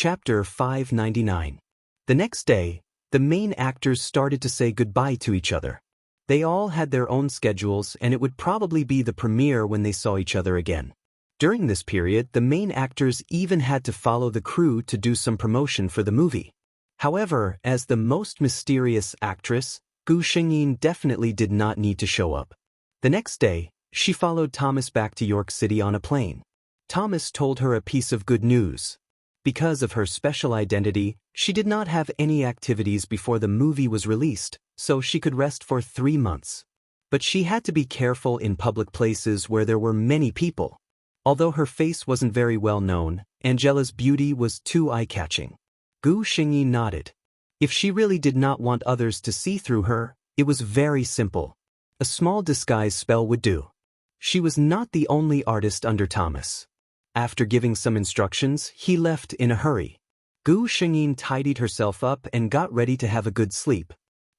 Chapter 599. The next day, the main actors started to say goodbye to each other. They all had their own schedules, and it would probably be the premiere when they saw each other again. During this period, the main actors even had to follow the crew to do some promotion for the movie. However, as the most mysterious actress, Gu Xingyin definitely did not need to show up. The next day, she followed Thomas back to York City on a plane. Thomas told her a piece of good news. Because of her special identity, she did not have any activities before the movie was released, so she could rest for 3 months. But she had to be careful in public places where there were many people. Although her face wasn't very well known, Angela's beauty was too eye-catching. Gu Xingyi nodded. If she really did not want others to see through her, it was very simple. A small disguise spell would do. She was not the only artist under Thomas. After giving some instructions, he left in a hurry. Gu Xingyin tidied herself up and got ready to have a good sleep.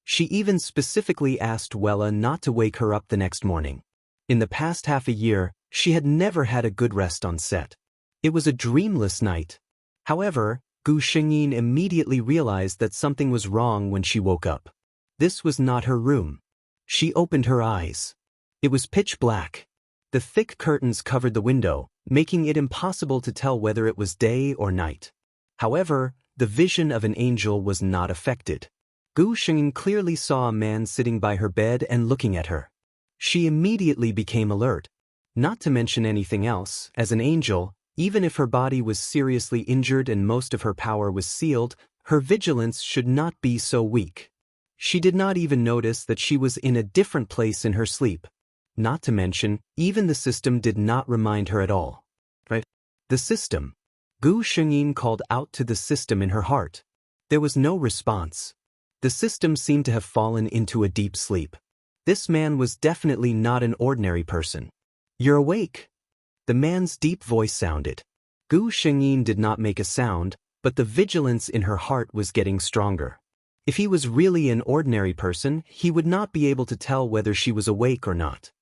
She even specifically asked Wella not to wake her up the next morning. In the past half a year, she had never had a good rest on set. It was a dreamless night. However, Gu Xingyin immediately realized that something was wrong when she woke up. This was not her room. She opened her eyes. It was pitch black. The thick curtains covered the window, making it impossible to tell whether it was day or night. However, the vision of an angel was not affected. Gu Xingyin clearly saw a man sitting by her bed and looking at her. She immediately became alert. Not to mention anything else, as an angel, even if her body was seriously injured and most of her power was sealed, her vigilance should not be so weak. She did not even notice that she was in a different place in her sleep. Not to mention, even the system did not remind her at all. Right? The system. Gu Xingyin called out to the system in her heart. There was no response. The system seemed to have fallen into a deep sleep. This man was definitely not an ordinary person. "You're awake." The man's deep voice sounded. Gu Xingyin did not make a sound, but the vigilance in her heart was getting stronger. If he was really an ordinary person, he would not be able to tell whether she was awake or not.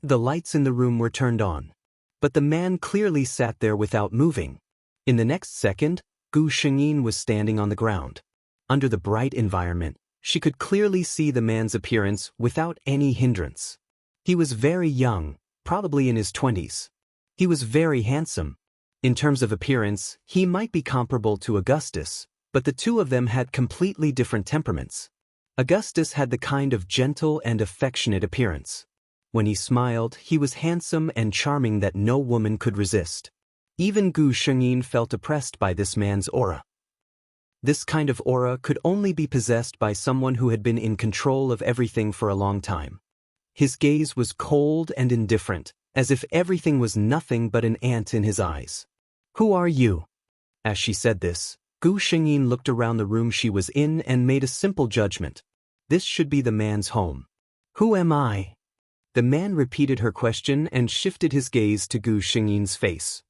The lights in the room were turned on. But the man clearly sat there without moving. In the next second, Gu Xingyin was standing on the ground. Under the bright environment, she could clearly see the man's appearance without any hindrance. He was very young, probably in his 20s. He was very handsome. In terms of appearance, he might be comparable to Augustus, but the two of them had completely different temperaments. Augustus had the kind of gentle and affectionate appearance. When he smiled, he was handsome and charming that no woman could resist. Even Gu Xingyin felt oppressed by this man's aura. This kind of aura could only be possessed by someone who had been in control of everything for a long time. His gaze was cold and indifferent, as if everything was nothing but an ant in his eyes. "Who are you?" As she said this, Gu Xingyin looked around the room she was in and made a simple judgment. This should be the man's home. "Who am I?" The man repeated her question and shifted his gaze to Gu Xingyin's face.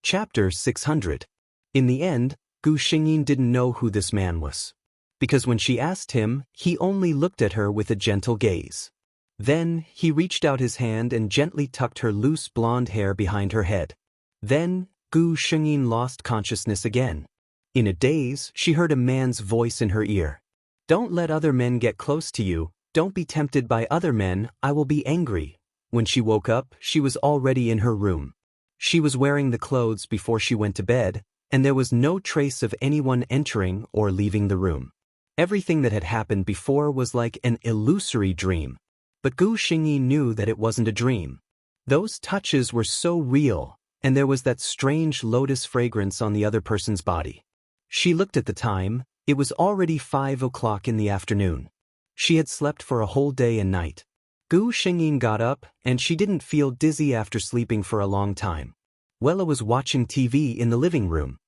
Chapter 600. In the end, Gu Xingyin didn't know who this man was. Because when she asked him, he only looked at her with a gentle gaze. Then, he reached out his hand and gently tucked her loose blonde hair behind her head. Then, Gu Xingyin lost consciousness again. In a daze, she heard a man's voice in her ear. "Don't let other men get close to you. Don't be tempted by other men, I will be angry." When she woke up, she was already in her room. She was wearing the clothes before she went to bed, and there was no trace of anyone entering or leaving the room. Everything that had happened before was like an illusory dream. But Gu Xingyi knew that it wasn't a dream. Those touches were so real, and there was that strange lotus fragrance on the other person's body. She looked at the time. It was already 5 o'clock in the afternoon. She had slept for a whole day and night. Gu Xingyin got up, and she didn't feel dizzy after sleeping for a long time. Wella was watching TV in the living room.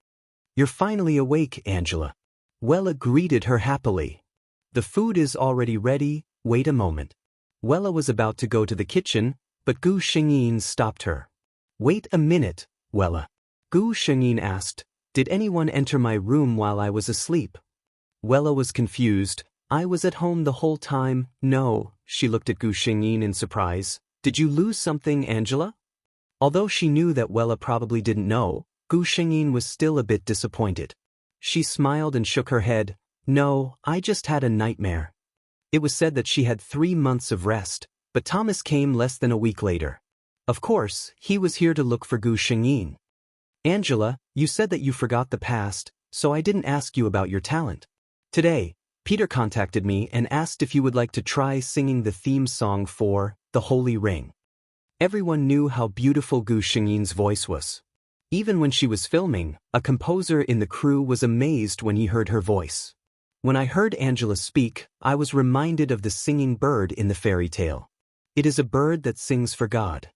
"You're finally awake, Angela." Wella greeted her happily. "The food is already ready, wait a moment." Wella was about to go to the kitchen, but Gu Xingyin stopped her. "Wait a minute, Wella." Gu Xingyin asked, "Did anyone enter my room while I was asleep?" Wella was confused. "I was at home the whole time." "No." She looked at Gu Xingyin in surprise. "Did you lose something, Angela?" Although she knew that Wella probably didn't know, Gu Shengyin was still a bit disappointed. She smiled and shook her head. No, I just had a nightmare. It was said that she had 3 months of rest, but Thomas came less than a week later. Of course, he was here to look for Gu Shengyin. Angela, you said that you forgot the past, so I didn't ask you about your talent. Today, Peter contacted me and asked if you would like to try singing the theme song for The Holy Ring. Everyone knew how beautiful Gu Shengyin's voice was. Even when she was filming, a composer in the crew was amazed when he heard her voice. When I heard Angela speak, I was reminded of the singing bird in the fairy tale. It is a bird that sings for God.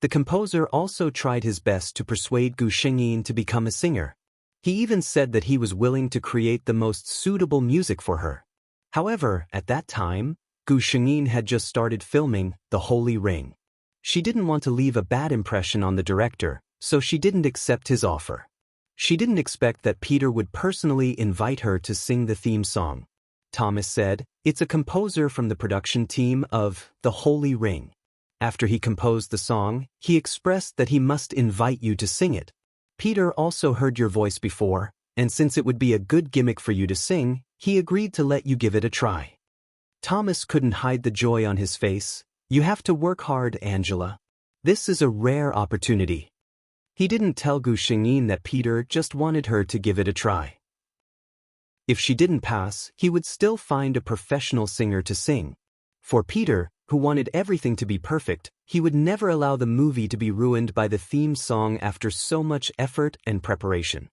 The composer also tried his best to persuade Gu Shengyin to become a singer. He even said that he was willing to create the most suitable music for her. However, at that time, Gu Shengyin had just started filming The Holy Ring. She didn't want to leave a bad impression on the director, so she didn't accept his offer. She didn't expect that Peter would personally invite her to sing the theme song. Thomas said, "It's a composer from the production team of The Holy Ring." After he composed the song, he expressed that he must invite you to sing it. Peter also heard your voice before, and since it would be a good gimmick for you to sing, he agreed to let you give it a try. Thomas couldn't hide the joy on his face. You have to work hard, Angela. This is a rare opportunity. He didn't tell Gu Shengyin that Peter just wanted her to give it a try. If she didn't pass, he would still find a professional singer to sing. For Peter, who wanted everything to be perfect, he would never allow the movie to be ruined by the theme song after so much effort and preparation.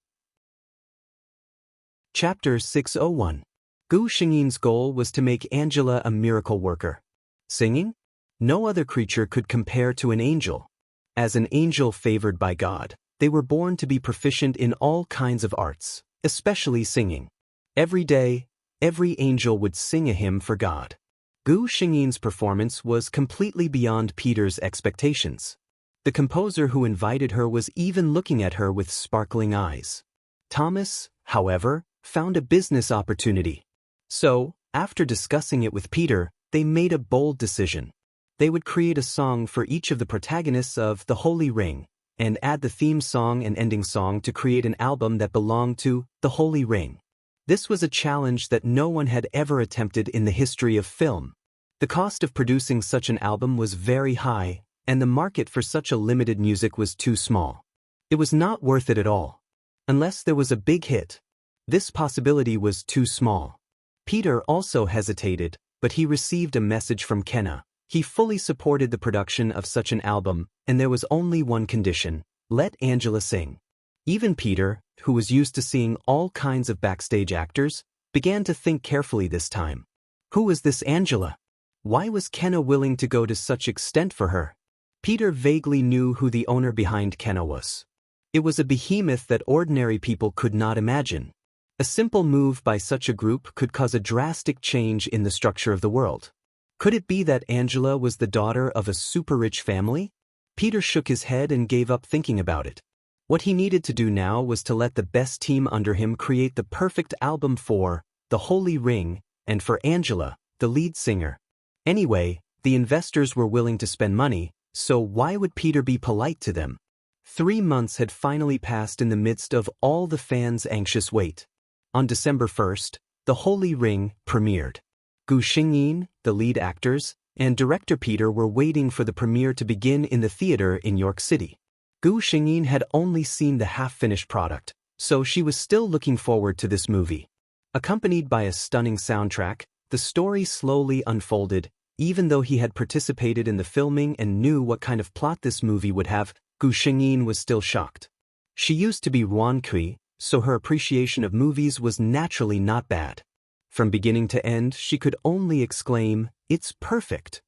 Chapter 601. Gu Shengyin's goal was to make Angela a miracle worker. Singing? No other creature could compare to an angel. As an angel favored by God, they were born to be proficient in all kinds of arts, especially singing. Every day, every angel would sing a hymn for God. Gu Shengyin's performance was completely beyond Peter's expectations. The composer who invited her was even looking at her with sparkling eyes. Thomas, however, found a business opportunity. So, after discussing it with Peter, they made a bold decision. They would create a song for each of the protagonists of The Holy Ring, and add the theme song and ending song to create an album that belonged to The Holy Ring. This was a challenge that no one had ever attempted in the history of film. The cost of producing such an album was very high, and the market for such a limited music was too small. It was not worth it at all. Unless there was a big hit. This possibility was too small. Peter also hesitated, but he received a message from Kenna. He fully supported the production of such an album, and there was only one condition: let Angela sing. Even Peter, who was used to seeing all kinds of backstage actors, began to think carefully this time. Who was this Angela? Why was Kenna willing to go to such extent for her? Peter vaguely knew who the owner behind Kenna was. It was a behemoth that ordinary people could not imagine. A simple move by such a group could cause a drastic change in the structure of the world. Could it be that Angela was the daughter of a super-rich family? Peter shook his head and gave up thinking about it. What he needed to do now was to let the best team under him create the perfect album for The Holy Ring, and for Angela, the lead singer. Anyway, the investors were willing to spend money, so why would Peter be polite to them? 3 months had finally passed in the midst of all the fans' anxious wait. On December 1st, The Holy Ring premiered. Gu Shengyin, the lead actors, and director Peter were waiting for the premiere to begin in the theater in York City. Gu Shengyin had only seen the half-finished product, so she was still looking forward to this movie. Accompanied by a stunning soundtrack, the story slowly unfolded. Even though he had participated in the filming and knew what kind of plot this movie would have, Gu Shengyin was still shocked. She used to be Ruankui, so her appreciation of movies was naturally not bad. From beginning to end, she could only exclaim, "It's perfect."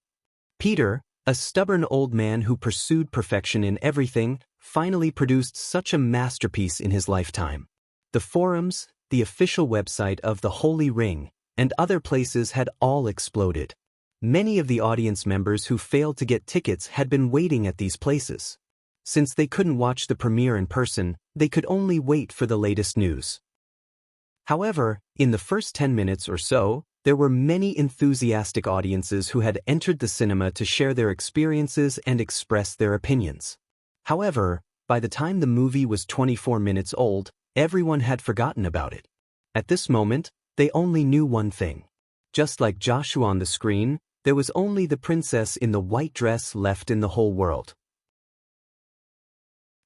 Peter, a stubborn old man who pursued perfection in everything, finally produced such a masterpiece in his lifetime. The forums, the official website of The Holy Ring, and other places had all exploded. Many of the audience members who failed to get tickets had been waiting at these places. Since they couldn't watch the premiere in person, they could only wait for the latest news. However, in the first 10 minutes or so, there were many enthusiastic audiences who had entered the cinema to share their experiences and express their opinions. However, By the time the movie was 24 minutes old, everyone had forgotten about it. At this moment, they only knew one thing. Just like Joshua on the screen, there was only the princess in the white dress left in the whole world.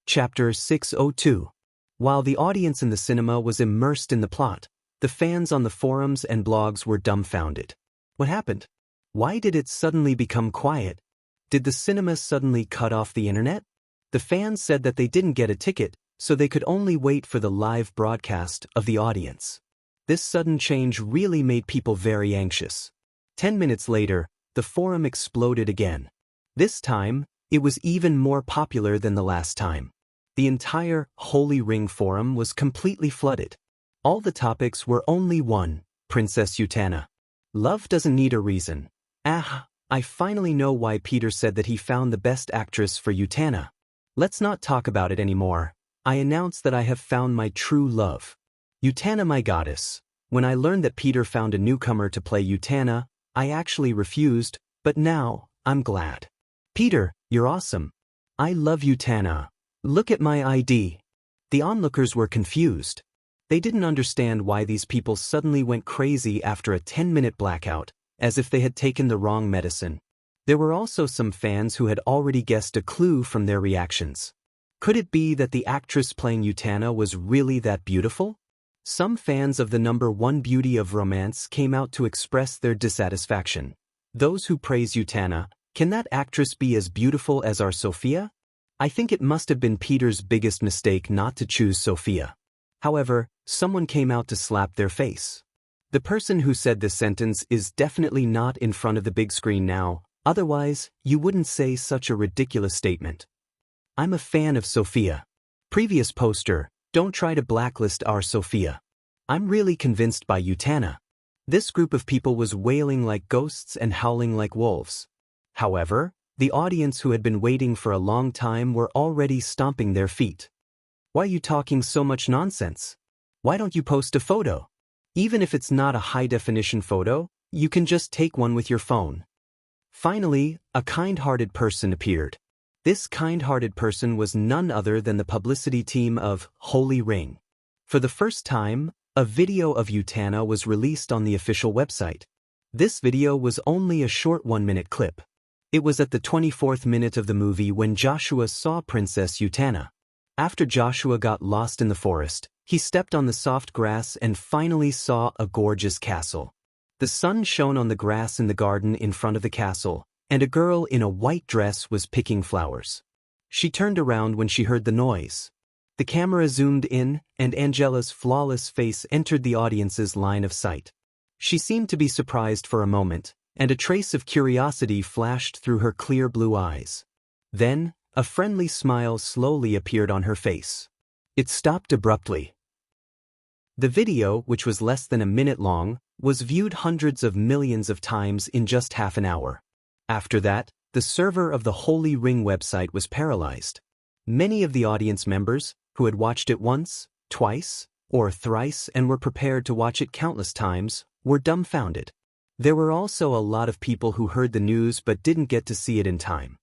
Chapter 602. While the audience in the cinema was immersed in the plot, the fans on the forums and blogs were dumbfounded. What happened? Why did it suddenly become quiet? Did the cinema suddenly cut off the internet? The fans said that they didn't get a ticket, so they could only wait for the live broadcast of the audience. This sudden change really made people very anxious. 10 minutes later, the forum exploded again. This time, it was even more popular than the last time. The entire Holy Ring forum was completely flooded. All the topics were only one: Princess Utana. Love doesn't need a reason. I finally know why Peter said that he found the best actress for Utana. Let's not talk about it anymore. I announce that I have found my true love. Utana, my goddess. When I learned that Peter found a newcomer to play Utana, I actually refused, but now, I'm glad. Peter, you're awesome. I love Utana. Look at my ID. The onlookers were confused. They didn't understand why these people suddenly went crazy after a 10-minute blackout, as if they had taken the wrong medicine. There were also some fans who had already guessed a clue from their reactions. Could it be that the actress playing Utana was really that beautiful? Some fans of the #1 beauty of romance came out to express their dissatisfaction. Those who praise Utana, can that actress be as beautiful as our Sophia? I think it must have been Peter's biggest mistake not to choose Sophia. However, someone came out to slap their face. The person who said this sentence is definitely not in front of the big screen now, otherwise, you wouldn't say such a ridiculous statement. I'm a fan of Sophia. Previous poster, don't try to blacklist our Sophia. I'm really convinced by Utana. This group of people was wailing like ghosts and howling like wolves. However, the audience who had been waiting for a long time were already stomping their feet. Why are you talking so much nonsense? Why don't you post a photo? Even if it's not a high-definition photo, you can just take one with your phone. Finally, a kind-hearted person appeared. This kind-hearted person was none other than the publicity team of Holy Ring. For the first time, a video of Utana was released on the official website. This video was only a short 1-minute clip. It was at the 24th minute of the movie when Joshua saw Princess Utana. After Joshua got lost in the forest, he stepped on the soft grass and finally saw a gorgeous castle. The sun shone on the grass in the garden in front of the castle, and a girl in a white dress was picking flowers. She turned around when she heard the noise. The camera zoomed in, and Angela's flawless face entered the audience's line of sight. She seemed to be surprised for a moment, and a trace of curiosity flashed through her clear blue eyes. Then, a friendly smile slowly appeared on her face. It stopped abruptly. The video, which was less than a minute long, was viewed hundreds of millions of times in just half an hour. After that, the server of the Holy Ring website was paralyzed. Many of the audience members, who had watched it once, twice, or thrice and were prepared to watch it countless times, were dumbfounded. There were also a lot of people who heard the news but didn't get to see it in time.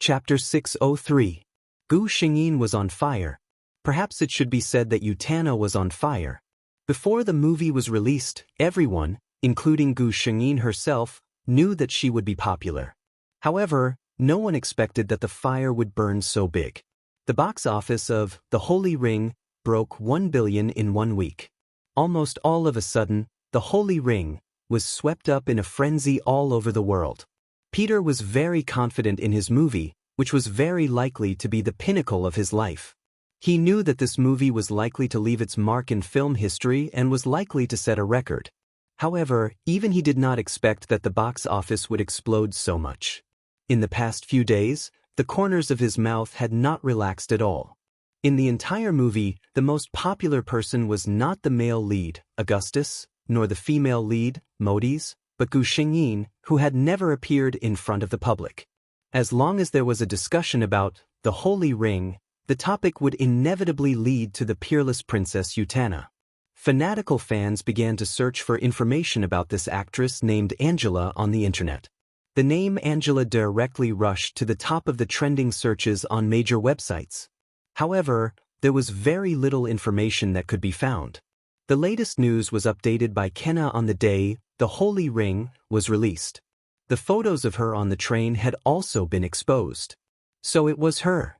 Chapter 603. Gu Xingyin was on fire. Perhaps it should be said that Utana was on fire. Before the movie was released, everyone, including Gu Xingyin herself, knew that she would be popular. However, no one expected that the fire would burn so big. The box office of The Holy Ring broke 1 billion in 1 week. Almost all of a sudden, The Holy Ring was swept up in a frenzy all over the world. Peter was very confident in his movie, which was very likely to be the pinnacle of his life. He knew that this movie was likely to leave its mark in film history and was likely to set a record. However, even he did not expect that the box office would explode so much. In the past few days, the corners of his mouth had not relaxed at all. In the entire movie, the most popular person was not the male lead, Augustus, nor the female lead, Modis, but Gu Xingyin, who had never appeared in front of the public. As long as there was a discussion about the Holy Ring, the topic would inevitably lead to the peerless Princess Utana. Fanatical fans began to search for information about this actress named Angela on the internet. The name Angela directly rushed to the top of the trending searches on major websites. However, there was very little information that could be found. The latest news was updated by Kenna on the day The Holy Ring was released. The photos of her on the train had also been exposed. So it was her.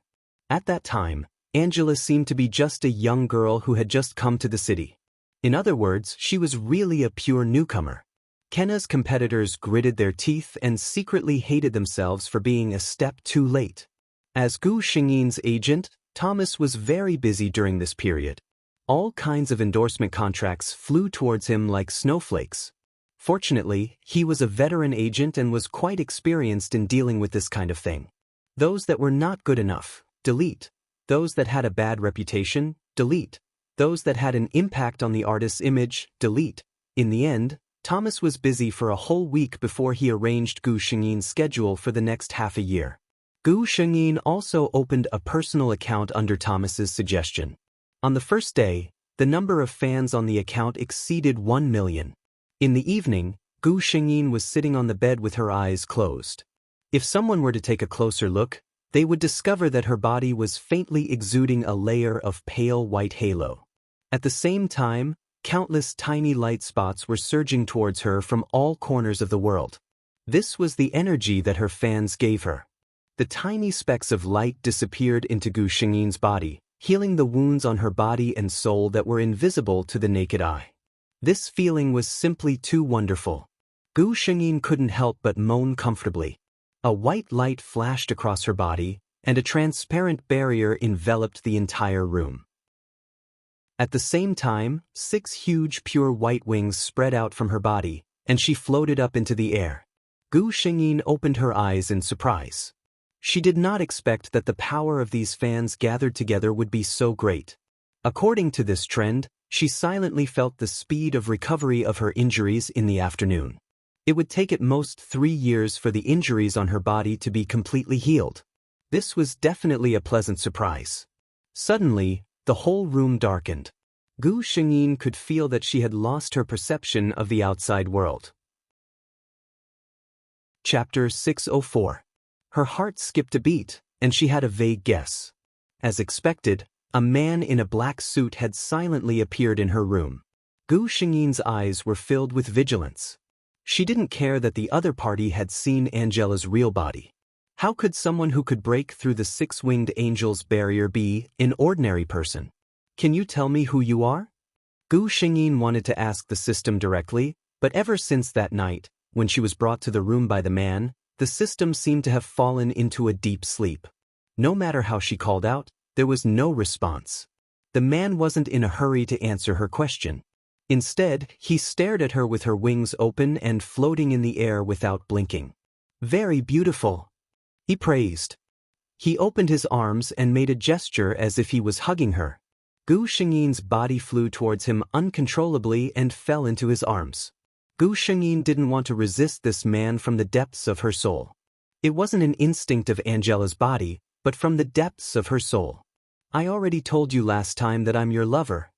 At that time, Angela seemed to be just a young girl who had just come to the city. In other words, she was really a pure newcomer. Kenna's competitors gritted their teeth and secretly hated themselves for being a step too late. As Gu Xingyin's agent, Thomas was very busy during this period. All kinds of endorsement contracts flew towards him like snowflakes. Fortunately, he was a veteran agent and was quite experienced in dealing with this kind of thing. Those that were not good enough, delete. Those that had a bad reputation, delete. Those that had an impact on the artist's image, delete. In the end, Thomas was busy for a whole week before he arranged Gu Xingyin's schedule for the next half a year. Gu Xingyin also opened a personal account under Thomas's suggestion. On the first day, the number of fans on the account exceeded 1 million. In the evening, Gu Xingyin was sitting on the bed with her eyes closed. If someone were to take a closer look, they would discover that her body was faintly exuding a layer of pale white halo. At the same time, countless tiny light spots were surging towards her from all corners of the world. This was the energy that her fans gave her. The tiny specks of light disappeared into Gu Xingyin's body, healing the wounds on her body and soul that were invisible to the naked eye. This feeling was simply too wonderful. Gu Xingyin couldn't help but moan comfortably. A white light flashed across her body, and a transparent barrier enveloped the entire room. At the same time, 6 huge pure white wings spread out from her body, and she floated up into the air. Gu Xingyin opened her eyes in surprise. She did not expect that the power of these fans gathered together would be so great. According to this trend, she silently felt the speed of recovery of her injuries in the afternoon. It would take at most 3 years for the injuries on her body to be completely healed. This was definitely a pleasant surprise. Suddenly, the whole room darkened. Gu Xingyin could feel that she had lost her perception of the outside world. Chapter 604. Her heart skipped a beat, and she had a vague guess. As expected, a man in a black suit had silently appeared in her room. Gu Xingyin's eyes were filled with vigilance. She didn't care that the other party had seen Angela's real body. How could someone who could break through the 6-winged angel's barrier be an ordinary person? Can you tell me who you are? Gu Xingyin wanted to ask the system directly, but ever since that night, when she was brought to the room by the man, the system seemed to have fallen into a deep sleep. No matter how she called out, there was no response. The man wasn't in a hurry to answer her question. Instead, he stared at her with her wings open and floating in the air without blinking. "Very beautiful," he praised. He opened his arms and made a gesture as if he was hugging her. Gu Xingyin's body flew towards him uncontrollably and fell into his arms. Gu Xingyin didn't want to resist this man from the depths of her soul. It wasn't an instinct of Angela's body, but from the depths of her soul. "I already told you last time that I'm your lover."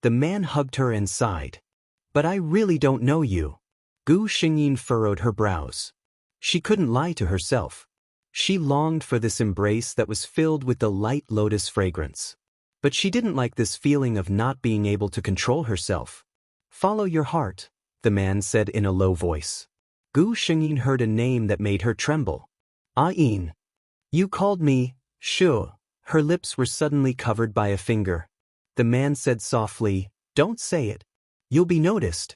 The man hugged her and sighed. "But I really don't know you." Gu Xingyin furrowed her brows. She couldn't lie to herself. She longed for this embrace that was filled with the light lotus fragrance. But she didn't like this feeling of not being able to control herself. "Follow your heart," the man said in a low voice. Gu Xingyin heard a name that made her tremble. "Ayin. You called me, Shu." Her lips were suddenly covered by a finger. The man said softly, "Don't say it. You'll be noticed."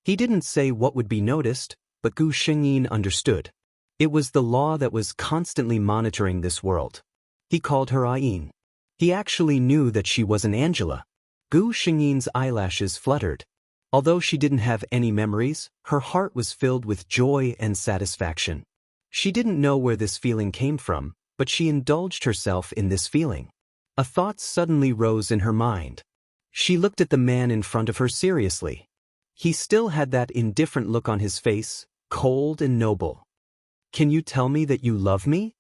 He didn't say what would be noticed, but Gu Xingyin understood. It was the law that was constantly monitoring this world. He called her Ayin. He actually knew that she wasn't Angela. Gu Xingyin's eyelashes fluttered. Although she didn't have any memories, her heart was filled with joy and satisfaction. She didn't know where this feeling came from, but she indulged herself in this feeling. A thought suddenly rose in her mind. She looked at the man in front of her seriously. He still had that indifferent look on his face, cold and noble. "Can you tell me that you love me?"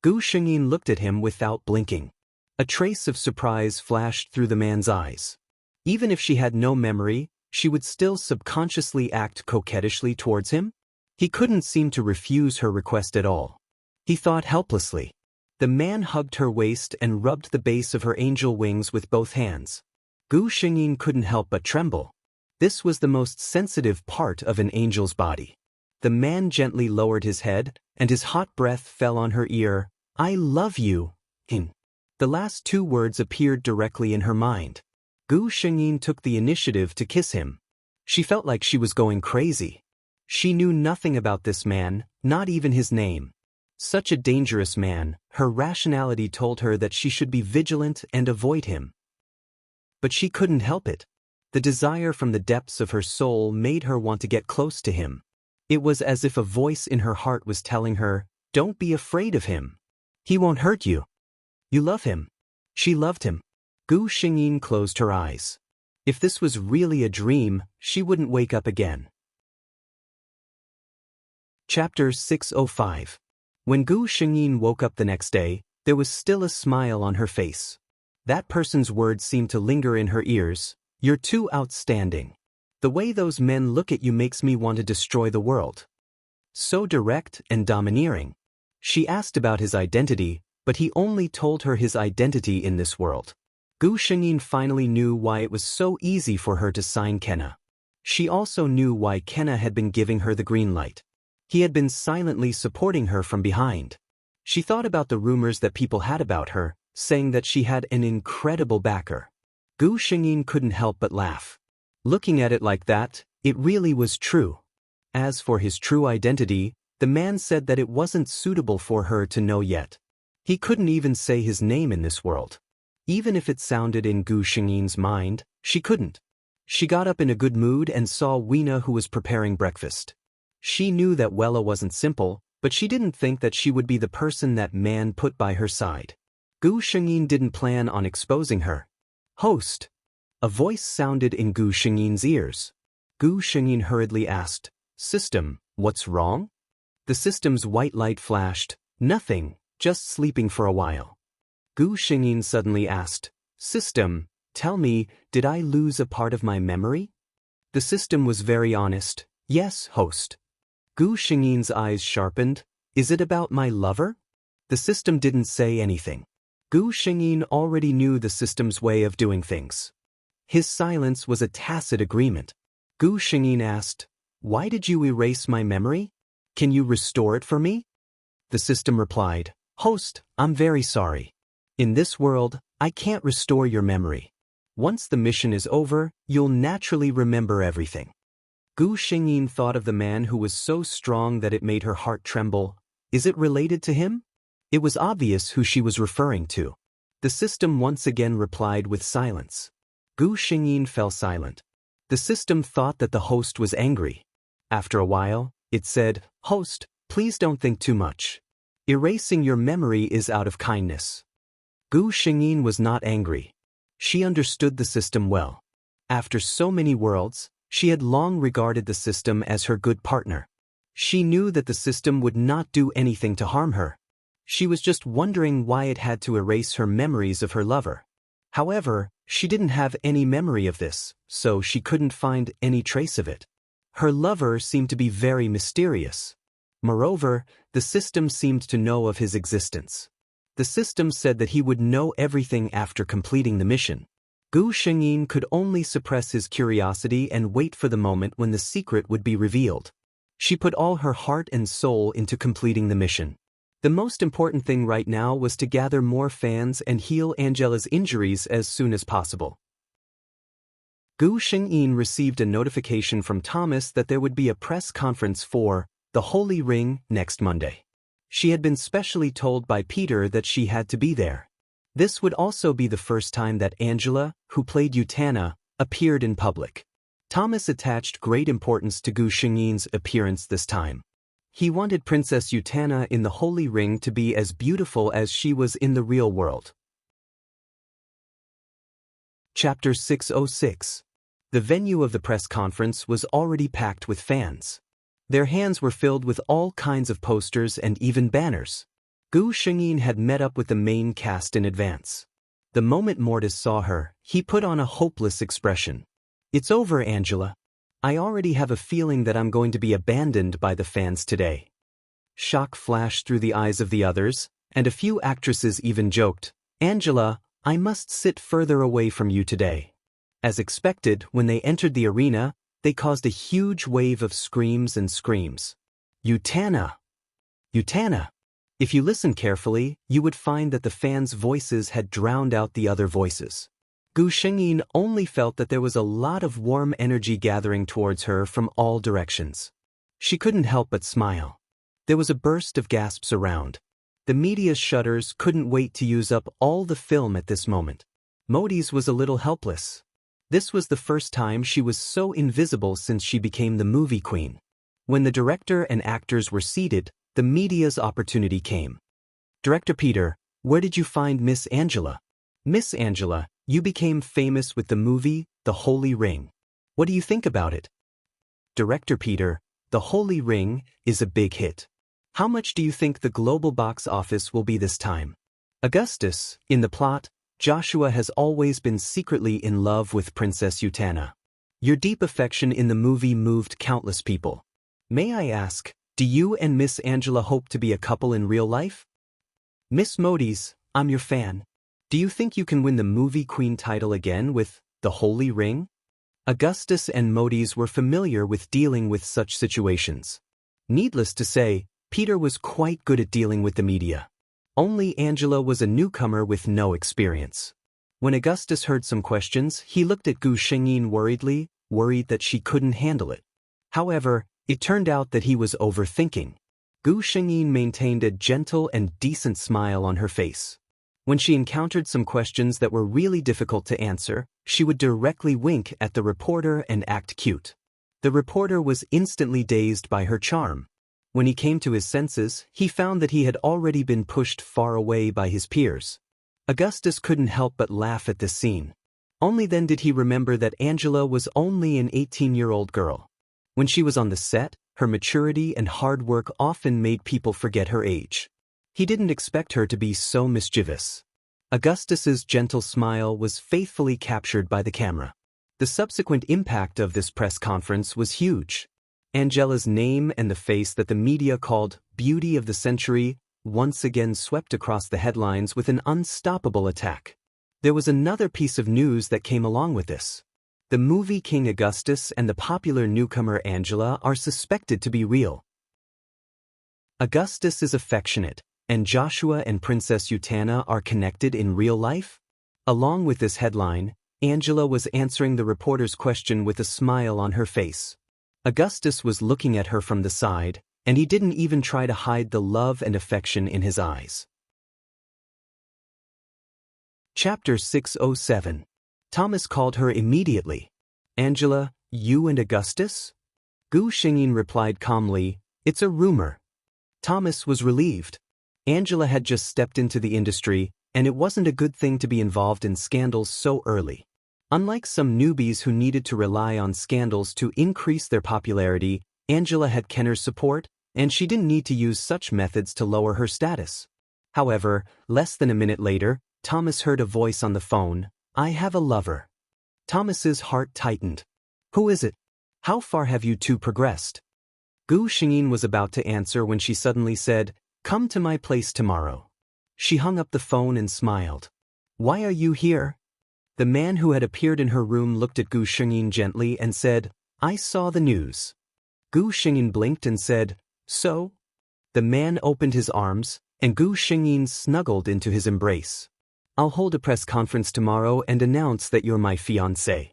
Gu Xingyin looked at him without blinking. A trace of surprise flashed through the man's eyes. Even if she had no memory, she would still subconsciously act coquettishly towards him? He couldn't seem to refuse her request at all. He thought helplessly. The man hugged her waist and rubbed the base of her angel wings with both hands. Gu Xingyin couldn't help but tremble. This was the most sensitive part of an angel's body. The man gently lowered his head, and his hot breath fell on her ear. "I love you." The last two words appeared directly in her mind. Gu Xingyin took the initiative to kiss him. She felt like she was going crazy. She knew nothing about this man, not even his name. Such a dangerous man, her rationality told her that she should be vigilant and avoid him. But she couldn't help it. The desire from the depths of her soul made her want to get close to him. It was as if a voice in her heart was telling her, "Don't be afraid of him. He won't hurt you. You love him." She loved him. Gu Xingyin closed her eyes. If this was really a dream, she wouldn't wake up again. Chapter 605. When Gu Xingyin woke up the next day, there was still a smile on her face. That person's words seemed to linger in her ears. "You're too outstanding. The way those men look at you makes me want to destroy the world." So direct and domineering. She asked about his identity, but he only told her his identity in this world. Gu Xingyin finally knew why it was so easy for her to sign Kenna. She also knew why Kenna had been giving her the green light. He had been silently supporting her from behind. She thought about the rumors that people had about her, saying that she had an incredible backer. Gu Xingyin couldn't help but laugh. Looking at it like that, it really was true. As for his true identity, the man said that it wasn't suitable for her to know yet. He couldn't even say his name in this world. Even if it sounded in Gu Xingyin's mind, she couldn't. She got up in a good mood and saw Weena, who was preparing breakfast. She knew that Wella wasn't simple, but she didn't think that she would be the person that man put by her side. Gu Xingyin didn't plan on exposing her. "Host." A voice sounded in Gu Xingyin's ears. Gu Xingyin hurriedly asked, "System, what's wrong?" The system's white light flashed. "Nothing, just sleeping for a while." Gu Xingyin suddenly asked, "System, tell me, did I lose a part of my memory?" The system was very honest. "Yes, host." Gu Xingyin's eyes sharpened. "Is it about my lover?" The system didn't say anything. Gu Xingyin already knew the system's way of doing things. His silence was a tacit agreement. Gu Xingyin asked, "Why did you erase my memory? Can you restore it for me?" The system replied, "Host, I'm very sorry. In this world, I can't restore your memory. Once the mission is over, you'll naturally remember everything." Gu Xingyin thought of the man who was so strong that it made her heart tremble. Is it related to him? It was obvious who she was referring to. The system once again replied with silence. Gu Xingyin fell silent. The system thought that the host was angry. After a while, it said, "Host, please don't think too much. Erasing your memory is out of kindness." Gu Xingyin was not angry. She understood the system well. After so many worlds, she had long regarded the system as her good partner. She knew that the system would not do anything to harm her. She was just wondering why it had to erase her memories of her lover. However, she didn't have any memory of this, so she couldn't find any trace of it. Her lover seemed to be very mysterious. Moreover, the system seemed to know of his existence. The system said that he would know everything after completing the mission. Gu Xingyin could only suppress his curiosity and wait for the moment when the secret would be revealed. She put all her heart and soul into completing the mission. The most important thing right now was to gather more fans and heal Angela's injuries as soon as possible. Gu Xingyin received a notification from Thomas that there would be a press conference for the Holy Ring next Monday. She had been specially told by Peter that she had to be there. This would also be the first time that Angela, who played Utana, appeared in public. Thomas attached great importance to Gu Xingyin's appearance this time. He wanted Princess Utana in the Holy Ring to be as beautiful as she was in the real world. Chapter 606. The venue of the press conference was already packed with fans. Their hands were filled with all kinds of posters and even banners. Gu Xingyin had met up with the main cast in advance. The moment Mortis saw her, he put on a hopeless expression. "It's over, Angela. I already have a feeling that I'm going to be abandoned by the fans today. Shock flashed through the eyes of the others, and a few actresses even joked, Angela, I must sit further away from you today. As expected, when they entered the arena, they caused a huge wave of screams and screams. Utana! Utana! If you listen carefully, you would find that the fans' voices had drowned out the other voices. Gu Shengyin only felt that there was a lot of warm energy gathering towards her from all directions. She couldn't help but smile. There was a burst of gasps around. The media's shutters couldn't wait to use up all the film at this moment. Modi's was a little helpless. This was the first time she was so invisible since she became the movie queen. When the director and actors were seated, the media's opportunity came. Director Peter, where did you find Miss Angela? Miss Angela, you became famous with the movie, The Holy Ring. What do you think about it? Director Peter, The Holy Ring is a big hit. How much do you think the global box office will be this time? Augustus, in the plot, Joshua has always been secretly in love with Princess Utana. Your deep affection in the movie moved countless people. May I ask, do you and Miss Angela hope to be a couple in real life? Miss Modis, I'm your fan. Do you think you can win the movie queen title again with The Holy Ring? Augustus and Modis were familiar with dealing with such situations. Needless to say, Peter was quite good at dealing with the media. Only Angela was a newcomer with no experience. When Augustus heard some questions, he looked at Gu Shengyin worriedly, worried that she couldn't handle it. However, it turned out that he was overthinking. Gu Shengyin maintained a gentle and decent smile on her face. When she encountered some questions that were really difficult to answer, she would directly wink at the reporter and act cute. The reporter was instantly dazed by her charm. When he came to his senses, he found that he had already been pushed far away by his peers. Augustus couldn't help but laugh at this scene. Only then did he remember that Angela was only an 18-year-old girl. When she was on the set, her maturity and hard work often made people forget her age. He didn't expect her to be so mischievous. Augustus's gentle smile was faithfully captured by the camera. The subsequent impact of this press conference was huge. Angela's name and the face that the media called Beauty of the Century once again swept across the headlines with an unstoppable attack. There was another piece of news that came along with this. The movie King Augustus and the popular newcomer Angela are suspected to be real. Augustus is affectionate, and Joshua and Princess Utana are connected in real life? Along with this headline, Angela was answering the reporter's question with a smile on her face. Augustus was looking at her from the side, and he didn't even try to hide the love and affection in his eyes. Chapter 607. Thomas called her immediately. Angela, you and Augustus? Gu Shengyin replied calmly, it's a rumor. Thomas was relieved. Angela had just stepped into the industry, and it wasn't a good thing to be involved in scandals so early. Unlike some newbies who needed to rely on scandals to increase their popularity, Angela had Kenner's support, and she didn't need to use such methods to lower her status. However, less than a minute later, Thomas heard a voice on the phone, I have a lover. Thomas's heart tightened. Who is it? How far have you two progressed? Gu Shengyin was about to answer when she suddenly said, come to my place tomorrow. She hung up the phone and smiled. Why are you here? The man who had appeared in her room looked at Gu Shengyin gently and said, I saw the news. Gu Shengyin blinked and said, so? The man opened his arms, and Gu Shengyin snuggled into his embrace. I'll hold a press conference tomorrow and announce that you're my fiancé.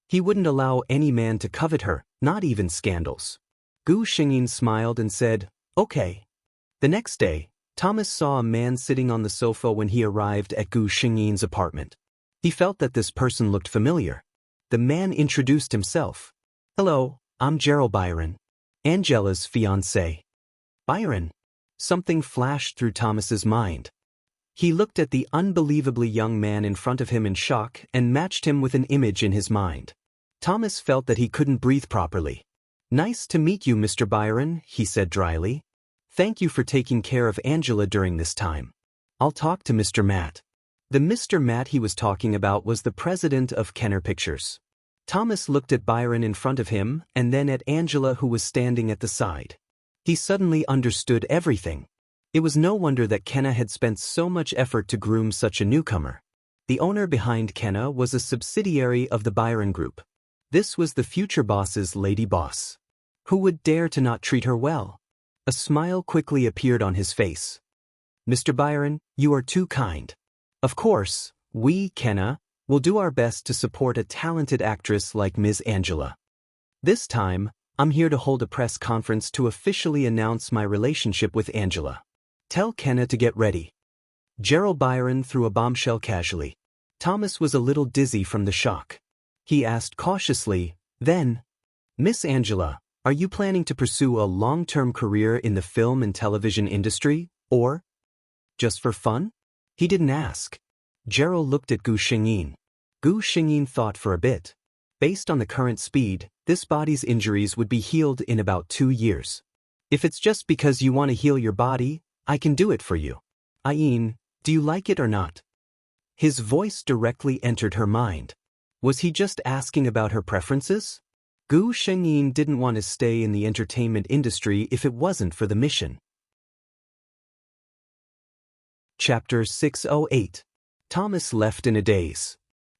He wouldn't allow any man to covet her, not even scandals. Gu Shengyin smiled and said, okay. The next day, Thomas saw a man sitting on the sofa when he arrived at Gu Shengyin's apartment. He felt that this person looked familiar. The man introduced himself. Hello, I'm Gerald Byron, Angela's fiancé. Byron? Something flashed through Thomas's mind. He looked at the unbelievably young man in front of him in shock and matched him with an image in his mind. Thomas felt that he couldn't breathe properly. Nice to meet you, Mr. Byron, he said dryly. Thank you for taking care of Angela during this time. I'll talk to Mr. Matt. The Mr. Matt he was talking about was the president of Kenner Pictures. Thomas looked at Byron in front of him and then at Angela, who was standing at the side. He suddenly understood everything. It was no wonder that Kenna had spent so much effort to groom such a newcomer. The owner behind Kenna was a subsidiary of the Byron Group. This was the future boss's lady boss. Who would dare to not treat her well? A smile quickly appeared on his face. Mr. Byron, you are too kind. Of course, we, Kenna, will do our best to support a talented actress like Ms. Angela. This time, I'm here to hold a press conference to officially announce my relationship with Angela. Tell Kenna to get ready. Gerald Byron threw a bombshell casually. Thomas was a little dizzy from the shock. He asked cautiously, then, Miss Angela, are you planning to pursue a long-term career in the film and television industry, or just for fun? He didn't ask. Gerald looked at Gu Xingyin. Gu Xingyin thought for a bit. Based on the current speed, this body's injuries would be healed in about 2 years. If it's just because you want to heal your body, I can do it for you. Ayin, do you like it or not? His voice directly entered her mind. Was he just asking about her preferences? Gu Xingyin didn't want to stay in the entertainment industry if it wasn't for the mission. Chapter 608. Thomas left in a daze.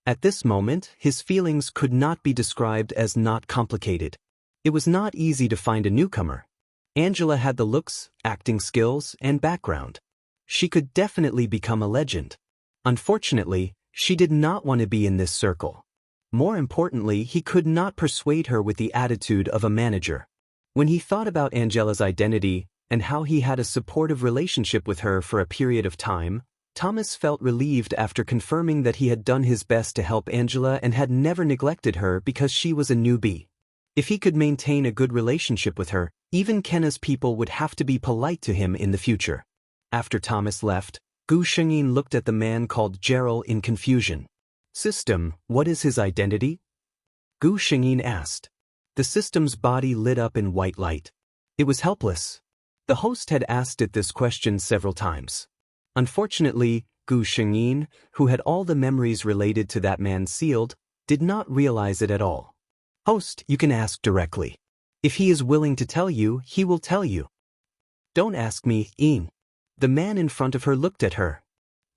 At this moment, his feelings could not be described as not complicated. It was not easy to find a newcomer. Angela had the looks, acting skills, and background. She could definitely become a legend. Unfortunately, she did not want to be in this circle. More importantly, he could not persuade her with the attitude of a manager. When he thought about Angela's identity and how he had a supportive relationship with her for a period of time, Thomas felt relieved after confirming that he had done his best to help Angela and had never neglected her because she was a newbie. If he could maintain a good relationship with her, even Kenna's people would have to be polite to him in the future. After Thomas left, Gu Xingyin looked at the man called Gerald in confusion. System, what is his identity? Gu Xingyin asked. The system's body lit up in white light. It was helpless. The host had asked it this question several times. Unfortunately, Gu Xingyin, who had all the memories related to that man sealed, did not realize it at all. Host, you can ask directly. If he is willing to tell you, he will tell you. Don't ask me, Yin. The man in front of her looked at her.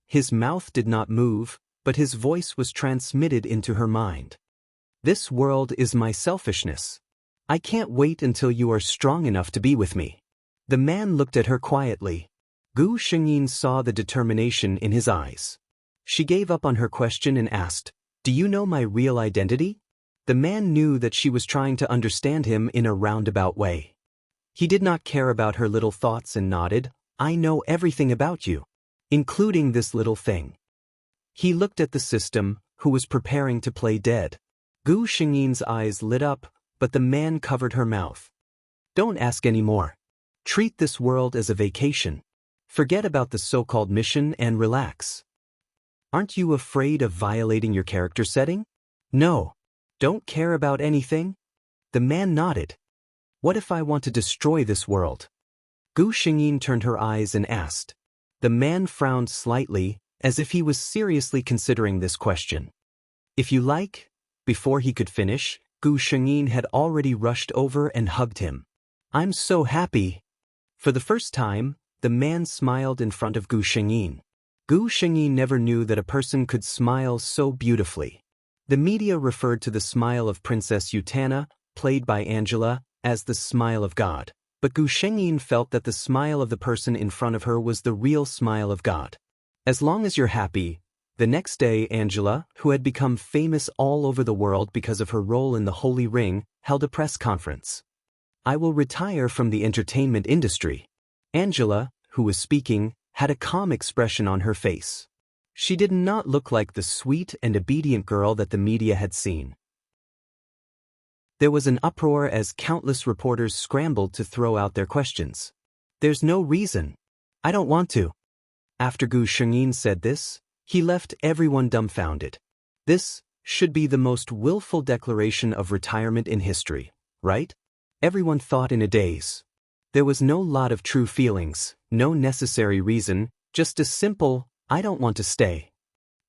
His mouth did not move, but his voice was transmitted into her mind. This world is my selfishness. I can't wait until you are strong enough to be with me. The man looked at her quietly. Gu Xingyin saw the determination in his eyes. She gave up on her question and asked, Do you know my real identity? The man knew that she was trying to understand him in a roundabout way. He did not care about her little thoughts and nodded, I know everything about you, including this little thing. He looked at the system, who was preparing to play dead. Gu Xingyin's eyes lit up, but the man covered her mouth. Don't ask any more. Treat this world as a vacation. Forget about the so-called mission and relax. Aren't you afraid of violating your character setting? No. Don't care about anything? The man nodded. What if I want to destroy this world? Gu Xingyin turned her eyes and asked. The man frowned slightly, as if he was seriously considering this question. If you like. Before he could finish, Gu Xingyin had already rushed over and hugged him. I'm so happy. For the first time, the man smiled in front of Gu Xingyin. Gu Xingyin never knew that a person could smile so beautifully. The media referred to the smile of Princess Utana, played by Angela, as the smile of God. But Gu Xingyin felt that the smile of the person in front of her was the real smile of God. As long as you're happy. The next day, Angela, who had become famous all over the world because of her role in the Holy Ring, held a press conference. I will retire from the entertainment industry. Angela, who was speaking, had a calm expression on her face. She did not look like the sweet and obedient girl that the media had seen. There was an uproar as countless reporters scrambled to throw out their questions. There's no reason. I don't want to. After Gu Xingyin said this, he left everyone dumbfounded. This should be the most willful declaration of retirement in history, right? Everyone thought in a daze. There was no lot of true feelings, no necessary reason, just a simple, I don't want to stay.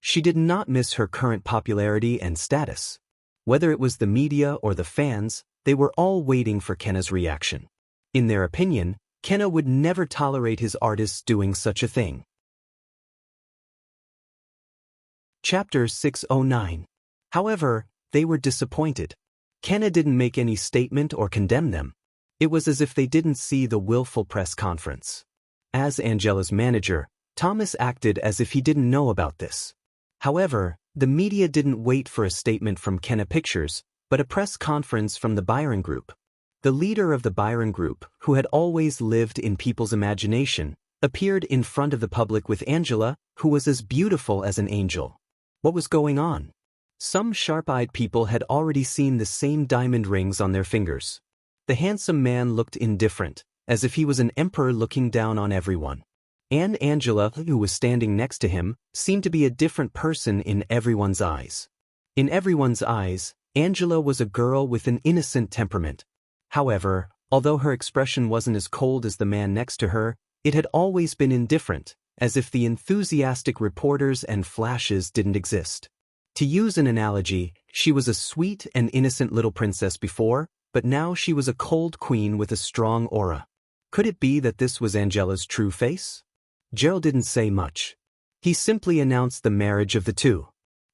She did not miss her current popularity and status. Whether it was the media or the fans, they were all waiting for Kenna's reaction. In their opinion, Kenna would never tolerate his artists doing such a thing. Chapter 609. However, they were disappointed. Kenna didn't make any statement or condemn them. It was as if they didn't see the willful press conference. As Angela's manager, Thomas acted as if he didn't know about this. However, the media didn't wait for a statement from Kenna Pictures, but a press conference from the Byron Group. The leader of the Byron Group, who had always lived in people's imagination, appeared in front of the public with Angela, who was as beautiful as an angel. What was going on? Some sharp-eyed people had already seen the same diamond rings on their fingers. The handsome man looked indifferent, as if he was an emperor looking down on everyone. And Angela, who was standing next to him, seemed to be a different person in everyone's eyes. In everyone's eyes, Angela was a girl with an innocent temperament. However, although her expression wasn't as cold as the man next to her, it had always been indifferent, as if the enthusiastic reporters and flashes didn't exist. To use an analogy, she was a sweet and innocent little princess before, but now she was a cold queen with a strong aura. Could it be that this was Angela's true face? Gerald didn't say much. He simply announced the marriage of the two.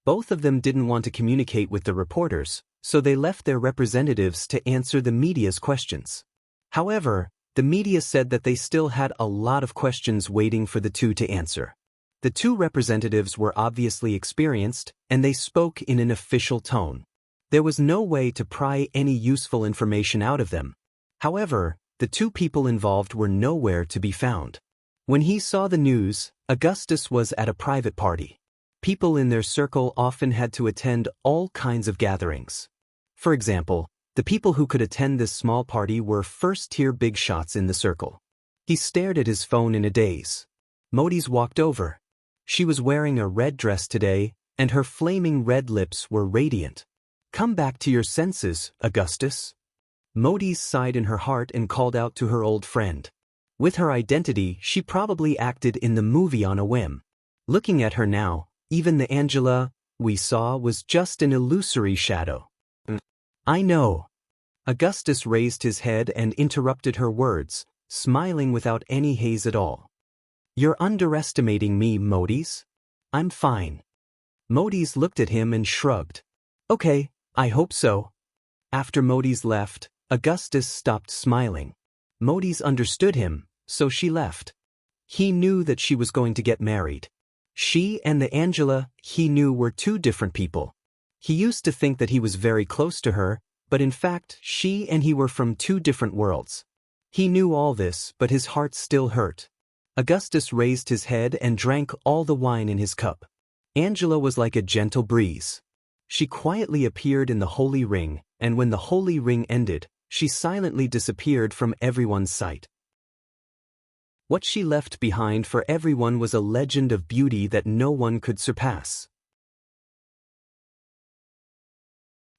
Both of them didn't want to communicate with the reporters, so they left their representatives to answer the media's questions. However, the media said that they still had a lot of questions waiting for the two to answer. The two representatives were obviously experienced, and they spoke in an official tone. There was no way to pry any useful information out of them. However, the two people involved were nowhere to be found. When he saw the news, Augustus was at a private party. People in their circle often had to attend all kinds of gatherings. For example, the people who could attend this small party were first-tier big shots in the circle. He stared at his phone in a daze. Modi's walked over. She was wearing a red dress today, and her flaming red lips were radiant. "Come back to your senses, Augustus." Modi sighed in her heart and called out to her old friend. With her identity, she probably acted in the movie on a whim. Looking at her now, even the Angela we saw was just an illusory shadow. "I know." Augustus raised his head and interrupted her words, smiling without any haze at all. "You're underestimating me, Modis. I'm fine." Modis looked at him and shrugged. "Okay, I hope so." After Modis left, Augustus stopped smiling. Modis understood him, so she left. He knew that she was going to get married. She and the Angela he knew were two different people. He used to think that he was very close to her, but in fact she and he were from two different worlds. He knew all this, but his heart still hurt. Augustus raised his head and drank all the wine in his cup. Angela was like a gentle breeze. She quietly appeared in the holy ring, and when the holy ring ended, she silently disappeared from everyone's sight. What she left behind for everyone was a legend of beauty that no one could surpass.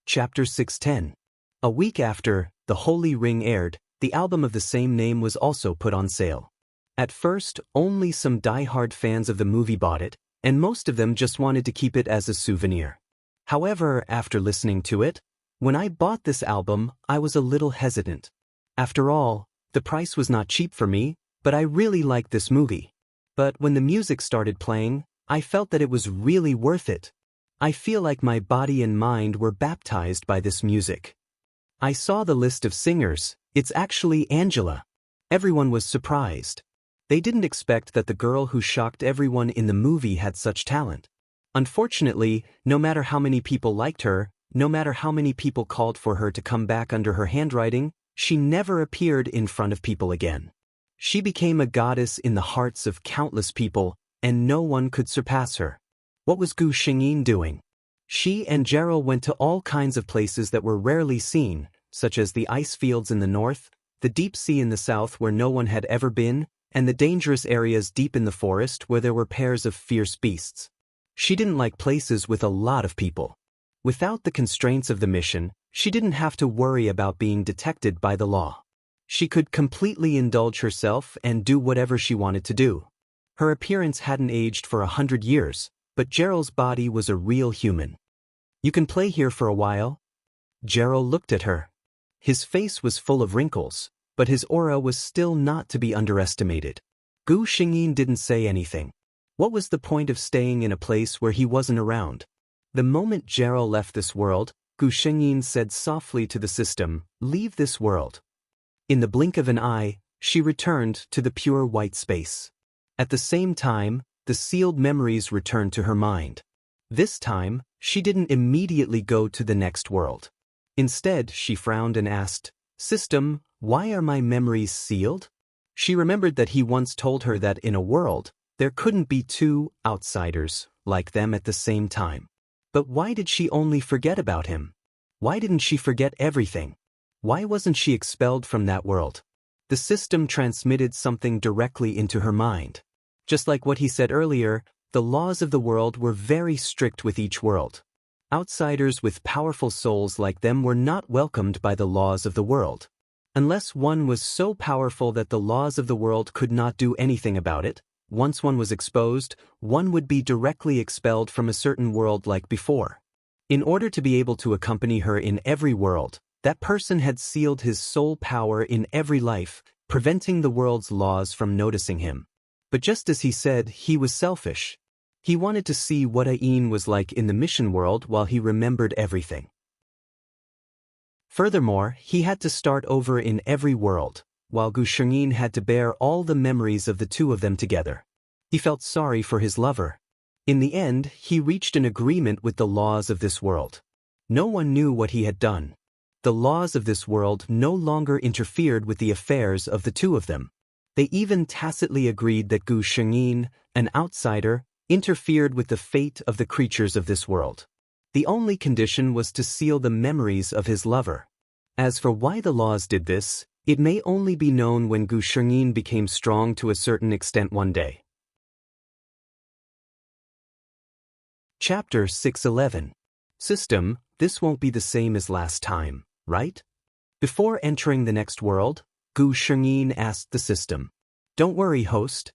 Chapter 610. A week after The Holy Ring aired, the album of the same name was also put on sale. At first, only some die-hard fans of the movie bought it, and most of them just wanted to keep it as a souvenir. However, after listening to it, when I bought this album, I was a little hesitant. After all, the price was not cheap for me, but I really liked this movie. But when the music started playing, I felt that it was really worth it. I feel like my body and mind were baptized by this music. I saw the list of singers. It's actually Angela. Everyone was surprised. They didn't expect that the girl who shocked everyone in the movie had such talent. Unfortunately, no matter how many people liked her, no matter how many people called for her to come back under her handwriting, she never appeared in front of people again. She became a goddess in the hearts of countless people, and no one could surpass her. What was Gu Xingyin doing? She and Gerald went to all kinds of places that were rarely seen, such as the ice fields in the north, the deep sea in the south where no one had ever been, and the dangerous areas deep in the forest where there were pairs of fierce beasts. She didn't like places with a lot of people. Without the constraints of the mission, she didn't have to worry about being detected by the law. She could completely indulge herself and do whatever she wanted to do. Her appearance hadn't aged for 100 years, but Gerald's body was a real human. "You can play here for a while, Gerald looked at her. His face was full of wrinkles, but his aura was still not to be underestimated. Gu Xingyin didn't say anything. What was the point of staying in a place where he wasn't around? The moment Gerald left this world, Gu Xingyin said softly to the system, "Leave this world." In the blink of an eye, she returned to the pure white space. At the same time, the sealed memories returned to her mind. This time, she didn't immediately go to the next world. Instead, she frowned and asked, "System, why are my memories sealed?" She remembered that he once told her that in a world, there couldn't be two outsiders like them at the same time. But why did she only forget about him? Why didn't she forget everything? Why wasn't she expelled from that world? The system transmitted something directly into her mind. Just like what he said earlier, the laws of the world were very strict with each world. Outsiders with powerful souls like them were not welcomed by the laws of the world. Unless one was so powerful that the laws of the world could not do anything about it, once one was exposed, one would be directly expelled from a certain world like before. In order to be able to accompany her in every world, that person had sealed his soul power in every life, preventing the world's laws from noticing him. But just as he said, he was selfish. He wanted to see what Ayin was like in the mission world while he remembered everything. Furthermore, he had to start over in every world, while Gu Shengyin had to bear all the memories of the two of them together. He felt sorry for his lover. In the end, he reached an agreement with the laws of this world. No one knew what he had done. The laws of this world no longer interfered with the affairs of the two of them. They even tacitly agreed that Gu Shengyin, an outsider, interfered with the fate of the creatures of this world. The only condition was to seal the memories of his lover. As for why the laws did this, it may only be known when Gu Shengyin became strong to a certain extent one day. Chapter 611. System, this won't be the same as last time, right? Before entering the next world, Gu Shengyin asked the system. Don't worry, host.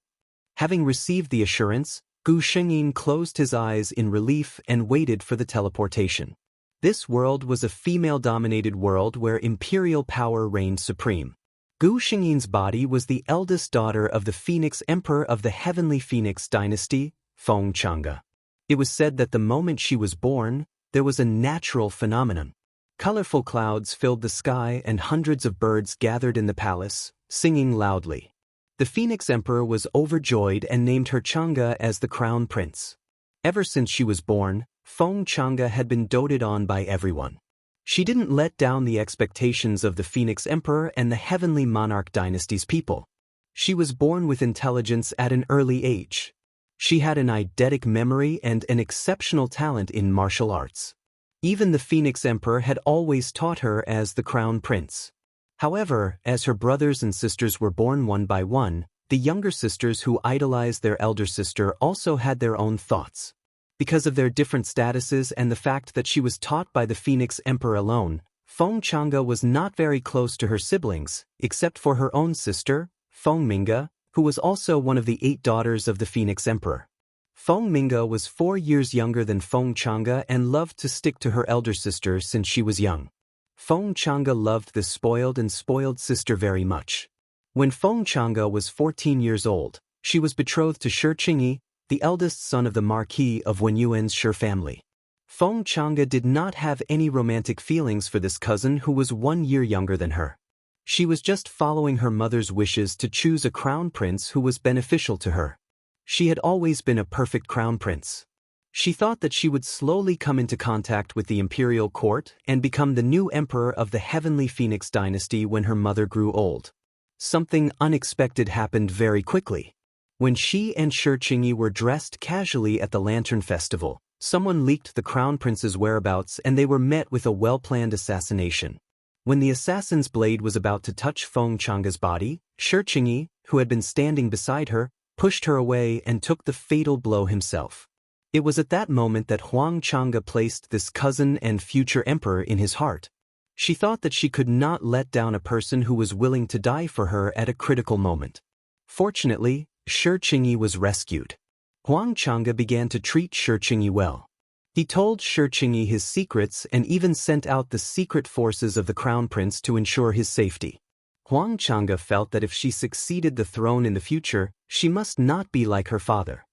Having received the assurance, Gu Shengyin closed his eyes in relief and waited for the teleportation. This world was a female-dominated world where imperial power reigned supreme. Gu Shengyin's body was the eldest daughter of the Phoenix Emperor of the Heavenly Phoenix dynasty, Feng Chang'e. It was said that the moment she was born, there was a natural phenomenon. Colorful clouds filled the sky and hundreds of birds gathered in the palace, singing loudly. The Phoenix Emperor was overjoyed and named her Chang'e as the crown prince. Ever since she was born, Feng Chang'e had been doted on by everyone. She didn't let down the expectations of the Phoenix Emperor and the Heavenly Monarch dynasty's people. She was born with intelligence at an early age. She had an eidetic memory and an exceptional talent in martial arts. Even the Phoenix Emperor had always taught her as the crown prince. However, as her brothers and sisters were born one by one, the younger sisters who idolized their elder sister also had their own thoughts. Because of their different statuses and the fact that she was taught by the Phoenix Emperor alone, Feng Chang'e was not very close to her siblings, except for her own sister, Feng Mingge, who was also one of the 8 daughters of the Phoenix Emperor. Feng Mingge was 4 years younger than Feng Chang'e and loved to stick to her elder sister since she was young. Feng Chang'e loved this spoiled sister very much. When Feng Chang'e was 14 years old, she was betrothed to Shi Qingyi, the eldest son of the Marquis of Wenyuan's Shi family. Feng Chang'e did not have any romantic feelings for this cousin who was 1 year younger than her. She was just following her mother's wishes to choose a crown prince who was beneficial to her. She had always been a perfect crown prince. She thought that she would slowly come into contact with the imperial court and become the new emperor of the Heavenly Phoenix dynasty when her mother grew old. Something unexpected happened very quickly. When she and Shi Qingyi were dressed casually at the Lantern Festival, someone leaked the crown prince's whereabouts and they were met with a well-planned assassination. When the assassin's blade was about to touch Feng Chang'e's body, Shi Qingyi, who had been standing beside her, pushed her away and took the fatal blow himself. It was at that moment that Huang Chang'e placed this cousin and future emperor in his heart. She thought that she could not let down a person who was willing to die for her at a critical moment. Fortunately, Shi Qingyi was rescued. Huang Chang'e began to treat Shi Qingyi well. He told Shi Qingyi his secrets and even sent out the secret forces of the crown prince to ensure his safety. Huang Chang'e felt that if she succeeded the throne in the future, she must not be like her father.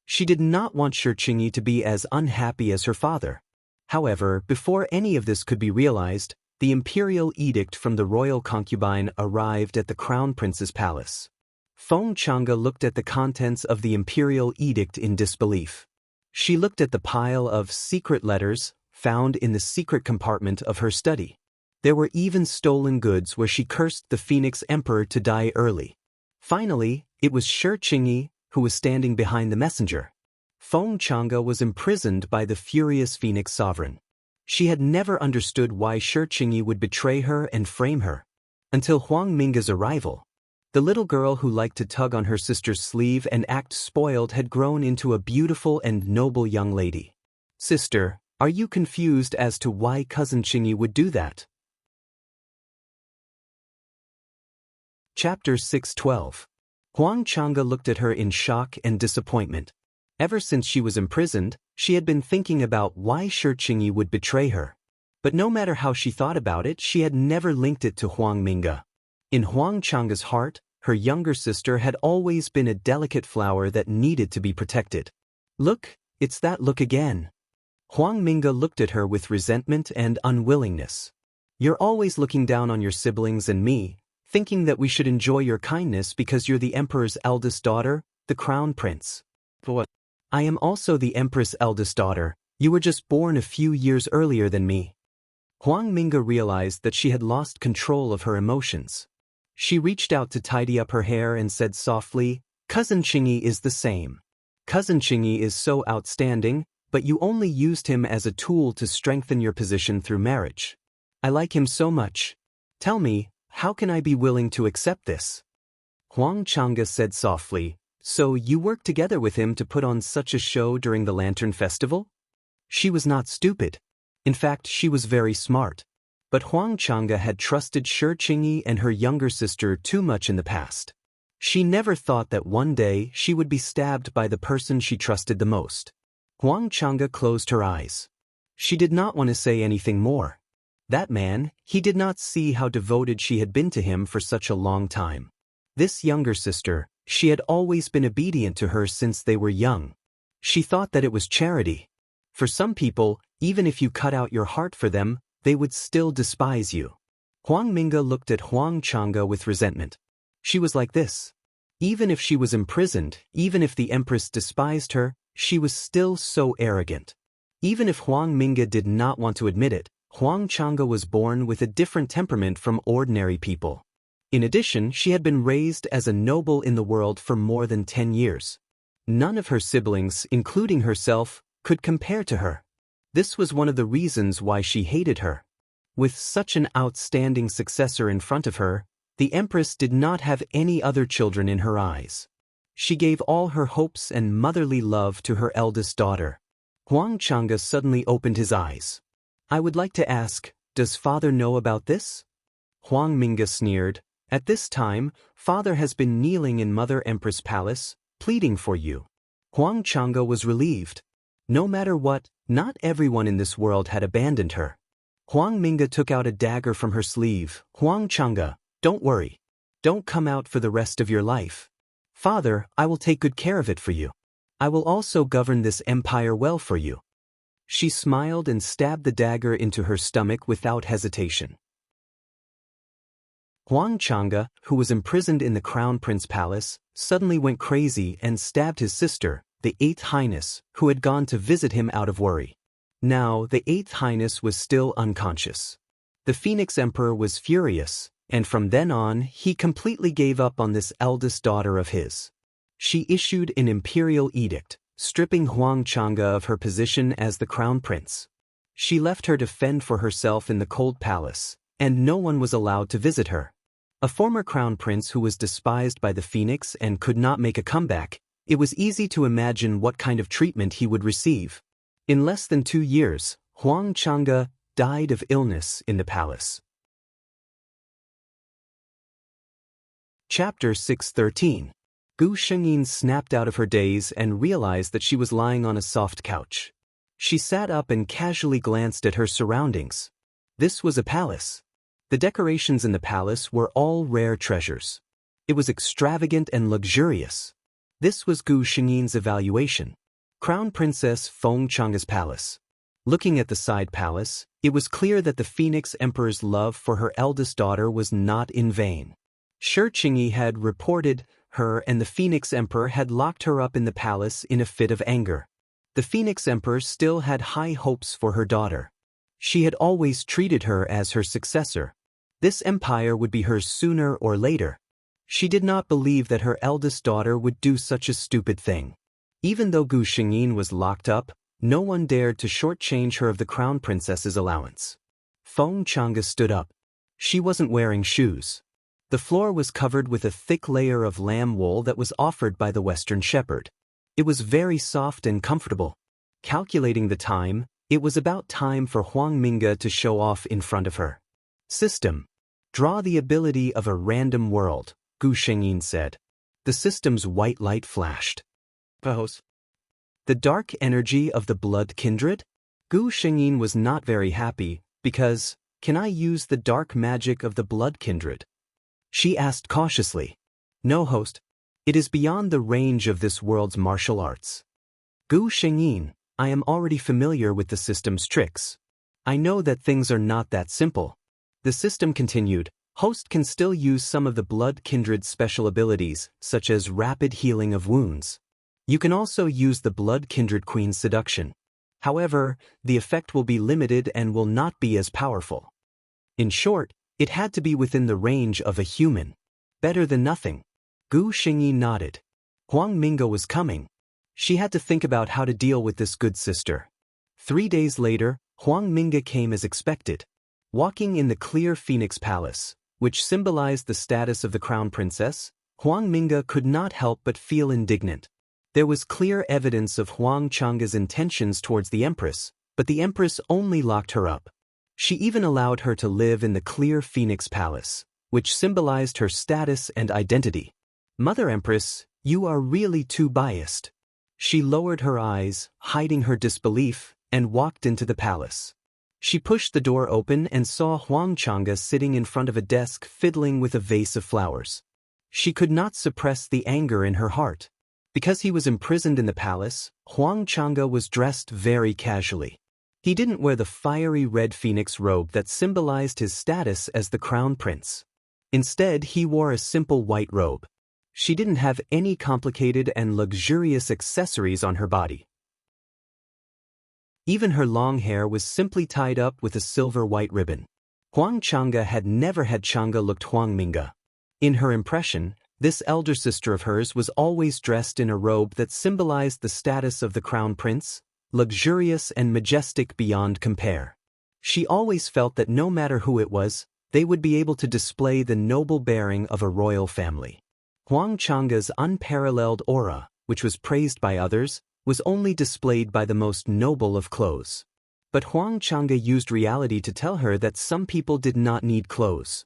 She did not want Shi Qingyi to be as unhappy as her father. However, before any of this could be realized, the imperial edict from the royal concubine arrived at the crown prince's palace. Huang Chang'e looked at the contents of the imperial edict in disbelief. She looked at the pile of secret letters found in the secret compartment of her study. There were even stolen goods where she cursed the Phoenix Emperor to die early. Finally, it was Shi Qingyi who was standing behind the messenger. Huang Chang'e was imprisoned by the furious Phoenix sovereign. She had never understood why Shi Qingyi would betray her and frame her. Until Huang Mingge's arrival. The little girl who liked to tug on her sister's sleeve and act spoiled had grown into a beautiful and noble young lady. Sister, are you confused as to why cousin Qingyi would do that? Chapter 6:12. Huang Chang'e looked at her in shock and disappointment. Ever since she was imprisoned, she had been thinking about why Shi Qingyi would betray her. But no matter how she thought about it, she had never linked it to Huang Mingge. In Huang Chang'e's heart, her younger sister had always been a delicate flower that needed to be protected. Look, it's that look again. Huang Mingge looked at her with resentment and unwillingness. You're always looking down on your siblings and me, thinking that we should enjoy your kindness because you're the emperor's eldest daughter, the crown prince. But I am also the empress' eldest daughter. You were just born a few years earlier than me. Huang Mingge realized that she had lost control of her emotions. She reached out to tidy up her hair and said softly, Cousin Qingyi is the same. Cousin Qingyi is so outstanding, but you only used him as a tool to strengthen your position through marriage. I like him so much. Tell me, how can I be willing to accept this? Huang Chang'e said softly, so you worked together with him to put on such a show during the Lantern Festival? She was not stupid. In fact, she was very smart. But Huang Chang'e had trusted Shi Qingyi and her younger sister too much in the past. She never thought that one day she would be stabbed by the person she trusted the most. Huang Chang'e closed her eyes. She did not want to say anything more. That man, he did not see how devoted she had been to him for such a long time. This younger sister, she had always been obedient to her since they were young. She thought that it was charity. For some people, even if you cut out your heart for them, they would still despise you. Huang Mingge looked at Huang Chang'e with resentment. She was like this. Even if she was imprisoned, even if the empress despised her, she was still so arrogant. Even if Huang Mingge did not want to admit it, Huang Chang'e was born with a different temperament from ordinary people. In addition, she had been raised as a noble in the world for more than 10 years. None of her siblings, including herself, could compare to her. This was one of the reasons why she hated her. With such an outstanding successor in front of her, the empress did not have any other children in her eyes. She gave all her hopes and motherly love to her eldest daughter. Huang Chang'e suddenly opened his eyes. I would like to ask, does father know about this? Huang Mingge sneered. At this time, father has been kneeling in Mother Empress Palace, pleading for you. Huang Chang'e was relieved. No matter what, not everyone in this world had abandoned her. Huang Mingge took out a dagger from her sleeve. Huang Chang'e, don't worry. Don't come out for the rest of your life. Father, I will take good care of it for you. I will also govern this empire well for you. She smiled and stabbed the dagger into her stomach without hesitation. Huang Chang'e, who was imprisoned in the Crown Prince Palace, suddenly went crazy and stabbed his sister, the Eighth Highness, who had gone to visit him out of worry. Now, the Eighth Highness was still unconscious. The Phoenix Emperor was furious, and from then on, he completely gave up on this eldest daughter of his. She issued an imperial edict, stripping Huang Chang'e of her position as the Crown Prince. She left her to fend for herself in the cold palace, and no one was allowed to visit her. A former Crown Prince who was despised by the Phoenix and could not make a comeback, it was easy to imagine what kind of treatment he would receive. In less than 2 years, Huang Chang'e died of illness in the palace. Chapter 6:13. Gu Shengyin snapped out of her daze and realized that she was lying on a soft couch. She sat up and casually glanced at her surroundings. This was a palace. The decorations in the palace were all rare treasures. It was extravagant and luxurious. This was Gu Shengyin's evaluation. Crown Princess Feng Chang's palace. Looking at the side palace, it was clear that the Phoenix Emperor's love for her eldest daughter was not in vain. Shi Qingyi had reported her and the Phoenix Emperor had locked her up in the palace in a fit of anger. The Phoenix Emperor still had high hopes for her daughter. She had always treated her as her successor. This empire would be hers sooner or later. She did not believe that her eldest daughter would do such a stupid thing. Even though Gu Shengyin was locked up, no one dared to shortchange her of the crown princess's allowance. Feng Chang'e stood up. She wasn't wearing shoes. The floor was covered with a thick layer of lamb wool that was offered by the Western Shepherd. It was very soft and comfortable. Calculating the time, it was about time for Huang Minge to show off in front of her. System. Draw the ability of a random world, Gu Shengyin said. The system's white light flashed. Pose. The dark energy of the blood kindred? Gu Shengyin was not very happy, because, can I use the dark magic of the blood kindred? She asked cautiously. No, host. It is beyond the range of this world's martial arts. Gu Shengyin, I am already familiar with the system's tricks. I know that things are not that simple. The system continued. Host can still use some of the blood kindred's special abilities, such as rapid healing of wounds. You can also use the blood kindred queen's seduction. However, the effect will be limited and will not be as powerful. In short, it had to be within the range of a human. Better than nothing. Gu Shengyi nodded. Huang Minge was coming. She had to think about how to deal with this good sister. 3 days later, Huang Minge came as expected. Walking in the clear Phoenix Palace, which symbolized the status of the crown princess, Huang Minge could not help but feel indignant. There was clear evidence of Huang Chang'e's intentions towards the empress, but the empress only locked her up. She even allowed her to live in the clear Phoenix Palace, which symbolized her status and identity. Mother Empress, you are really too biased. She lowered her eyes, hiding her disbelief, and walked into the palace. She pushed the door open and saw Huang Chang'e sitting in front of a desk fiddling with a vase of flowers. She could not suppress the anger in her heart. Because he was imprisoned in the palace, Huang Chang'e was dressed very casually. He didn't wear the fiery red phoenix robe that symbolized his status as the crown prince. Instead, he wore a simple white robe. She didn't have any complicated and luxurious accessories on her body. Even her long hair was simply tied up with a silver white ribbon. Huang Chang'e had never had Chang'e looked Huang Minge. In her impression, this elder sister of hers was always dressed in a robe that symbolized the status of the crown prince, luxurious and majestic beyond compare. She always felt that no matter who it was, they would be able to display the noble bearing of a royal family. Huang Chang'e's unparalleled aura, which was praised by others, was only displayed by the most noble of clothes. But Huang Chang'e used reality to tell her that some people did not need clothes.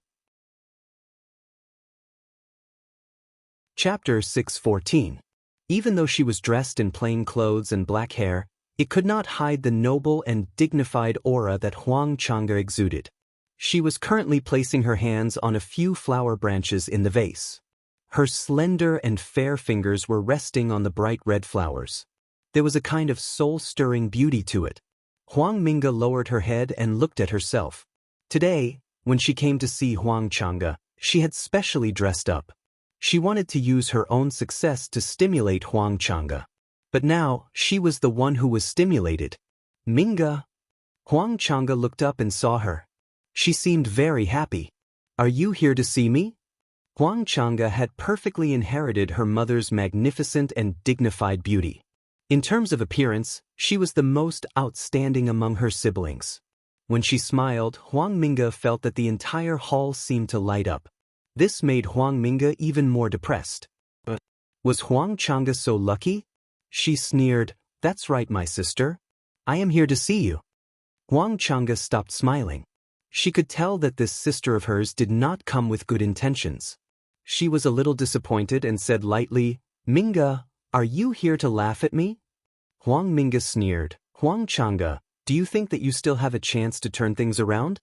Chapter 614. Even though she was dressed in plain clothes and black hair, it could not hide the noble and dignified aura that Huang Chang'e exuded. She was currently placing her hands on a few flower branches in the vase. Her slender and fair fingers were resting on the bright red flowers. There was a kind of soul-stirring beauty to it. Huang Minge lowered her head and looked at herself. Today, when she came to see Huang Chang'e, she had specially dressed up. She wanted to use her own success to stimulate Huang Chang'e. But now, she was the one who was stimulated. Minge. Huang Chang'e looked up and saw her. She seemed very happy. Are you here to see me? Huang Chang'e had perfectly inherited her mother's magnificent and dignified beauty. In terms of appearance, she was the most outstanding among her siblings. When she smiled, Huang Minge felt that the entire hall seemed to light up. This made Huang Minge even more depressed. But was Huang Chang'e so lucky? She sneered, "That's right, my sister. I am here to see you." Huang Chang'e stopped smiling. She could tell that this sister of hers did not come with good intentions. She was a little disappointed and said lightly, Minga, are you here to laugh at me? Huang Minga sneered. Huang Chang'e, do you think that you still have a chance to turn things around?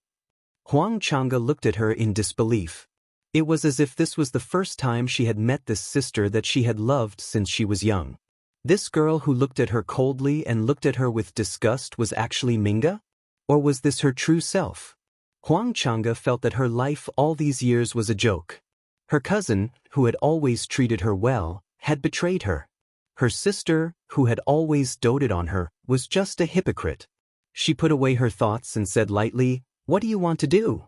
Huang Chang'e looked at her in disbelief. It was as if this was the first time she had met this sister that she had loved since she was young. This girl who looked at her coldly and looked at her with disgust was actually Minga? Or was this her true self? Huang Chang'e felt that her life all these years was a joke. Her cousin, who had always treated her well, had betrayed her. Her sister, who had always doted on her, was just a hypocrite. She put away her thoughts and said lightly, "What do you want to do?"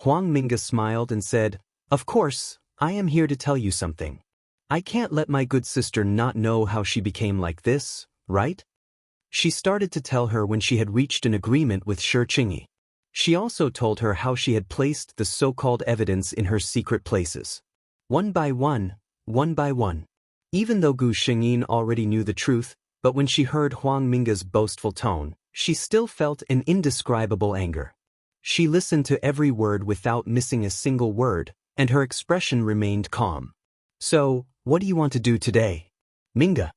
Huang Minga smiled and said, "Of course, I am here to tell you something. I can't let my good sister not know how she became like this, right?" She started to tell her when she had reached an agreement with Shi Qingyi. She also told her how she had placed the so-called evidence in her secret places. One by one, one by one. Even though Gu Xingyin already knew the truth, but when she heard Huang Minga's boastful tone, she still felt an indescribable anger. She listened to every word without missing a single word, and her expression remained calm. "So, what do you want to do today, Minga?"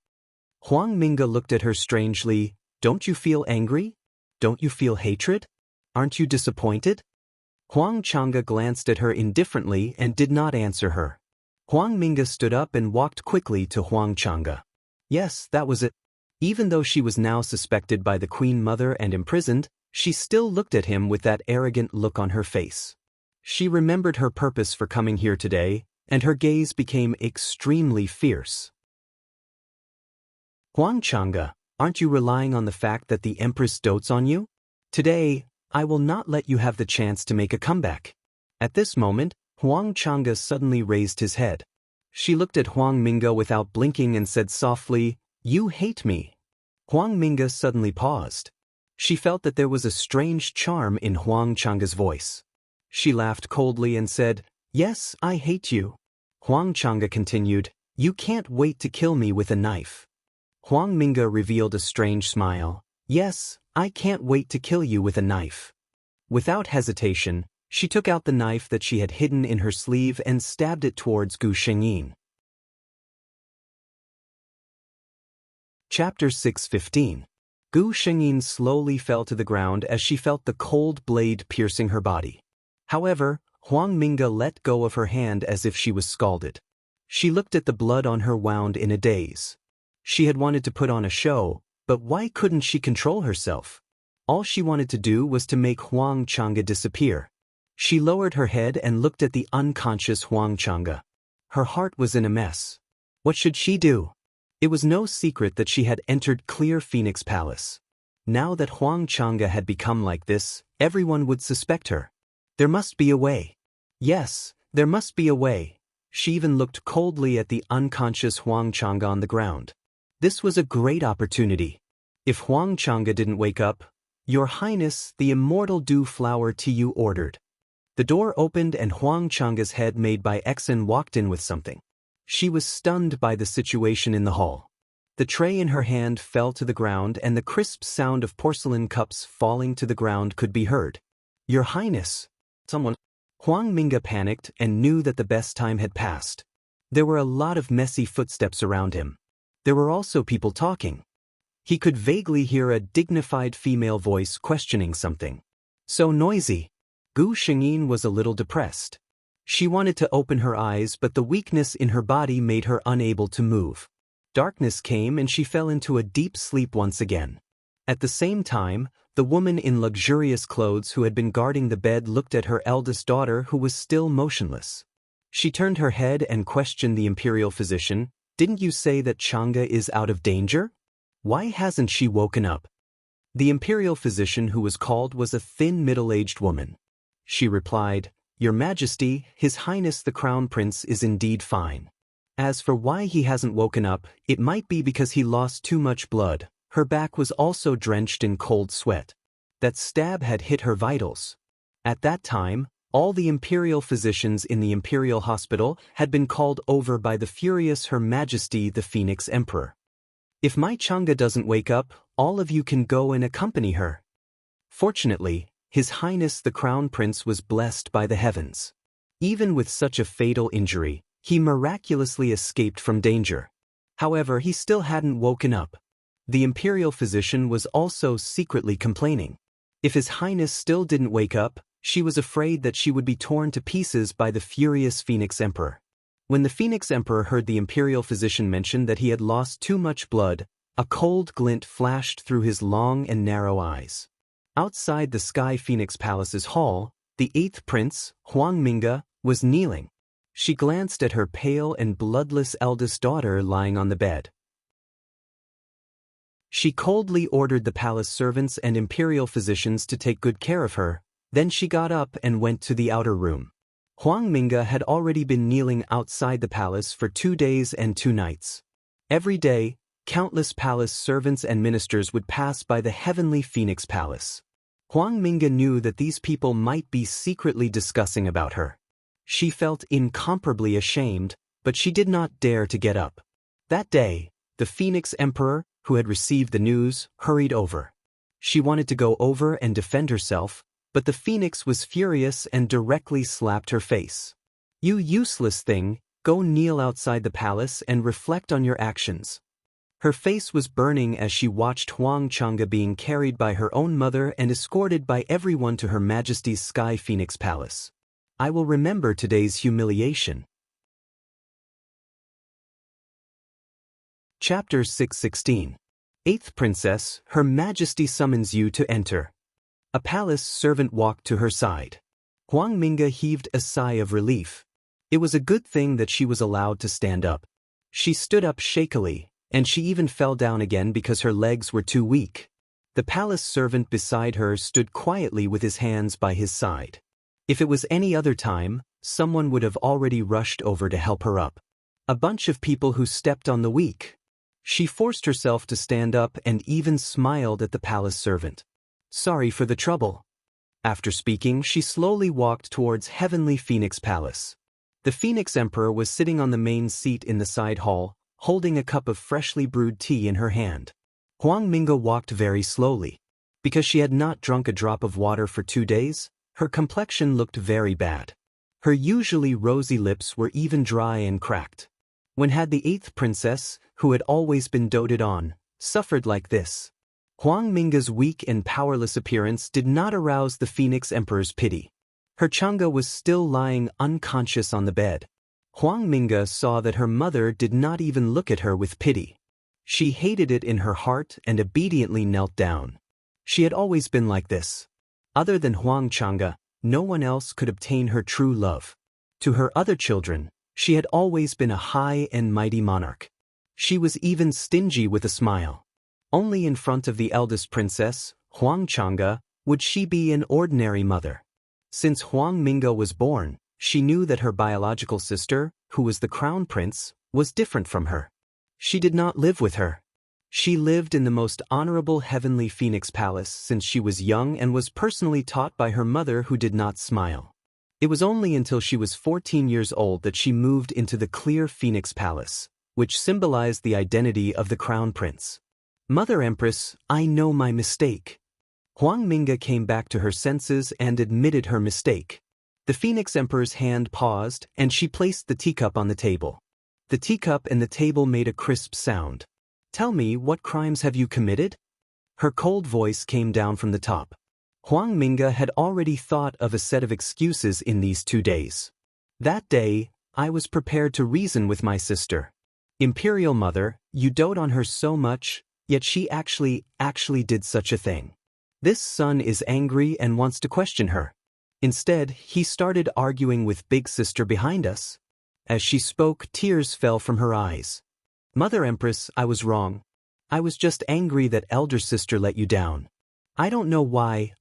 Huang Minga looked at her strangely. "Don't you feel angry? Don't you feel hatred? Aren't you disappointed?" Huang Chang'e glanced at her indifferently and did not answer her. Huang Minga stood up and walked quickly to Huang Chang'e. Yes, that was it. Even though she was now suspected by the Queen Mother and imprisoned, she still looked at him with that arrogant look on her face. She remembered her purpose for coming here today, and her gaze became extremely fierce. "Huang Chang'e, aren't you relying on the fact that the Empress dotes on you? Today, I will not let you have the chance to make a comeback." At this moment, Huang Chang'e suddenly raised his head. She looked at Huang Minga without blinking and said softly, "You hate me." Huang Minga suddenly paused. She felt that there was a strange charm in Huang Chang'e's voice. She laughed coldly and said, "Yes, I hate you." Huang Chang'e continued, "You can't wait to kill me with a knife." Huang Minga revealed a strange smile. "Yes, I can't wait to kill you with a knife." Without hesitation, she took out the knife that she had hidden in her sleeve and stabbed it towards Gu Xingyin. Chapter 6:15. Gu Xingyin slowly fell to the ground as she felt the cold blade piercing her body. However, Huang Minga let go of her hand as if she was scalded. She looked at the blood on her wound in a daze. She had wanted to put on a show, but why couldn't she control herself? All she wanted to do was to make Huang Chang'e disappear. She lowered her head and looked at the unconscious Huang Chang'e. Her heart was in a mess. What should she do? It was no secret that she had entered Clear Phoenix Palace. Now that Huang Chang'e had become like this, everyone would suspect her. There must be a way. Yes, there must be a way. She even looked coldly at the unconscious Huang Chang'e on the ground. This was a great opportunity. If Huang Chang'e didn't wake up, "Your Highness, the immortal dew flower to you ordered." The door opened and Huang Chang'e's head made by Exen walked in with something. She was stunned by the situation in the hall. The tray in her hand fell to the ground and the crisp sound of porcelain cups falling to the ground could be heard. "Your Highness!" Someone. Huang Minga panicked and knew that the best time had passed. There were a lot of messy footsteps around him. There were also people talking. He could vaguely hear a dignified female voice questioning something. So noisy. Gu Xingyin was a little depressed. She wanted to open her eyes, but the weakness in her body made her unable to move. Darkness came and she fell into a deep sleep once again. At the same time, the woman in luxurious clothes who had been guarding the bed looked at her eldest daughter who was still motionless. She turned her head and questioned the imperial physician, "Didn't you say that Chang'e is out of danger? Why hasn't she woken up?" The imperial physician who was called was a thin middle-aged woman. She replied, "Your Majesty, His Highness the Crown Prince is indeed fine. As for why he hasn't woken up, it might be because he lost too much blood." Her back was also drenched in cold sweat. That stab had hit her vitals. At that time, all the imperial physicians in the imperial hospital had been called over by the furious Her Majesty the Phoenix Emperor. "If my Chang'e doesn't wake up, all of you can go and accompany her." Fortunately, His Highness the Crown Prince was blessed by the heavens. Even with such a fatal injury, he miraculously escaped from danger. However, he still hadn't woken up. The imperial physician was also secretly complaining. If His Highness still didn't wake up, she was afraid that she would be torn to pieces by the furious Phoenix Emperor. When the Phoenix Emperor heard the imperial physician mention that he had lost too much blood, a cold glint flashed through his long and narrow eyes. Outside the Sky Phoenix Palace's hall, the 8th prince, Huang Minga, was kneeling. She glanced at her pale and bloodless eldest daughter lying on the bed. She coldly ordered the palace servants and imperial physicians to take good care of her. Then she got up and went to the outer room. Huang Minga had already been kneeling outside the palace for 2 days and 2 nights. Every day, countless palace servants and ministers would pass by the heavenly Phoenix Palace. Huang Minga knew that these people might be secretly discussing about her. She felt incomparably ashamed, but she did not dare to get up. That day, the Phoenix Emperor, who had received the news, hurried over. She wanted to go over and defend herself, but the Phoenix was furious and directly slapped her face. "You useless thing, go kneel outside the palace and reflect on your actions." Her face was burning as she watched Huang Chang'e being carried by her own mother and escorted by everyone to Her Majesty's Sky Phoenix Palace. "I will remember today's humiliation." Chapter 616. 8th Princess, Her Majesty summons you to enter. A palace servant walked to her side. Huang Minga heaved a sigh of relief. It was a good thing that she was allowed to stand up. She stood up shakily, and she even fell down again because her legs were too weak. The palace servant beside her stood quietly with his hands by his side. If it was any other time, someone would have already rushed over to help her up. A bunch of people who stepped on the weak. She forced herself to stand up and even smiled at the palace servant. "Sorry for the trouble." After speaking, she slowly walked towards Heavenly Phoenix Palace. The Phoenix Emperor was sitting on the main seat in the side hall, holding a cup of freshly brewed tea in her hand. Huang Minga walked very slowly. Because she had not drunk a drop of water for 2 days, her complexion looked very bad. Her usually rosy lips were even dry and cracked. When had the 8th princess, who had always been doted on, suffered like this? Huang Minga's weak and powerless appearance did not arouse the Phoenix Emperor's pity. Her Chang'e was still lying unconscious on the bed. Huang Minga saw that her mother did not even look at her with pity. She hated it in her heart and obediently knelt down. She had always been like this. Other than Huang Chang'e, no one else could obtain her true love. To her other children, she had always been a high and mighty monarch. She was even stingy with a smile. Only in front of the eldest princess, Huang Chang'e, would she be an ordinary mother. Since Huang Minga was born, she knew that her biological sister, who was the crown prince, was different from her. She did not live with her. She lived in the most honorable heavenly Phoenix Palace since she was young and was personally taught by her mother, who did not smile. It was only until she was 14 years old that she moved into the clear Phoenix Palace, which symbolized the identity of the crown prince. "Mother Empress, I know my mistake." Huang Minga came back to her senses and admitted her mistake. The Phoenix Emperor's hand paused, and she placed the teacup on the table. The teacup and the table made a crisp sound. "Tell me, what crimes have you committed?" Her cold voice came down from the top. Huang Minga had already thought of a set of excuses in these 2 days. "That day, I was prepared to reason with my sister. Imperial Mother, you dote on her so much, yet she actually did such a thing. This son is angry and wants to question her. Instead, he started arguing with Big Sister behind us." As she spoke, tears fell from her eyes. "Mother Empress, I was wrong. I was just angry that elder sister let you down. I don't know why.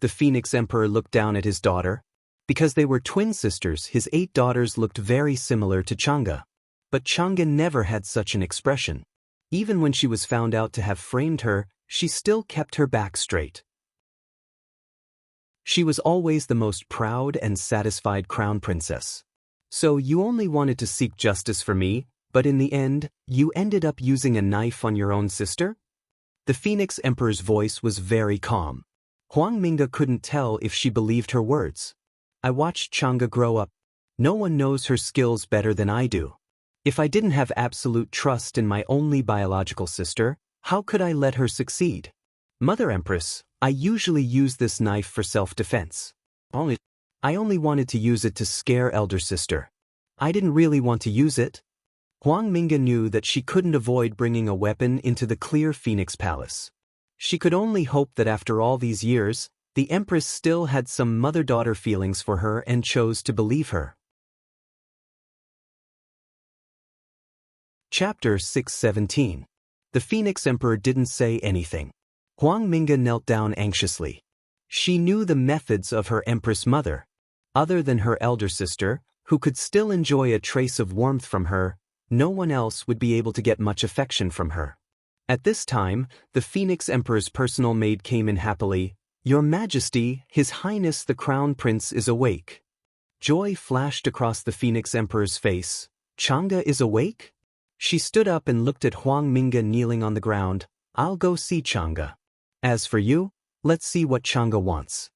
The Phoenix Emperor looked down at his daughter. Because they were twin sisters, his 8 daughters looked very similar to Chang'e. But Chang'e never had such an expression. Even when she was found out to have framed her, she still kept her back straight. She was always the most proud and satisfied crown princess. So you only wanted to seek justice for me, but in the end, you ended up using a knife on your own sister?" The Phoenix Emperor's voice was very calm. Huang Minga couldn't tell if she believed her words. "I watched Chang'e grow up. No one knows her skills better than I do. If I didn't have absolute trust in my only biological sister, how could I let her succeed? Mother Empress, I usually use this knife for self-defense. I only wanted to use it to scare elder sister. I didn't really want to use it. Huang Minga knew that she couldn't avoid bringing a weapon into the clear Phoenix Palace. She could only hope that after all these years, the Empress still had some mother-daughter feelings for her and chose to believe her. Chapter 617. The Phoenix Emperor didn't say anything. Huang Minga knelt down anxiously. She knew the methods of her Empress mother. Other than her elder sister, who could still enjoy a trace of warmth from her, no one else would be able to get much affection from her. At this time, the Phoenix Emperor's personal maid came in happily. "Your Majesty, His Highness the Crown Prince is awake." Joy flashed across the Phoenix Emperor's face. "Chang'e is awake?" She stood up and looked at Huang Minga kneeling on the ground. "I'll go see Chang'e. As for you, let's see what Chang'e wants."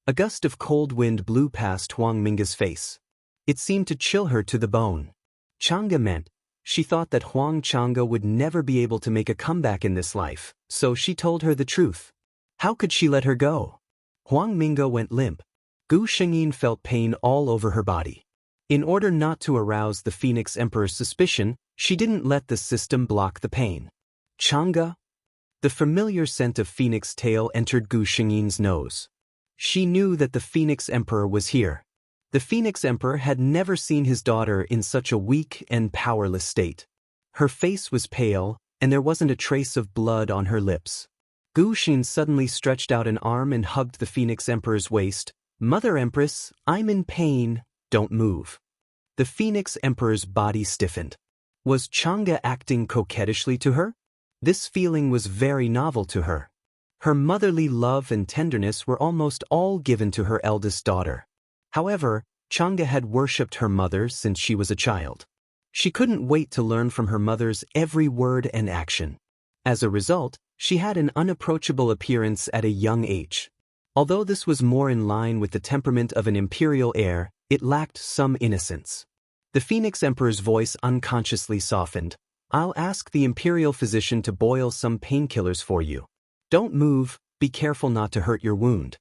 A gust of cold wind blew past Huang Minga's face. It seemed to chill her to the bone. Chang'e meant, she thought that Huang Chang'e would never be able to make a comeback in this life, so she told her the truth. How could she let her go? Huang Minga went limp. Gu Shengyin felt pain all over her body. In order not to arouse the Phoenix Emperor's suspicion, she didn't let the system block the pain. Chang'e? The familiar scent of phoenix tail entered Gu Shengyin's nose. She knew that the Phoenix Emperor was here. The Phoenix Emperor had never seen his daughter in such a weak and powerless state. Her face was pale, and there wasn't a trace of blood on her lips. Gu Xin suddenly stretched out an arm and hugged the Phoenix Emperor's waist. "Mother Empress, I'm in pain, don't move." The Phoenix Emperor's body stiffened. Was Chang'e acting coquettishly to her? This feeling was very novel to her. Her motherly love and tenderness were almost all given to her eldest daughter. However, Chang'e had worshipped her mother since she was a child. She couldn't wait to learn from her mother's every word and action. As a result, she had an unapproachable appearance at a young age. Although this was more in line with the temperament of an imperial heir, it lacked some innocence. The Phoenix Emperor's voice unconsciously softened. "I'll ask the imperial physician to boil some painkillers for you. Don't move, be careful not to hurt your wound."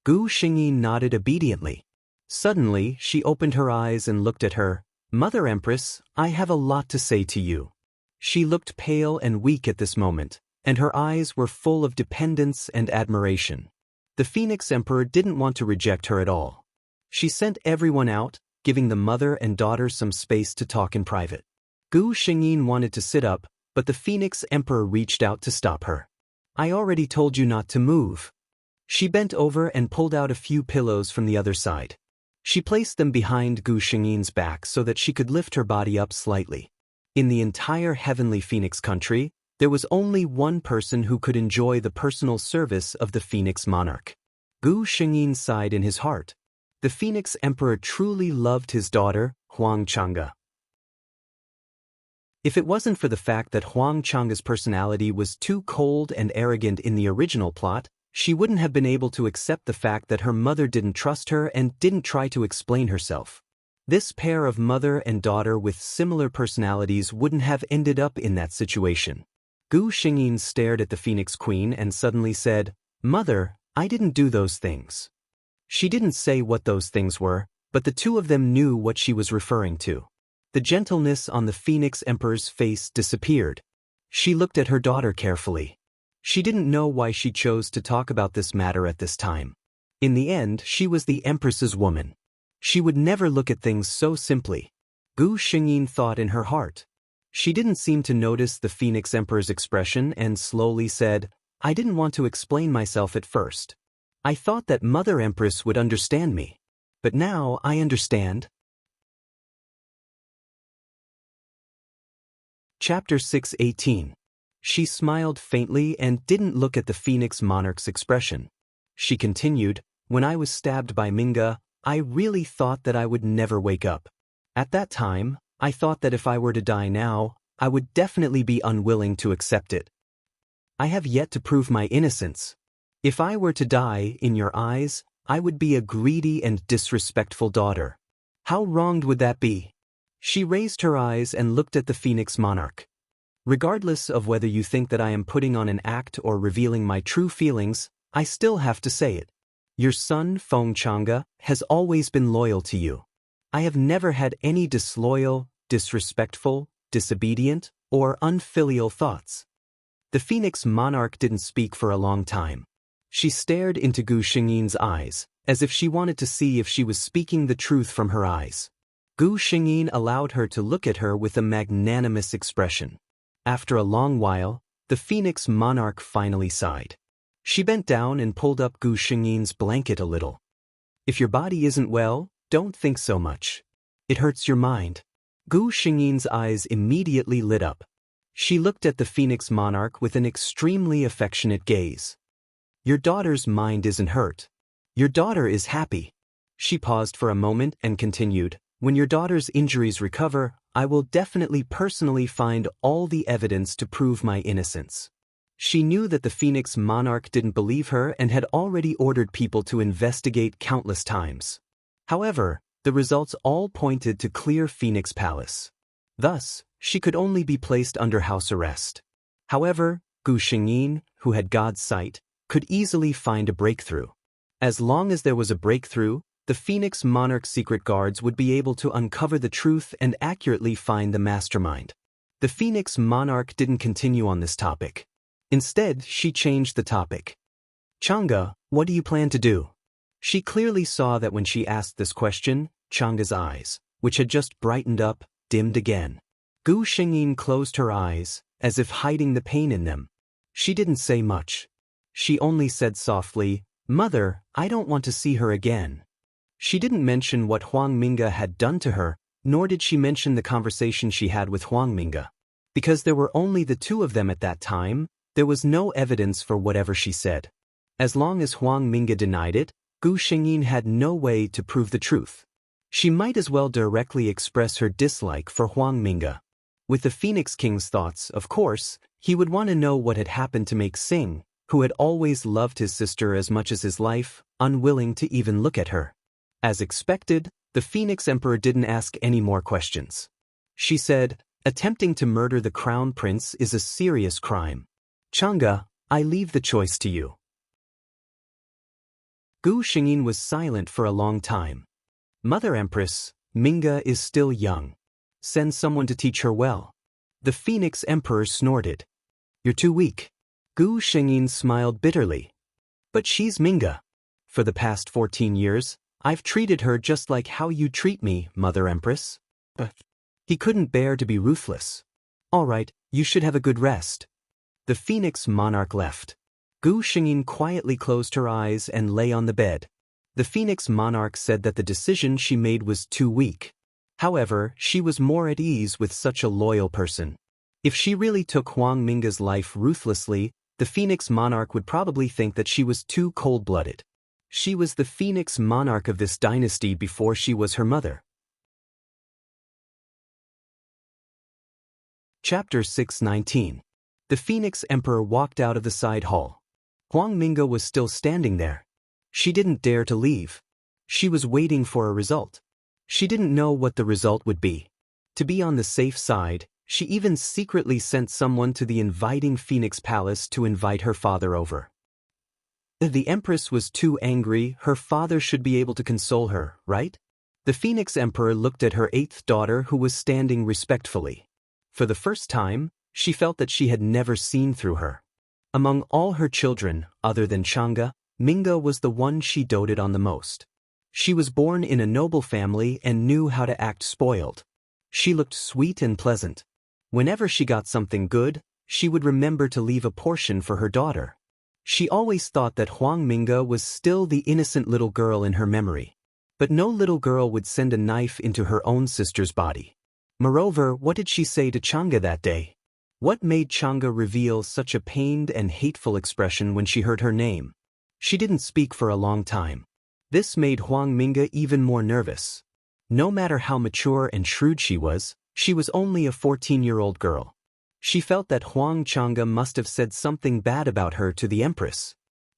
Gu Shengyin nodded obediently. Suddenly, she opened her eyes and looked at her. "Mother Empress, I have a lot to say to you." She looked pale and weak at this moment, and her eyes were full of dependence and admiration. The Phoenix Emperor didn't want to reject her at all. She sent everyone out, giving the mother and daughter some space to talk in private. Gu Shengyin wanted to sit up, but the Phoenix Emperor reached out to stop her. "I already told you not to move." She bent over and pulled out a few pillows from the other side. She placed them behind Gu Shengyin's back so that she could lift her body up slightly. In the entire heavenly Phoenix country, there was only one person who could enjoy the personal service of the Phoenix monarch. Gu Shengyin sighed in his heart. The Phoenix Emperor truly loved his daughter, Huang Chang'e. If it wasn't for the fact that Huang Chang'e's personality was too cold and arrogant in the original plot, she wouldn't have been able to accept the fact that her mother didn't trust her and didn't try to explain herself. This pair of mother and daughter with similar personalities wouldn't have ended up in that situation. Gu Shengyin stared at the Phoenix Queen and suddenly said, "Mother, I didn't do those things." She didn't say what those things were, but the two of them knew what she was referring to. The gentleness on the Phoenix Emperor's face disappeared. She looked at her daughter carefully. She didn't know why she chose to talk about this matter at this time. In the end, she was the Empress's woman. She would never look at things so simply. Gu Shengyin thought in her heart. She didn't seem to notice the Phoenix Emperor's expression and slowly said, "I didn't want to explain myself at first. I thought that Mother Empress would understand me. But now I understand." Chapter 618. She smiled faintly and didn't look at the Phoenix monarch's expression. She continued, "When I was stabbed by Minga, I really thought that I would never wake up. At that time, I thought that if I were to die now, I would definitely be unwilling to accept it. I have yet to prove my innocence. If I were to die, in your eyes, I would be a greedy and disrespectful daughter. How wronged would that be?" She raised her eyes and looked at the Phoenix monarch. Regardless of whether you think that I am putting on an act or revealing my true feelings, I still have to say it. Your son, Feng Chang'e, has always been loyal to you. I have never had any disloyal, disrespectful, disobedient, or unfilial thoughts. The Phoenix monarch didn't speak for a long time. She stared into Gu Xingyin's eyes, as if she wanted to see if she was speaking the truth from her eyes. Gu Xingyin allowed her to look at her with a magnanimous expression. After a long while, the Phoenix monarch finally sighed. She bent down and pulled up Gu Xingyin's blanket a little. If your body isn't well, don't think so much. It hurts your mind. Gu Xingyin's eyes immediately lit up. She looked at the Phoenix monarch with an extremely affectionate gaze. Your daughter's mind isn't hurt. Your daughter is happy. She paused for a moment and continued, when your daughter's injuries recover, I will definitely personally find all the evidence to prove my innocence. She knew that the Phoenix monarch didn't believe her and had already ordered people to investigate countless times. However, the results all pointed to clear Phoenix Palace. Thus, she could only be placed under house arrest. However, Gu Xingyin, who had God's sight, could easily find a breakthrough. As long as there was a breakthrough, the Phoenix monarch's secret guards would be able to uncover the truth and accurately find the mastermind. The Phoenix monarch didn't continue on this topic. Instead, she changed the topic. Chang'e, what do you plan to do? She clearly saw that when she asked this question, Chang'e's eyes, which had just brightened up, dimmed again. Gu Xingyin closed her eyes, as if hiding the pain in them. She didn't say much. She only said softly, Mother, I don't want to see her again. She didn't mention what Huang Mingge had done to her, nor did she mention the conversation she had with Huang Mingge. Because there were only the two of them at that time, there was no evidence for whatever she said. As long as Huang Mingge denied it, Gu Xingyin had no way to prove the truth. She might as well directly express her dislike for Huang Mingge. With the Phoenix King's thoughts, of course, he would want to know what had happened to make Xing, who had always loved his sister as much as his life, unwilling to even look at her. As expected, the Phoenix Emperor didn't ask any more questions. She said, attempting to murder the Crown Prince is a serious crime. Chang'e, I leave the choice to you. Gu Xingyin was silent for a long time. Mother Empress, Mingge is still young. Send someone to teach her well. The Phoenix Emperor snorted. You're too weak. Gu Xingyin smiled bitterly. But she's Mingge. For the past 14 years, I've treated her just like how you treat me, Mother Empress. He couldn't bear to be ruthless. All right, you should have a good rest. The Phoenix monarch left. Gu Xingyin quietly closed her eyes and lay on the bed. The Phoenix monarch said that the decision she made was too weak. However, she was more at ease with such a loyal person. If she really took Huang Mingge's life ruthlessly, the Phoenix monarch would probably think that she was too cold-blooded. She was the Phoenix monarch of this dynasty before she was her mother. Chapter 619. The Phoenix Emperor walked out of the side hall. Huang Mingge was still standing there. She didn't dare to leave. She was waiting for a result. She didn't know what the result would be. To be on the safe side, she even secretly sent someone to the inviting Phoenix Palace to invite her father over. The Empress was too angry. Her father should be able to console her, right? The Phoenix Emperor looked at her eighth daughter who was standing respectfully. For the first time, she felt that she had never seen through her. Among all her children, other than Chang'e, Mingge was the one she doted on the most. She was born in a noble family and knew how to act spoiled. She looked sweet and pleasant. Whenever she got something good, she would remember to leave a portion for her daughter. She always thought that Huang Mingge was still the innocent little girl in her memory. But no little girl would send a knife into her own sister's body. Moreover, what did she say to Chang'e that day? What made Chang'e reveal such a pained and hateful expression when she heard her name? She didn't speak for a long time. This made Huang Mingge even more nervous. No matter how mature and shrewd she was only a 14-year-old girl. She felt that Huang Chang'e must have said something bad about her to the Empress.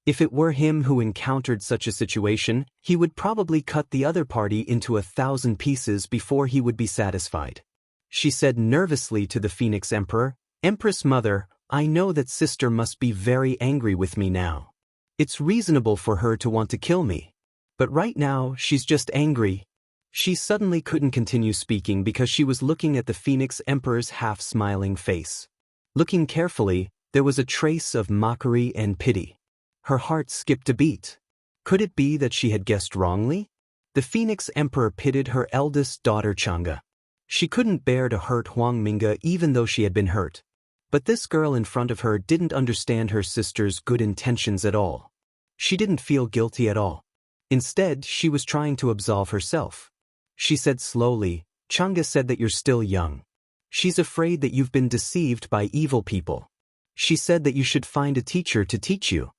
If it were him who encountered such a situation, he would probably cut the other party into 1,000 pieces before he would be satisfied. She said nervously to the Phoenix Emperor, "Empress Mother, I know that sister must be very angry with me now. It's reasonable for her to want to kill me. But right now, she's just angry." She suddenly couldn't continue speaking because she was looking at the Phoenix Emperor's half-smiling face. Looking carefully, there was a trace of mockery and pity. Her heart skipped a beat. Could it be that she had guessed wrongly? The Phoenix Emperor pitied her eldest daughter Chang'e. She couldn't bear to hurt Huang Mingge even though she had been hurt. But this girl in front of her didn't understand her sister's good intentions at all. She didn't feel guilty at all. Instead, she was trying to absolve herself. She said slowly, "Chang'e said that you're still young. She's afraid that you've been deceived by evil people. She said that you should find a teacher to teach you."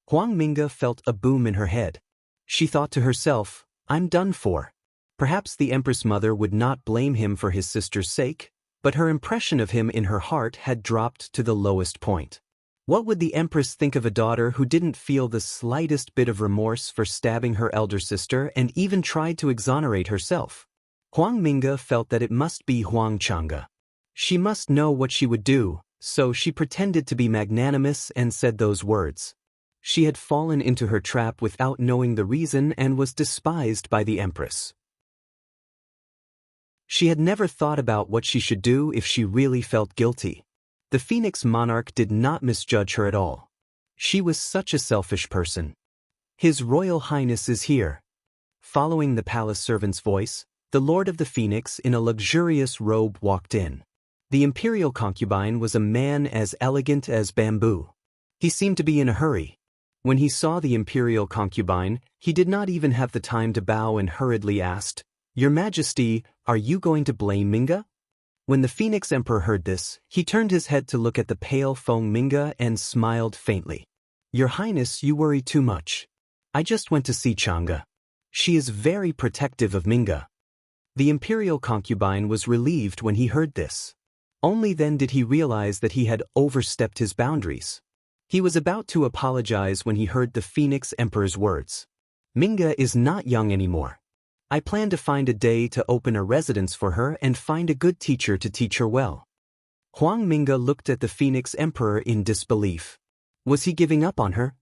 Huang Mingge felt a boom in her head. She thought to herself, "I'm done for." Perhaps the Empress Mother would not blame him for his sister's sake, but her impression of him in her heart had dropped to the lowest point. What would the Empress think of a daughter who didn't feel the slightest bit of remorse for stabbing her elder sister and even tried to exonerate herself? Huang Mingge felt that it must be Huang Chang'e. She must know what she would do, so she pretended to be magnanimous and said those words. She had fallen into her trap without knowing the reason and was despised by the Empress. She had never thought about what she should do if she really felt guilty. The Phoenix Monarch did not misjudge her at all. She was such a selfish person. "His Royal Highness is here." Following the palace servant's voice, the Lord of the Phoenix in a luxurious robe walked in. The imperial concubine was a man as elegant as bamboo. He seemed to be in a hurry. When he saw the imperial concubine, he did not even have the time to bow and hurriedly asked, "Your Majesty, are you going to blame Mingge?" When the Phoenix Emperor heard this, he turned his head to look at the pale Feng Mingge and smiled faintly. "Your Highness, you worry too much. I just went to see Chang'e. She is very protective of Mingge." The imperial concubine was relieved when he heard this. Only then did he realize that he had overstepped his boundaries. He was about to apologize when he heard the Phoenix Emperor's words. "Mingge is not young anymore. I plan to find a day to open a residence for her and find a good teacher to teach her well." Huang Mingge looked at the Phoenix Emperor in disbelief. Was he giving up on her?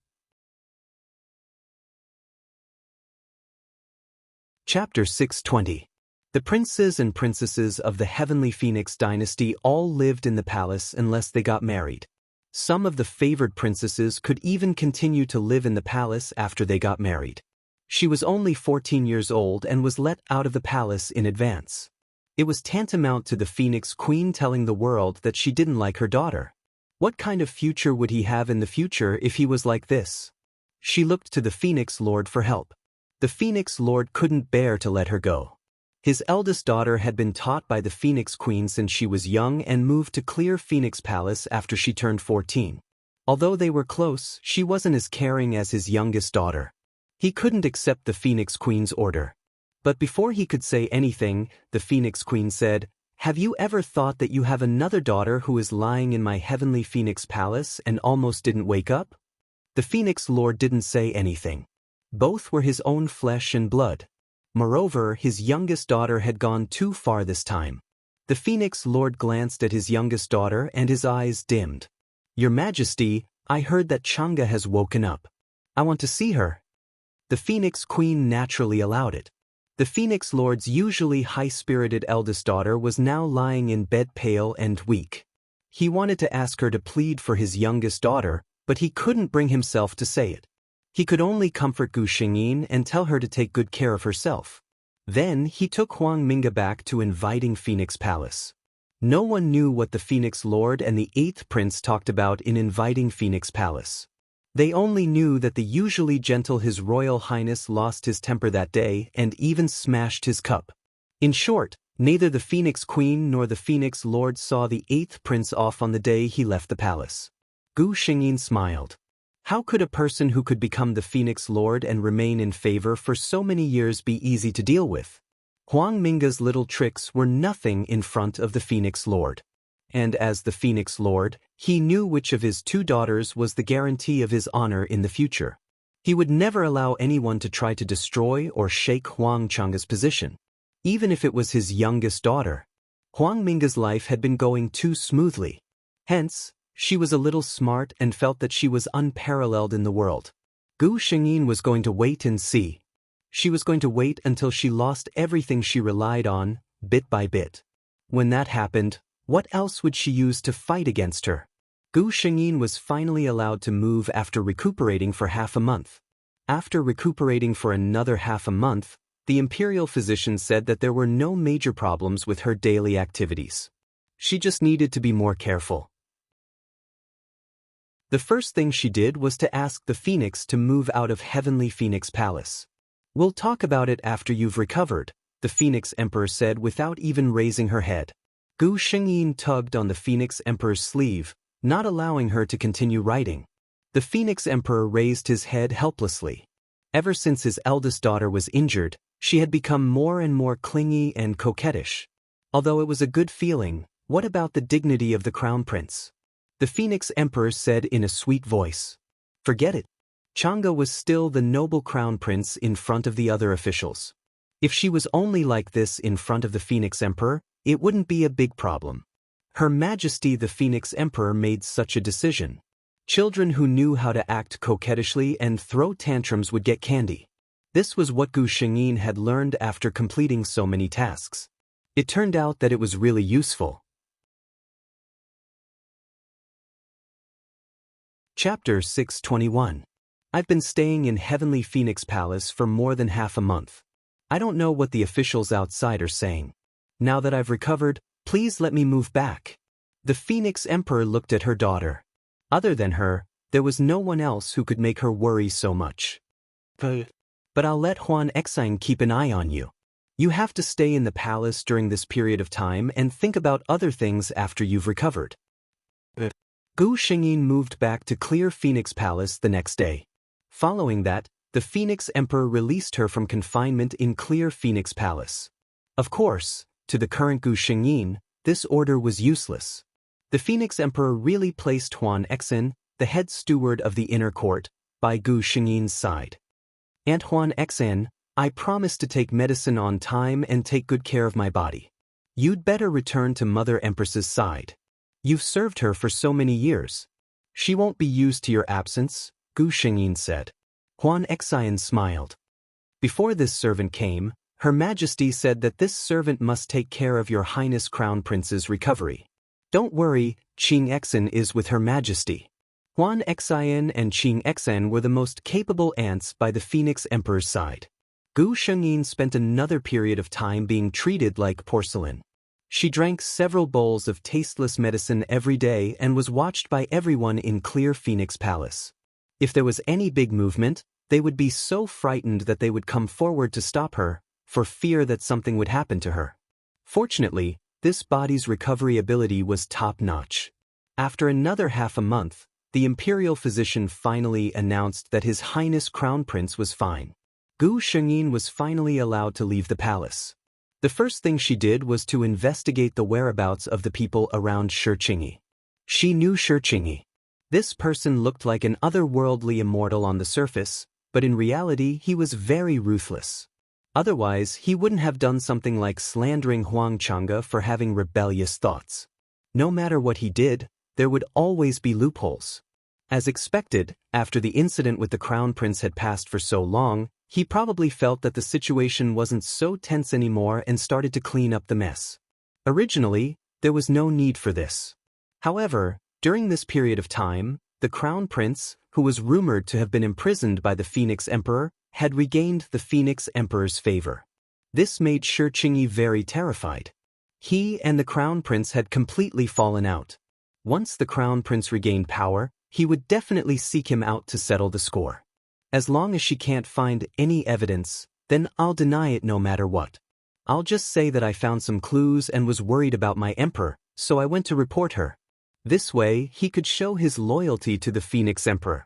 Chapter 620. The princes and princesses of the Heavenly Phoenix dynasty all lived in the palace unless they got married. Some of the favored princesses could even continue to live in the palace after they got married. She was only 14 years old and was let out of the palace in advance. It was tantamount to the Phoenix Queen telling the world that she didn't like her daughter. What kind of future would he have in the future if he was like this? She looked to the Phoenix Lord for help. The Phoenix Lord couldn't bear to let her go. His eldest daughter had been taught by the Phoenix Queen since she was young and moved to Clear Phoenix Palace after she turned 14. Although they were close, she wasn't as caring as his youngest daughter. He couldn't accept the Phoenix Queen's order. But before he could say anything, the Phoenix Queen said, "Have you ever thought that you have another daughter who is lying in my Heavenly Phoenix Palace and almost didn't wake up?" The Phoenix Lord didn't say anything. Both were his own flesh and blood. Moreover, his youngest daughter had gone too far this time. The Phoenix Lord glanced at his youngest daughter and his eyes dimmed. "Your Majesty, I heard that Chang'e has woken up. I want to see her." The Phoenix Queen naturally allowed it. The Phoenix Lord's usually high-spirited eldest daughter was now lying in bed pale and weak. He wanted to ask her to plead for his youngest daughter, but he couldn't bring himself to say it. He could only comfort Gu Xingyin and tell her to take good care of herself. Then he took Huang Mingge back to Inviting Phoenix Palace. No one knew what the Phoenix Lord and the 8th Prince talked about in Inviting Phoenix Palace. They only knew that the usually gentle His Royal Highness lost his temper that day and even smashed his cup. In short, neither the Phoenix Queen nor the Phoenix Lord saw the 8th Prince off on the day he left the palace. Gu Xingyin smiled. How could a person who could become the Phoenix Lord and remain in favor for so many years be easy to deal with? Huang Mingge's little tricks were nothing in front of the Phoenix Lord. And as the Phoenix Lord, he knew which of his two daughters was the guarantee of his honor in the future. He would never allow anyone to try to destroy or shake Huang Changa's position, even if it was his youngest daughter. Huang Minga's life had been going too smoothly. Hence, she was a little smart and felt that she was unparalleled in the world. Gu Shengyin was going to wait and see. She was going to wait until she lost everything she relied on, bit by bit. When that happened, what else would she use to fight against her? Gu Shengyin was finally allowed to move after recuperating for half a month. After recuperating for another half a month, the imperial physician said that there were no major problems with her daily activities. She just needed to be more careful. The first thing she did was to ask the Phoenix to move out of Heavenly Phoenix Palace. "We'll talk about it after you've recovered," the Phoenix Emperor said without even raising her head. Gu Shengyin tugged on the Phoenix Emperor's sleeve, not allowing her to continue writing. The Phoenix Emperor raised his head helplessly. Ever since his eldest daughter was injured, she had become more and more clingy and coquettish. Although it was a good feeling, what about the dignity of the Crown Prince? The Phoenix Emperor said in a sweet voice. Forget it. Chang'e was still the noble Crown Prince in front of the other officials. If she was only like this in front of the Phoenix Emperor, it wouldn't be a big problem. Her Majesty the Phoenix Emperor made such a decision. Children who knew how to act coquettishly and throw tantrums would get candy. This was what Gu Shengyin had learned after completing so many tasks. It turned out that it was really useful. Chapter 621. I've been staying in Heavenly Phoenix Palace for more than half a month. I don't know what the officials outside are saying. Now that I've recovered, please let me move back. The Phoenix Emperor looked at her daughter. Other than her, there was no one else who could make her worry so much. But I'll let Huan Exine keep an eye on you. You have to stay in the palace during this period of time and think about other things after you've recovered. Gu Shengyin moved back to Clear Phoenix Palace the next day. Following that, the Phoenix Emperor released her from confinement in Clear Phoenix Palace. Of course, to the current Gu Shengyin, this order was useless. The Phoenix Emperor really placed Huan Exin, the head steward of the inner court, by Gu Shengyin's side. Aunt Huan Exin, I promise to take medicine on time and take good care of my body. You'd better return to Mother Empress's side. You've served her for so many years. She won't be used to your absence, Gu Shengyin said. Huan Exin smiled. Before this servant came, Her Majesty said that this servant must take care of Your Highness Crown Prince's recovery. Don't worry, Qing Exin is with Her Majesty. Huan Exin and Qing Exin were the most capable aunts by the Phoenix Emperor's side. Gu Shengyin spent another period of time being treated like porcelain. She drank several bowls of tasteless medicine every day and was watched by everyone in Clear Phoenix Palace. If there was any big movement, they would be so frightened that they would come forward to stop her, for fear that something would happen to her. Fortunately, this body's recovery ability was top-notch. After another half a month, the imperial physician finally announced that His Highness Crown Prince was fine. Gu Shengyin was finally allowed to leave the palace. The first thing she did was to investigate the whereabouts of the people around Shiqingyi. She knew Shiqingyi. This person looked like an otherworldly immortal on the surface, but in reality he was very ruthless. Otherwise, he wouldn't have done something like slandering Huang Chang'e for having rebellious thoughts. No matter what he did, there would always be loopholes. As expected, after the incident with the Crown Prince had passed for so long, he probably felt that the situation wasn't so tense anymore and started to clean up the mess. Originally, there was no need for this. However, during this period of time, the Crown Prince, who was rumored to have been imprisoned by the Phoenix Emperor, had regained the Phoenix Emperor's favor. This made Shiqingyi very terrified. He and the Crown Prince had completely fallen out. Once the Crown Prince regained power, he would definitely seek him out to settle the score. As long as she can't find any evidence, then I'll deny it no matter what. I'll just say that I found some clues and was worried about my emperor, so I went to report her. This way, he could show his loyalty to the Phoenix Emperor.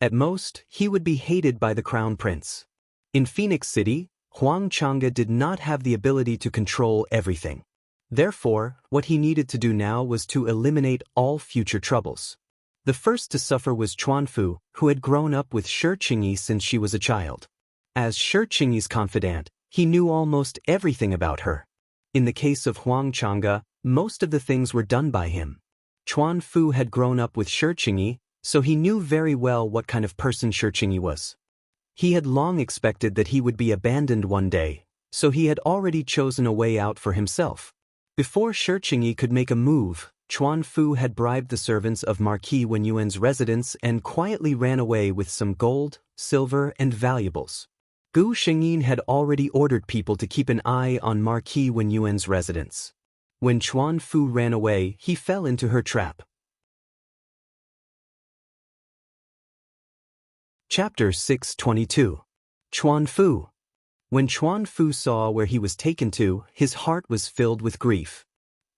At most, he would be hated by the Crown Prince. In Phoenix City, Huang Chang'e did not have the ability to control everything. Therefore, what he needed to do now was to eliminate all future troubles. The first to suffer was Chuanfu, who had grown up with Shi Qingyi since she was a child. As Shi Qingyi's confidant, he knew almost everything about her. In the case of Huang Chang'e, most of the things were done by him. Chuanfu had grown up with Shi Qingyi, so he knew very well what kind of person Shi Qingyi was. He had long expected that he would be abandoned one day, so he had already chosen a way out for himself. Before Shi Qingyi could make a move, Chuanfu had bribed the servants of Marquis Wenyuan's residence and quietly ran away with some gold, silver, and valuables. Gu Xingyin had already ordered people to keep an eye on Marquis Wenyuan's residence. When Chuanfu ran away, he fell into her trap. Chapter 622. Chuanfu. When Chuanfu saw where he was taken to, his heart was filled with grief.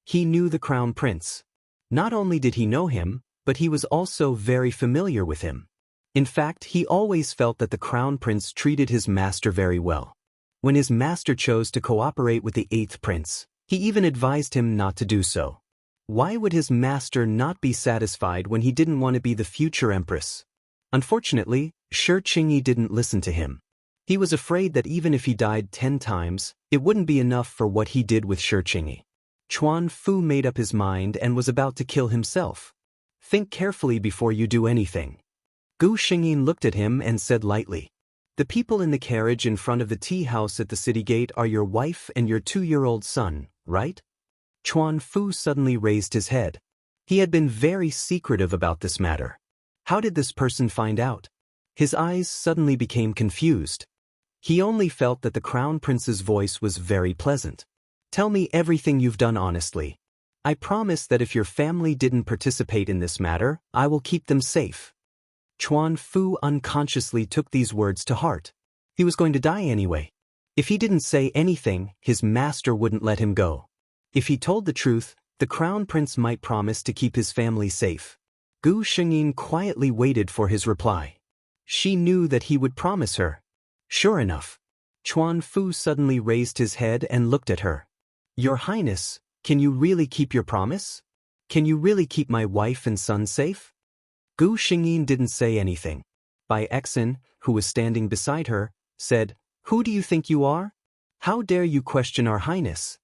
He knew the crown prince. Not only did he know him, but he was also very familiar with him. In fact, he always felt that the crown prince treated his master very well. When his master chose to cooperate with the 8th prince, he even advised him not to do so. Why would his master not be satisfied when he didn't want to be the future empress? Unfortunately, Shi Qingyi didn't listen to him. He was afraid that even if he died 10 times, it wouldn't be enough for what he did with Shi Qingyi. Chuanfu made up his mind and was about to kill himself. Think carefully before you do anything. Gu Xingyin looked at him and said lightly, "The people in the carriage in front of the tea house at the city gate are your wife and your 2-year-old son, right?" Chuanfu suddenly raised his head. He had been very secretive about this matter. How did this person find out? His eyes suddenly became confused. He only felt that the crown prince's voice was very pleasant. "Tell me everything you've done honestly. I promise that if your family didn't participate in this matter, I will keep them safe." Chuanfu unconsciously took these words to heart. He was going to die anyway. If he didn't say anything, his master wouldn't let him go. If he told the truth, the crown prince might promise to keep his family safe. Gu Xingyin quietly waited for his reply. She knew that he would promise her. Sure enough, Chuanfu suddenly raised his head and looked at her. "Your Highness, can you really keep your promise? Can you really keep my wife and son safe?" Gu Xingyin didn't say anything. Bai Exin, who was standing beside her, said, "Who do you think you are? How dare you question our Highness?"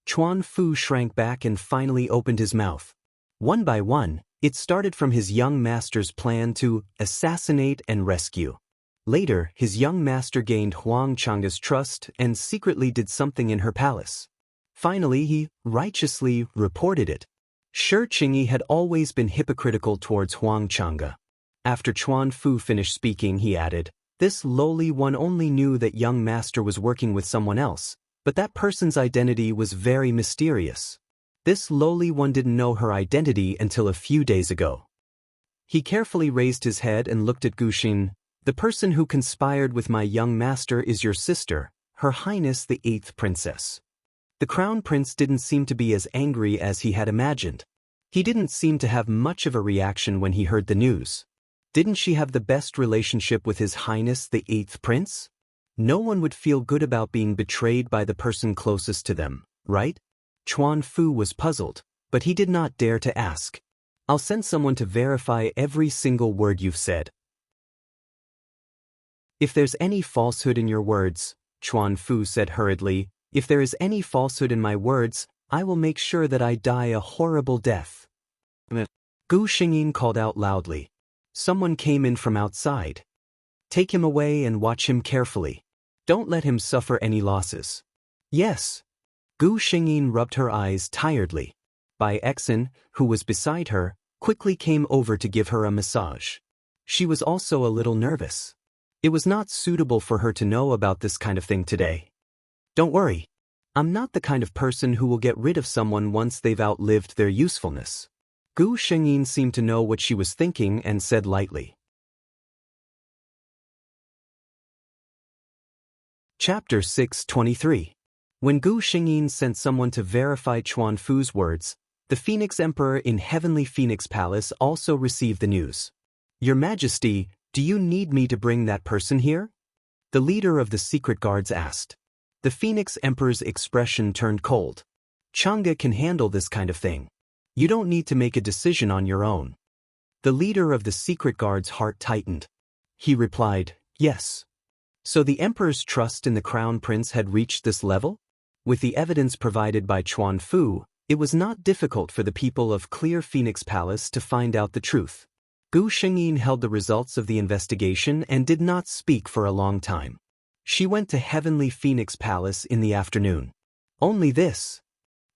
Chuanfu shrank back and finally opened his mouth. One by one, it started from his young master's plan to assassinate and rescue. Later, his young master gained Huang Chang'e's trust and secretly did something in her palace. Finally, he righteously reported it. Shi Qingyi had always been hypocritical towards Huang Chang'e. After Chuanfu finished speaking, he added, "This lowly one only knew that young master was working with someone else, but that person's identity was very mysterious. This lowly one didn't know her identity until a few days ago." He carefully raised his head and looked at Gu Xingyin. "The person who conspired with my young master is your sister, Her Highness the 8th Princess." The crown prince didn't seem to be as angry as he had imagined. He didn't seem to have much of a reaction when he heard the news. Didn't she have the best relationship with His Highness the 8th Prince? No one would feel good about being betrayed by the person closest to them, right? Chuanfu was puzzled, but he did not dare to ask. "I'll send someone to verify every single word you've said. If there's any falsehood in your words," Chuanfu said hurriedly, "if there is any falsehood in my words, I will make sure that I die a horrible death." Gu Xingyin called out loudly. Someone came in from outside. "Take him away and watch him carefully. Don't let him suffer any losses." "Yes." Gu Xingyin rubbed her eyes tiredly. Bai Exin, who was beside her, quickly came over to give her a massage. She was also a little nervous. It was not suitable for her to know about this kind of thing today. "Don't worry. I'm not the kind of person who will get rid of someone once they've outlived their usefulness." Gu Xingyin seemed to know what she was thinking and said lightly. Chapter 623. When Gu Xingyin sent someone to verify Chuanfu's words, the Phoenix Emperor in Heavenly Phoenix Palace also received the news. "Your Majesty, do you need me to bring that person here?" the leader of the secret guards asked. The Phoenix Emperor's expression turned cold. Chang'e can handle this kind of thing. You don't need to make a decision on your own. The leader of the secret guard's heart tightened. He replied, yes. So the emperor's trust in the crown prince had reached this level? With the evidence provided by Chuan Fu, it was not difficult for the people of Clear Phoenix Palace to find out the truth. Gu Shengyin held the results of the investigation and did not speak for a long time. She went to Heavenly Phoenix Palace in the afternoon. Only this.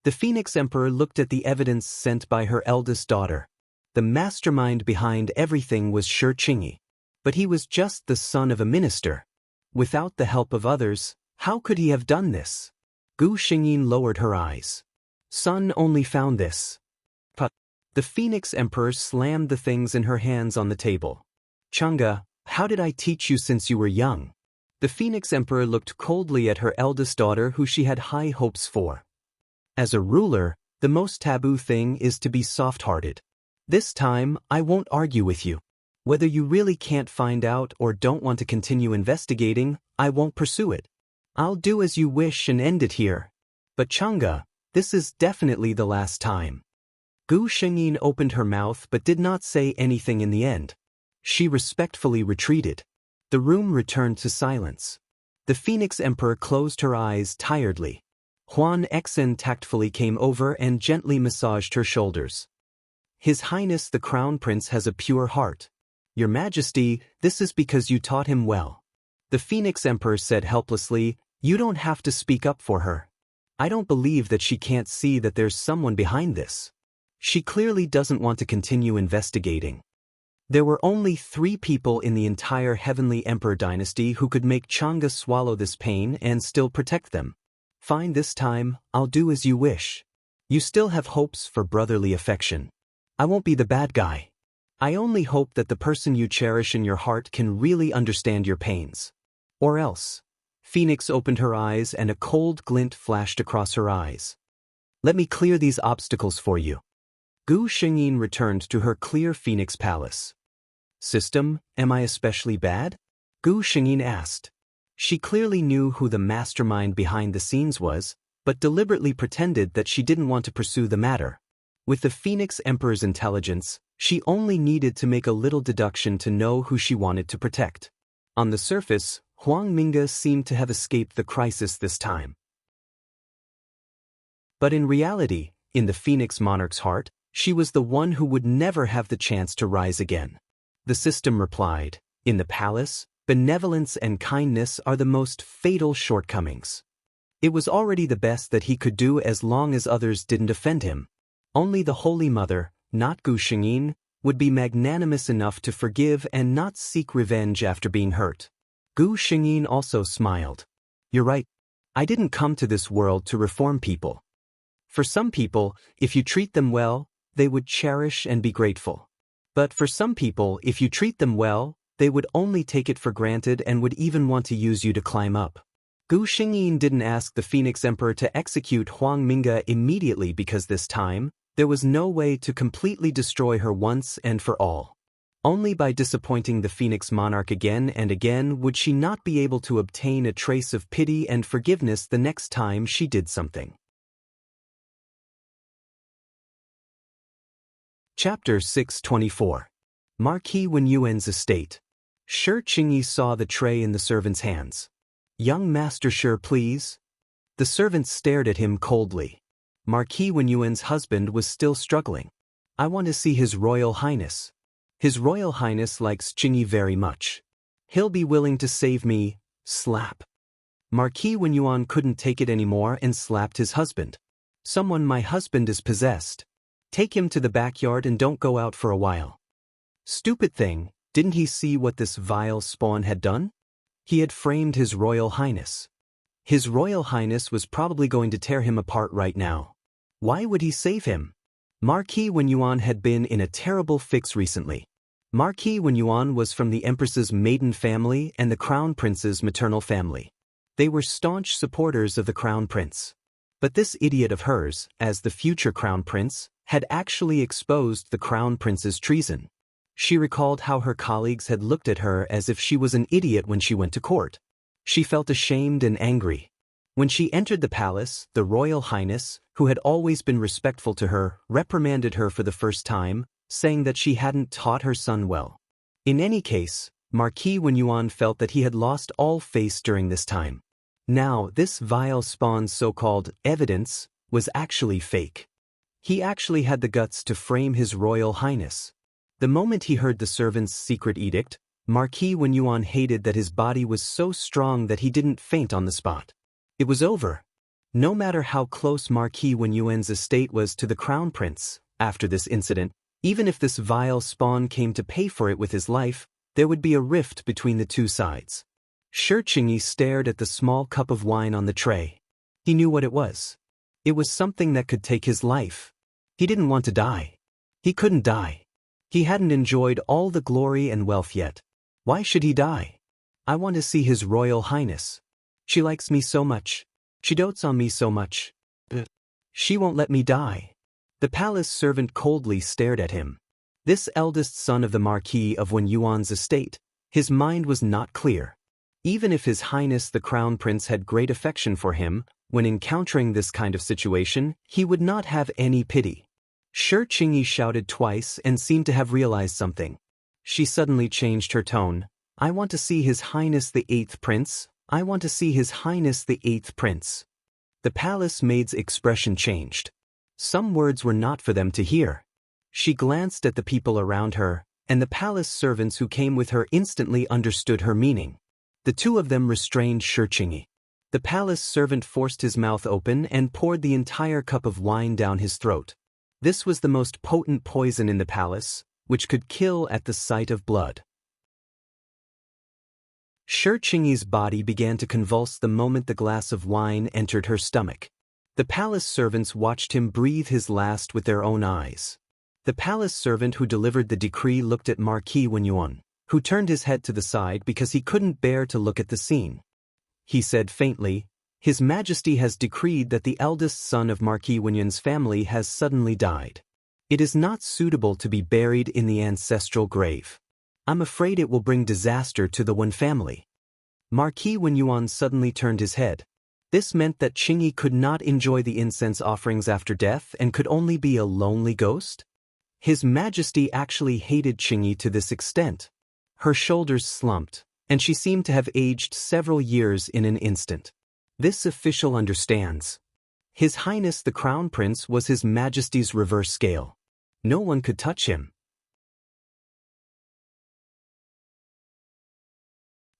The Phoenix Emperor looked at the evidence sent by her eldest daughter. The mastermind behind everything was Shi Qingyi. But he was just the son of a minister. Without the help of others, how could he have done this? Gu Shengyin lowered her eyes. Son only found this. But the Phoenix Emperor slammed the things in her hands on the table. Chang'e, how did I teach you since you were young? The Phoenix Emperor looked coldly at her eldest daughter who she had high hopes for. As a ruler, the most taboo thing is to be soft-hearted. This time, I won't argue with you. Whether you really can't find out or don't want to continue investigating, I won't pursue it. I'll do as you wish and end it here. But Chang'e, this is definitely the last time. Gu Shengyin opened her mouth but did not say anything in the end. She respectfully retreated. The room returned to silence. The Phoenix Emperor closed her eyes tiredly. Huan Xen tactfully came over and gently massaged her shoulders. His Highness the Crown Prince has a pure heart. Your Majesty, this is because you taught him well. The Phoenix Emperor said helplessly, you don't have to speak up for her. I don't believe that she can't see that there's someone behind this. She clearly doesn't want to continue investigating. There were only 3 people in the entire Heavenly Emperor dynasty who could make Chang'e swallow this pain and still protect them. Fine, this time, I'll do as you wish. You still have hopes for brotherly affection. I won't be the bad guy. I only hope that the person you cherish in your heart can really understand your pains. Or else. Phoenix opened her eyes and a cold glint flashed across her eyes. Let me clear these obstacles for you. Gu Shengyin returned to her Clear Phoenix Palace. System, am I especially bad? Gu Shengyin asked. She clearly knew who the mastermind behind the scenes was, but deliberately pretended that she didn't want to pursue the matter. With the Phoenix Emperor's intelligence, she only needed to make a little deduction to know who she wanted to protect. On the surface, Huang Minge seemed to have escaped the crisis this time. But in reality, in the Phoenix Monarch's heart, she was the one who would never have the chance to rise again. The system replied, in the palace, benevolence and kindness are the most fatal shortcomings. It was already the best that he could do as long as others didn't offend him. Only the Holy Mother, not Gu Shengyin, would be magnanimous enough to forgive and not seek revenge after being hurt. Gu Shengyin also smiled. You're right. I didn't come to this world to reform people. For some people, if you treat them well, they would cherish and be grateful. But for some people, if you treat them well, they would only take it for granted and would even want to use you to climb up. Gu Shengyin didn't ask the Phoenix Emperor to execute Huang Minge immediately because this time, there was no way to completely destroy her once and for all. Only by disappointing the Phoenix Monarch again and again would she not be able to obtain a trace of pity and forgiveness the next time she did something. Chapter 624. Marquis Wenyuan's Estate. Shi Qingyi saw the tray in the servant's hands. Young Master Shi, please. The servant stared at him coldly. Marquis Wenyuan's husband was still struggling. I want to see His Royal Highness. His Royal Highness likes Qingyi very much. He'll be willing to save me. Slap. Marquis Wenyuan couldn't take it anymore and slapped his husband. My husband is possessed. Take him to the backyard and don't go out for a while. Stupid thing, didn't he see what this vile spawn had done? He had framed His Royal Highness. His Royal Highness was probably going to tear him apart right now. Why would he save him? Marquis Wenyuan had been in a terrible fix recently. Marquis Wenyuan was from the Empress's maiden family and the Crown Prince's maternal family. They were staunch supporters of the Crown Prince. But this idiot of hers, as the future Crown Prince, had actually exposed the Crown Prince's treason. She recalled how her colleagues had looked at her as if she was an idiot when she went to court. She felt ashamed and angry. When she entered the palace, the Royal Highness, who had always been respectful to her, reprimanded her for the first time, saying that she hadn't taught her son well. In any case, Marquis Wenyuan felt that he had lost all face during this time. Now, this vile spawn's so-called evidence was actually fake. He actually had the guts to frame His Royal Highness. The moment he heard the servant's secret edict, Marquis Wenyuan hated that his body was so strong that he didn't faint on the spot. It was over. No matter how close Marquis Wenyuan's estate was to the crown prince, after this incident, even if this vile spawn came to pay for it with his life, there would be a rift between the two sides. Shi Qingyi stared at the small cup of wine on the tray. He knew what it was. It was something that could take his life. He didn't want to die. He couldn't die. He hadn't enjoyed all the glory and wealth yet. Why should he die? I want to see His Royal Highness. She likes me so much. She dotes on me so much. But she won't let me die. The palace servant coldly stared at him. This eldest son of the Marquis of Wenyuan's estate, his mind was not clear. Even if His Highness the Crown Prince had great affection for him, when encountering this kind of situation, he would not have any pity. Shi Qingyi shouted twice and seemed to have realized something. She suddenly changed her tone. I want to see His Highness the 8th Prince. I want to see His Highness the 8th Prince. The palace maid's expression changed. Some words were not for them to hear. She glanced at the people around her, and the palace servants who came with her instantly understood her meaning. The two of them restrained Shi Qingyi. The palace servant forced his mouth open and poured the entire cup of wine down his throat. This was the most potent poison in the palace, which could kill at the sight of blood. Shi Qingyi's body began to convulse the moment the glass of wine entered her stomach. The palace servants watched him breathe his last with their own eyes. The palace servant who delivered the decree looked at Marquis Wenyuan, who turned his head to the side because he couldn't bear to look at the scene. He said faintly, His Majesty has decreed that the eldest son of Marquis Wenyuan's family has suddenly died. It is not suitable to be buried in the ancestral grave. I'm afraid it will bring disaster to the Wen family. Marquis Wenyuan suddenly turned his head. This meant that Qingyi could not enjoy the incense offerings after death and could only be a lonely ghost? His Majesty actually hated Qingyi to this extent. Her shoulders slumped, and she seemed to have aged several years in an instant. This official understands. His Highness the Crown Prince was His Majesty's reverse scale. No one could touch him.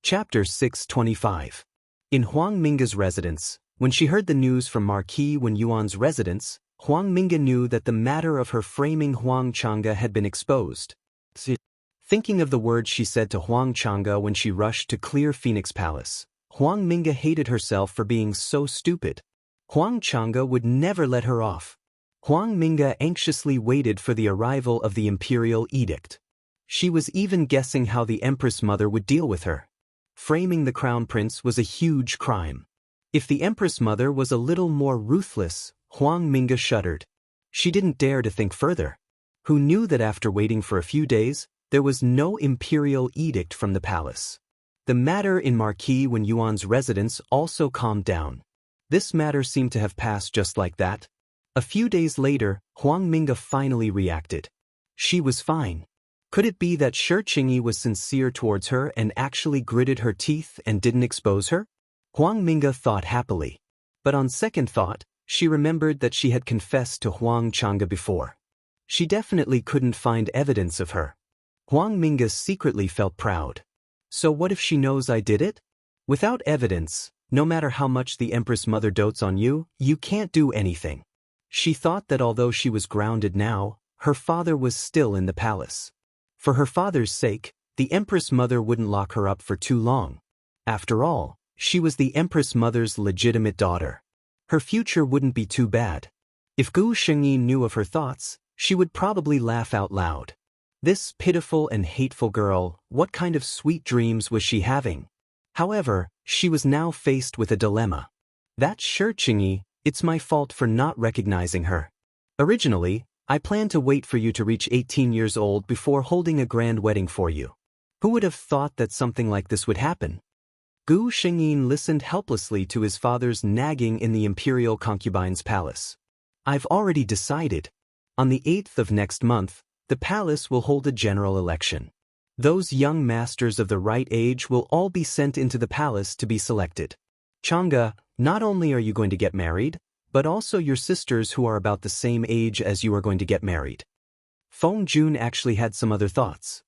Chapter 625. In Huang Minga's residence, when she heard the news from Marquis Wenyuan's residence, Huang Minga knew that the matter of her framing Huang Chang'e had been exposed. Thinking of the words she said to Huang Chang'e when she rushed to clear Phoenix Palace, Huang Minga hated herself for being so stupid. Huang Chang'e would never let her off. Huang Minga anxiously waited for the arrival of the imperial edict. She was even guessing how the Empress Mother would deal with her. Framing the Crown Prince was a huge crime. If the Empress Mother was a little more ruthless, Huang Minga shuddered. She didn't dare to think further. Who knew that after waiting for a few days, there was no imperial edict from the palace? The matter in Marquis Wenyuan's residence also calmed down. This matter seemed to have passed just like that. A few days later, Huang Minga finally reacted. She was fine. Could it be that Shi Qingyi was sincere towards her and actually gritted her teeth and didn't expose her? Huang Minga thought happily. But on second thought, she remembered that she had confessed to Huang Chang'e before. She definitely couldn't find evidence of her. Huang Minga secretly felt proud. So what if she knows I did it? Without evidence, no matter how much the Empress Mother dotes on you, you can't do anything. She thought that although she was grounded now, her father was still in the palace. For her father's sake, the Empress Mother wouldn't lock her up for too long. After all, she was the Empress Mother's legitimate daughter. Her future wouldn't be too bad. If Gu Shengyi knew of her thoughts, she would probably laugh out loud. This pitiful and hateful girl, what kind of sweet dreams was she having? However, she was now faced with a dilemma. That's Shi Qingyi, it's my fault for not recognizing her. Originally, I planned to wait for you to reach 18 years old before holding a grand wedding for you. Who would have thought that something like this would happen? Gu Shengyin listened helplessly to his father's nagging in the imperial concubine's palace. I've already decided. On the 8th of next month, the palace will hold a general election. Those young masters of the right age will all be sent into the palace to be selected. Chang'e, not only are you going to get married, but also your sisters who are about the same age as you are going to get married. Feng Jun actually had some other thoughts.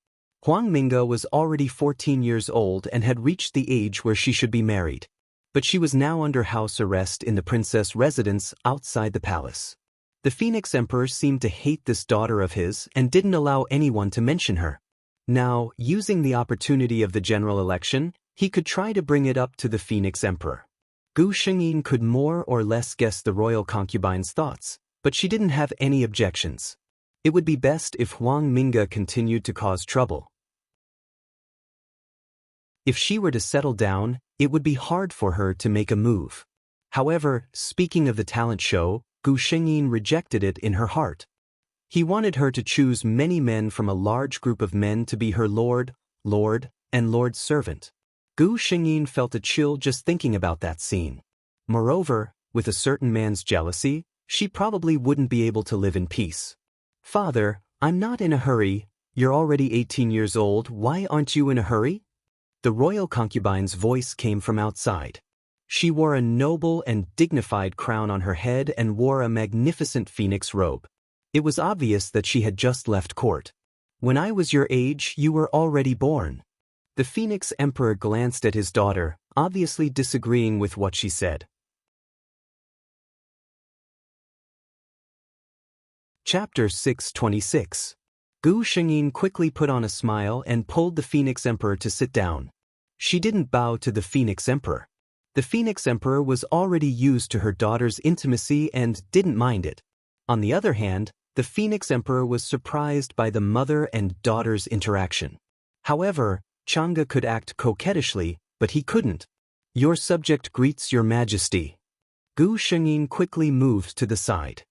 Huang Mingge was already 14 years old and had reached the age where she should be married. But she was now under house arrest in the princess residence outside the palace. The Phoenix Emperor seemed to hate this daughter of his and didn't allow anyone to mention her. Now, using the opportunity of the general election, he could try to bring it up to the Phoenix Emperor. Gu Shengyin could more or less guess the royal concubine's thoughts, but she didn't have any objections. It would be best if Huang Mingge continued to cause trouble. If she were to settle down, it would be hard for her to make a move. However, speaking of the talent show, Gu Shengyin rejected it in her heart. He wanted her to choose many men from a large group of men to be her lord, and lord's servant. Gu Shengyin felt a chill just thinking about that scene. Moreover, with a certain man's jealousy, she probably wouldn't be able to live in peace. Father, I'm not in a hurry. You're already 18 years old, why aren't you in a hurry? The royal concubine's voice came from outside. She wore a noble and dignified crown on her head and wore a magnificent phoenix robe. It was obvious that she had just left court. When I was your age, you were already born. The Phoenix Emperor glanced at his daughter, obviously disagreeing with what she said. Chapter 626. Gu Shengyin quickly put on a smile and pulled the Phoenix Emperor to sit down. She didn't bow to the Phoenix Emperor. The Phoenix Emperor was already used to her daughter's intimacy and didn't mind it. On the other hand, the Phoenix Emperor was surprised by the mother and daughter's interaction. However, Chang'e could act coquettishly, but he couldn't. Your subject greets your majesty. Gu Shengyin quickly moved to the side.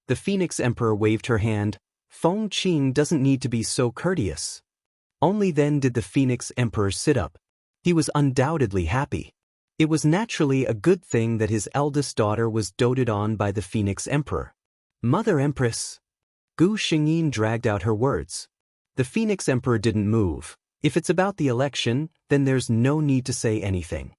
The Phoenix Emperor waved her hand. Feng Qing doesn't need to be so courteous. Only then did the Phoenix Emperor sit up. He was undoubtedly happy. It was naturally a good thing that his eldest daughter was doted on by the Phoenix Emperor. Mother Empress. Gu Shengyin dragged out her words. The Phoenix Emperor didn't move. If it's about the election, then there's no need to say anything.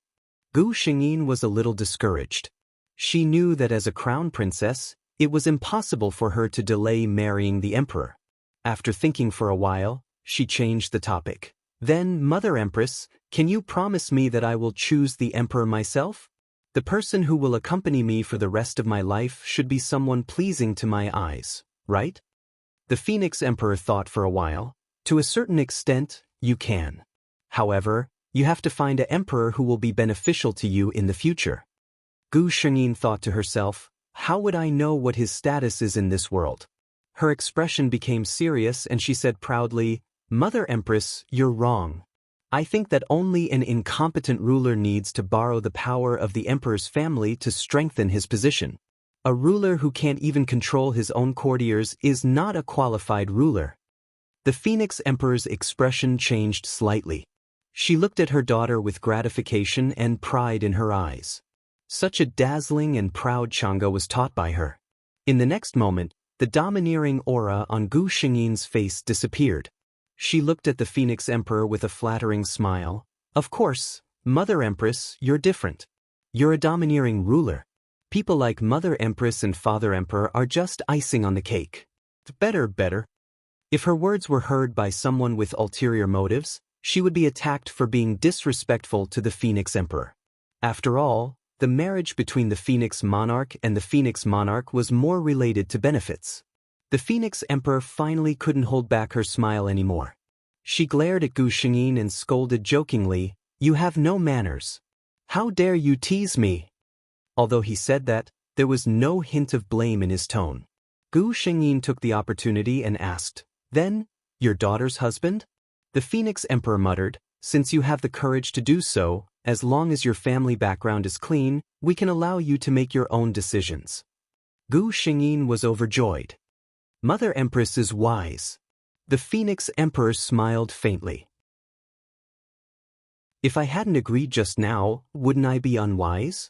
Gu Shengyin was a little discouraged. She knew that as a crown princess, it was impossible for her to delay marrying the emperor. After thinking for a while, she changed the topic. Then, Mother Empress, can you promise me that I will choose the emperor myself? The person who will accompany me for the rest of my life should be someone pleasing to my eyes, right? The Phoenix Emperor thought for a while. To a certain extent, you can. However, you have to find an emperor who will be beneficial to you in the future. Gu Shengyin thought to herself, how would I know what his status is in this world? Her expression became serious and she said proudly, Mother Empress, you're wrong. I think that only an incompetent ruler needs to borrow the power of the emperor's family to strengthen his position. A ruler who can't even control his own courtiers is not a qualified ruler. The Phoenix Emperor's expression changed slightly. She looked at her daughter with gratification and pride in her eyes. Such a dazzling and proud Chang'e was taught by her. In the next moment, the domineering aura on Gu Shengyin's face disappeared. She looked at the Phoenix Emperor with a flattering smile. Of course, Mother Empress, you're different. You're a domineering ruler. People like Mother Empress and Father Emperor are just icing on the cake. Better. If her words were heard by someone with ulterior motives, she would be attacked for being disrespectful to the Phoenix Emperor. After all, the marriage between the Phoenix Monarch and the Phoenix Monarch was more related to benefits. The Phoenix Emperor finally couldn't hold back her smile anymore. She glared at Gu Shengyin and scolded jokingly, You have no manners. How dare you tease me? Although he said that, there was no hint of blame in his tone. Gu Shengyin took the opportunity and asked, Then, your daughter's husband? The Phoenix Emperor muttered, Since you have the courage to do so, as long as your family background is clean, we can allow you to make your own decisions. Gu Shengyin was overjoyed. Mother Empress is wise. The Phoenix Emperor smiled faintly. If I hadn't agreed just now, wouldn't I be unwise?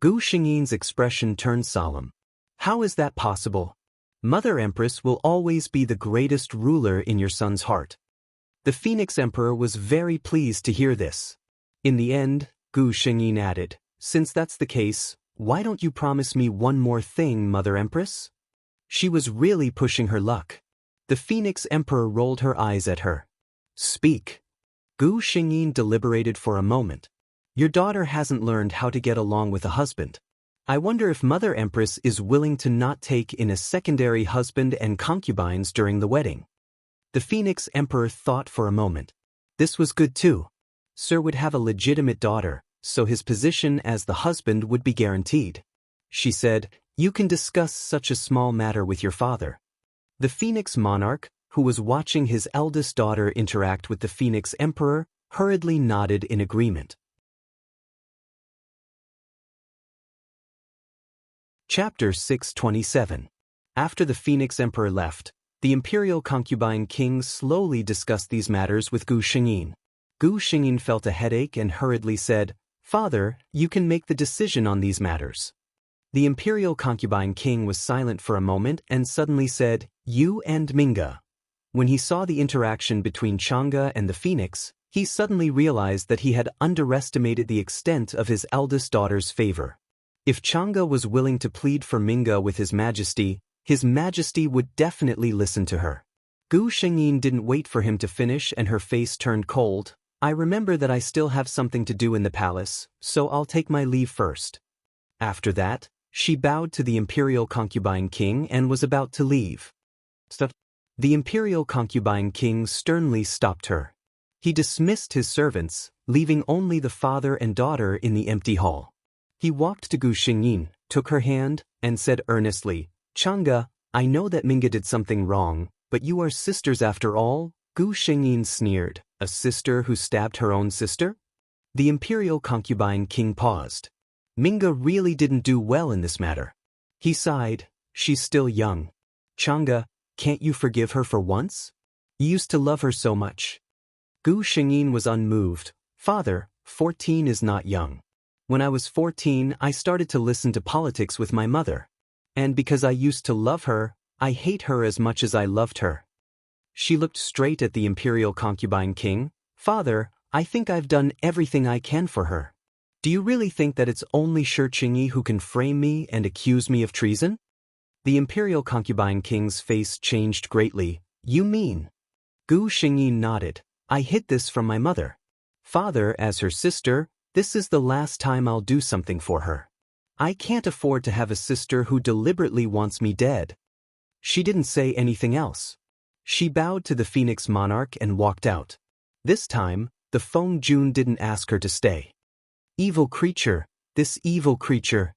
Gu Xingyin's expression turned solemn. How is that possible? Mother Empress will always be the greatest ruler in your son's heart. The Phoenix Emperor was very pleased to hear this. In the end, Gu Xingyin added, since that's the case, why don't you promise me one more thing, Mother Empress? She was really pushing her luck. The Phoenix Emperor rolled her eyes at her. Speak. Gu Xingyin deliberated for a moment. Your daughter hasn't learned how to get along with a husband. I wonder if Mother Empress is willing to not take in a secondary husband and concubines during the wedding. The Phoenix Emperor thought for a moment. This was good too. Sir would have a legitimate daughter, so his position as the husband would be guaranteed. She said, you can discuss such a small matter with your father. The Phoenix monarch, who was watching his eldest daughter interact with the Phoenix Emperor, hurriedly nodded in agreement. Chapter 627. After the Phoenix Emperor left, the imperial concubine king slowly discussed these matters with Gu Xingyin. Gu Xingyin felt a headache and hurriedly said, Father, you can make the decision on these matters. The imperial concubine king was silent for a moment and suddenly said, You and Minga. When he saw the interaction between Chang'e and the Phoenix, he suddenly realized that he had underestimated the extent of his eldest daughter's favor. If Chang'e was willing to plead for Minga with His Majesty would definitely listen to her. Gu Xingyin didn't wait for him to finish and her face turned cold. I remember that I still have something to do in the palace, so I'll take my leave first. After that, she bowed to the imperial concubine king and was about to leave. The imperial concubine king sternly stopped her. He dismissed his servants, leaving only the father and daughter in the empty hall. He walked to Gu Xingyin, took her hand, and said earnestly, Chang'e, I know that Minga did something wrong, but you are sisters after all. Gu Xingyin sneered, a sister who stabbed her own sister? The imperial concubine king paused. Minga really didn't do well in this matter. He sighed, she's still young. Chang'e, can't you forgive her for once? You used to love her so much. Gu Xingyin was unmoved. Father, 14 is not young. When I was 14, I started to listen to politics with my mother. And because I used to love her, I hate her as much as I loved her. She looked straight at the imperial concubine king. Father, I think I've done everything I can for her. Do you really think that it's only Shi Qingyi who can frame me and accuse me of treason? The imperial concubine king's face changed greatly. You mean? Gu Xingyin nodded. I hid this from my mother. Father, as her sister, this is the last time I'll do something for her. I can't afford to have a sister who deliberately wants me dead. She didn't say anything else. She bowed to the Phoenix monarch and walked out. This time, the Feng Jun didn't ask her to stay. Evil creature, this evil creature.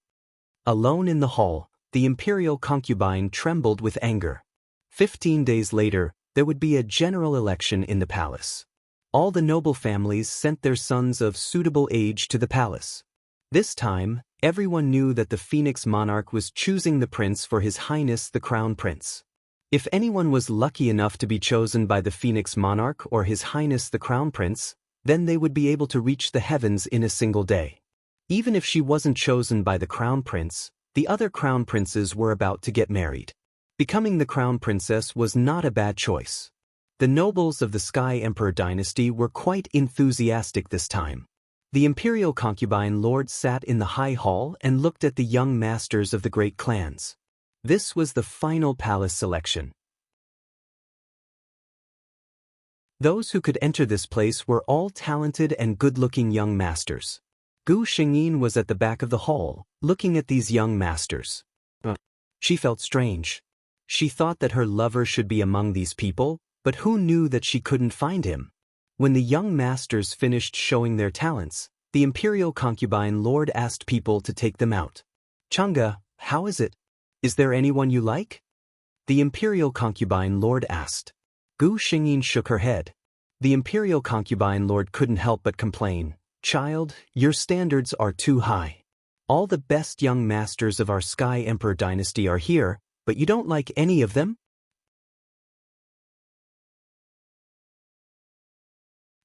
Alone in the hall, the imperial concubine trembled with anger. 15 days later, there would be a general election in the palace. All the noble families sent their sons of suitable age to the palace. This time, everyone knew that the Phoenix monarch was choosing the prince for His Highness the Crown Prince. If anyone was lucky enough to be chosen by the Phoenix monarch or His Highness the Crown Prince, then they would be able to reach the heavens in a single day. Even if she wasn't chosen by the Crown Prince, the other Crown Princes were about to get married. Becoming the Crown Princess was not a bad choice. The nobles of the Sky Emperor dynasty were quite enthusiastic this time. The imperial concubine lord sat in the high hall and looked at the young masters of the great clans. This was the final palace selection. Those who could enter this place were all talented and good-looking young masters. Gu Xingyin was at the back of the hall, looking at these young masters. She felt strange. She thought that her lover should be among these people, but who knew that she couldn't find him? When the young masters finished showing their talents, the imperial concubine lord asked people to take them out. Chang'e, how is it? Is there anyone you like? The imperial concubine lord asked. Gu Xingyin shook her head. The imperial concubine lord couldn't help but complain. Child, your standards are too high. All the best young masters of our Sky Emperor dynasty are here, but you don't like any of them?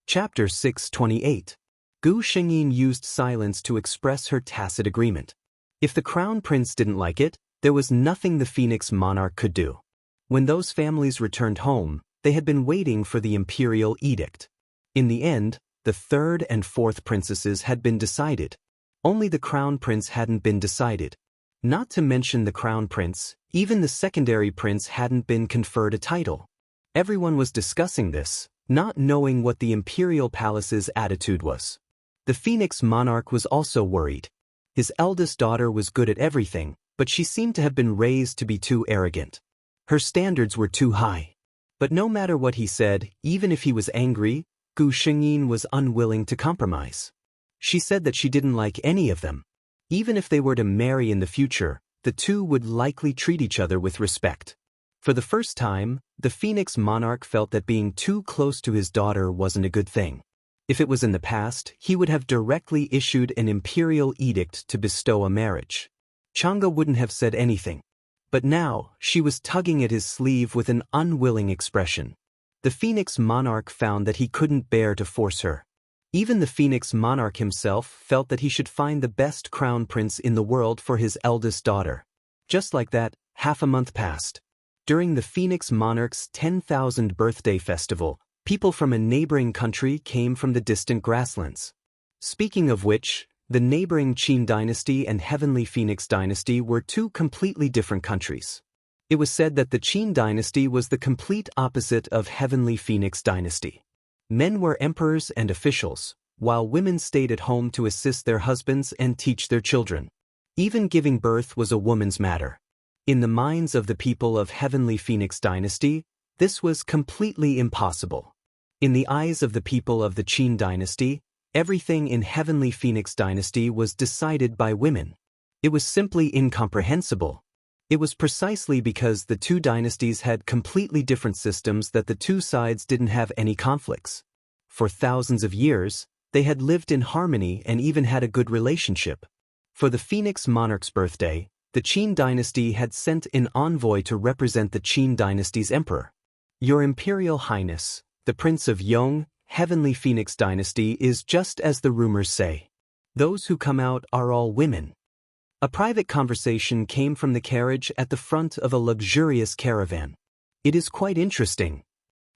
Chapter 628. Gu Shengyin used silence to express her tacit agreement. If the crown prince didn't like it, there was nothing the Phoenix monarch could do. When those families returned home, they had been waiting for the imperial edict. In the end, the third and fourth princesses had been decided. Only the crown prince hadn't been decided. Not to mention the crown prince, even the secondary prince hadn't been conferred a title. Everyone was discussing this, not knowing what the imperial palace's attitude was. The Phoenix monarch was also worried. His eldest daughter was good at everything, but she seemed to have been raised to be too arrogant. Her standards were too high. But no matter what he said, even if he was angry, Gu Shengyin was unwilling to compromise. She said that she didn't like any of them. Even if they were to marry in the future, the two would likely treat each other with respect. For the first time, the Phoenix monarch felt that being too close to his daughter wasn't a good thing. If it was in the past, he would have directly issued an imperial edict to bestow a marriage. Chang'e wouldn't have said anything. But now, she was tugging at his sleeve with an unwilling expression. The Phoenix monarch found that he couldn't bear to force her. Even the Phoenix monarch himself felt that he should find the best crown prince in the world for his eldest daughter. Just like that, half a month passed. During the Phoenix monarch's 10,000th birthday festival, people from a neighboring country came from the distant grasslands. Speaking of which, the neighboring Qin dynasty and Heavenly Phoenix dynasty were two completely different countries. It was said that the Qin dynasty was the complete opposite of Heavenly Phoenix dynasty. Men were emperors and officials, while women stayed at home to assist their husbands and teach their children. Even giving birth was a woman's matter. In the minds of the people of Heavenly Phoenix dynasty, this was completely impossible. In the eyes of the people of the Qin dynasty, everything in Heavenly Phoenix dynasty was decided by women. It was simply incomprehensible. It was precisely because the two dynasties had completely different systems that the two sides didn't have any conflicts. For thousands of years, they had lived in harmony and even had a good relationship. For the Phoenix monarch's birthday, the Qin dynasty had sent an envoy to represent the Qin dynasty's emperor. Your Imperial Highness, the Prince of Yong, Heavenly Phoenix dynasty is just as the rumors say. Those who come out are all women. A private conversation came from the carriage at the front of a luxurious caravan. It is quite interesting.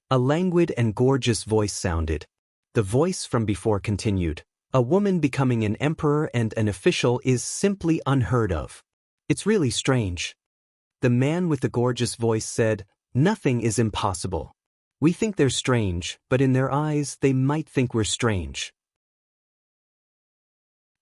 A languid and gorgeous voice sounded. The voice from before continued. A woman becoming an emperor and an official is simply unheard of. It's really strange. The man with the gorgeous voice said, "Nothing is impossible. We think they're strange, but in their eyes they might think we're strange."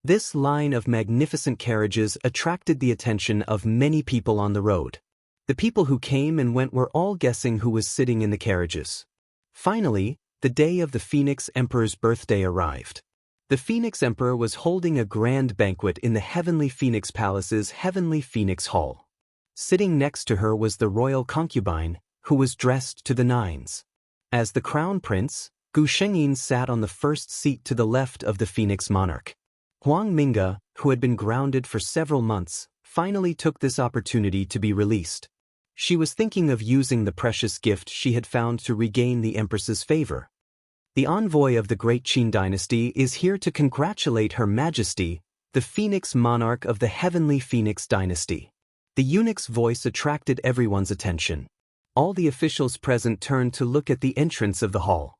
This line of magnificent carriages attracted the attention of many people on the road. The people who came and went were all guessing who was sitting in the carriages. Finally, the day of the Phoenix Emperor's birthday arrived. The Phoenix Emperor was holding a grand banquet in the Heavenly Phoenix Palace's Heavenly Phoenix Hall. Sitting next to her was the royal concubine, who was dressed to the nines. As the crown prince, Gu Shengyin sat on the first seat to the left of the Phoenix monarch. Huang Minge, who had been grounded for several months, finally took this opportunity to be released. She was thinking of using the precious gift she had found to regain the empress's favor. The envoy of the great Qin dynasty is here to congratulate Her Majesty, the Phoenix monarch of the Heavenly Phoenix dynasty. The eunuch's voice attracted everyone's attention. All the officials present turned to look at the entrance of the hall.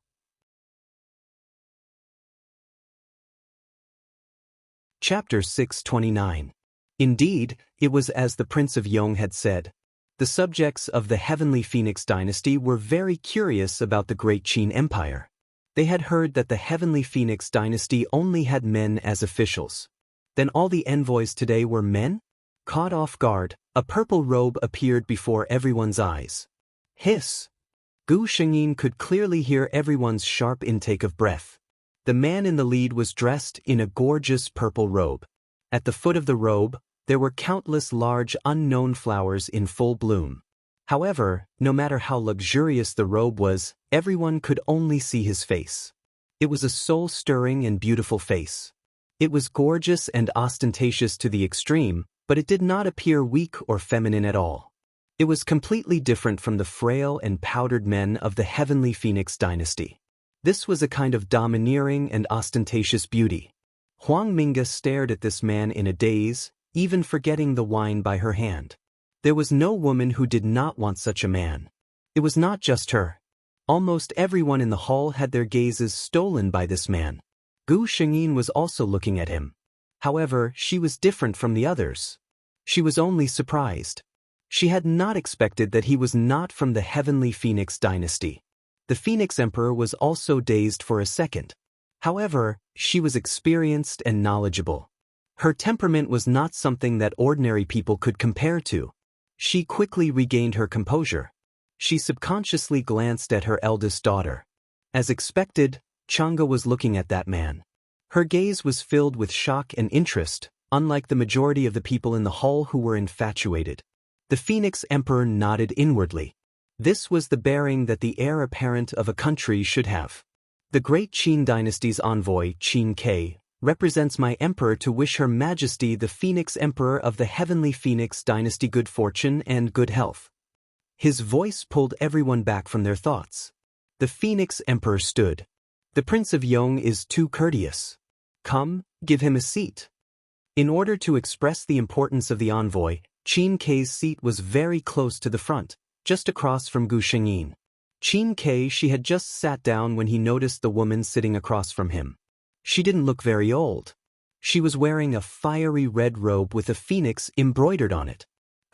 Chapter 629. Indeed, it was as the Prince of Yong had said. The subjects of the Heavenly Phoenix dynasty were very curious about the great Qin Empire. They had heard that the Heavenly Phoenix dynasty only had men as officials. Then all the envoys today were men? Caught off guard, a purple robe appeared before everyone's eyes. Hiss! Gu Shengyin could clearly hear everyone's sharp intake of breath. The man in the lead was dressed in a gorgeous purple robe. At the foot of the robe, there were countless large unknown flowers in full bloom. However, no matter how luxurious the robe was, everyone could only see his face. It was a soul-stirring and beautiful face. It was gorgeous and ostentatious to the extreme, but it did not appear weak or feminine at all. It was completely different from the frail and powdered men of the Heavenly Phoenix dynasty. This was a kind of domineering and ostentatious beauty. Huang Minga stared at this man in a daze, even forgetting the wine by her hand. There was no woman who did not want such a man. It was not just her. Almost everyone in the hall had their gazes stolen by this man. Gu Shengyin was also looking at him. However, she was different from the others. She was only surprised. She had not expected that he was not from the Heavenly Phoenix dynasty. The Phoenix Emperor was also dazed for a second. However, she was experienced and knowledgeable. Her temperament was not something that ordinary people could compare to. She quickly regained her composure. She subconsciously glanced at her eldest daughter. As expected, Chang'e was looking at that man. Her gaze was filled with shock and interest, unlike the majority of the people in the hall who were infatuated. The Phoenix Emperor nodded inwardly. This was the bearing that the heir apparent of a country should have. The great Qin dynasty's envoy, Qin Ke, represents my emperor to wish Her Majesty the Phoenix Emperor of the Heavenly Phoenix dynasty good fortune and good health. His voice pulled everyone back from their thoughts. The Phoenix Emperor stood. The Prince of Yong is too courteous. Come, give him a seat. In order to express the importance of the envoy, Qin Ke's seat was very close to the front, just across from Gu Shengyin. Qin Ke she had just sat down when he noticed the woman sitting across from him. She didn't look very old. She was wearing a fiery red robe with a phoenix embroidered on it.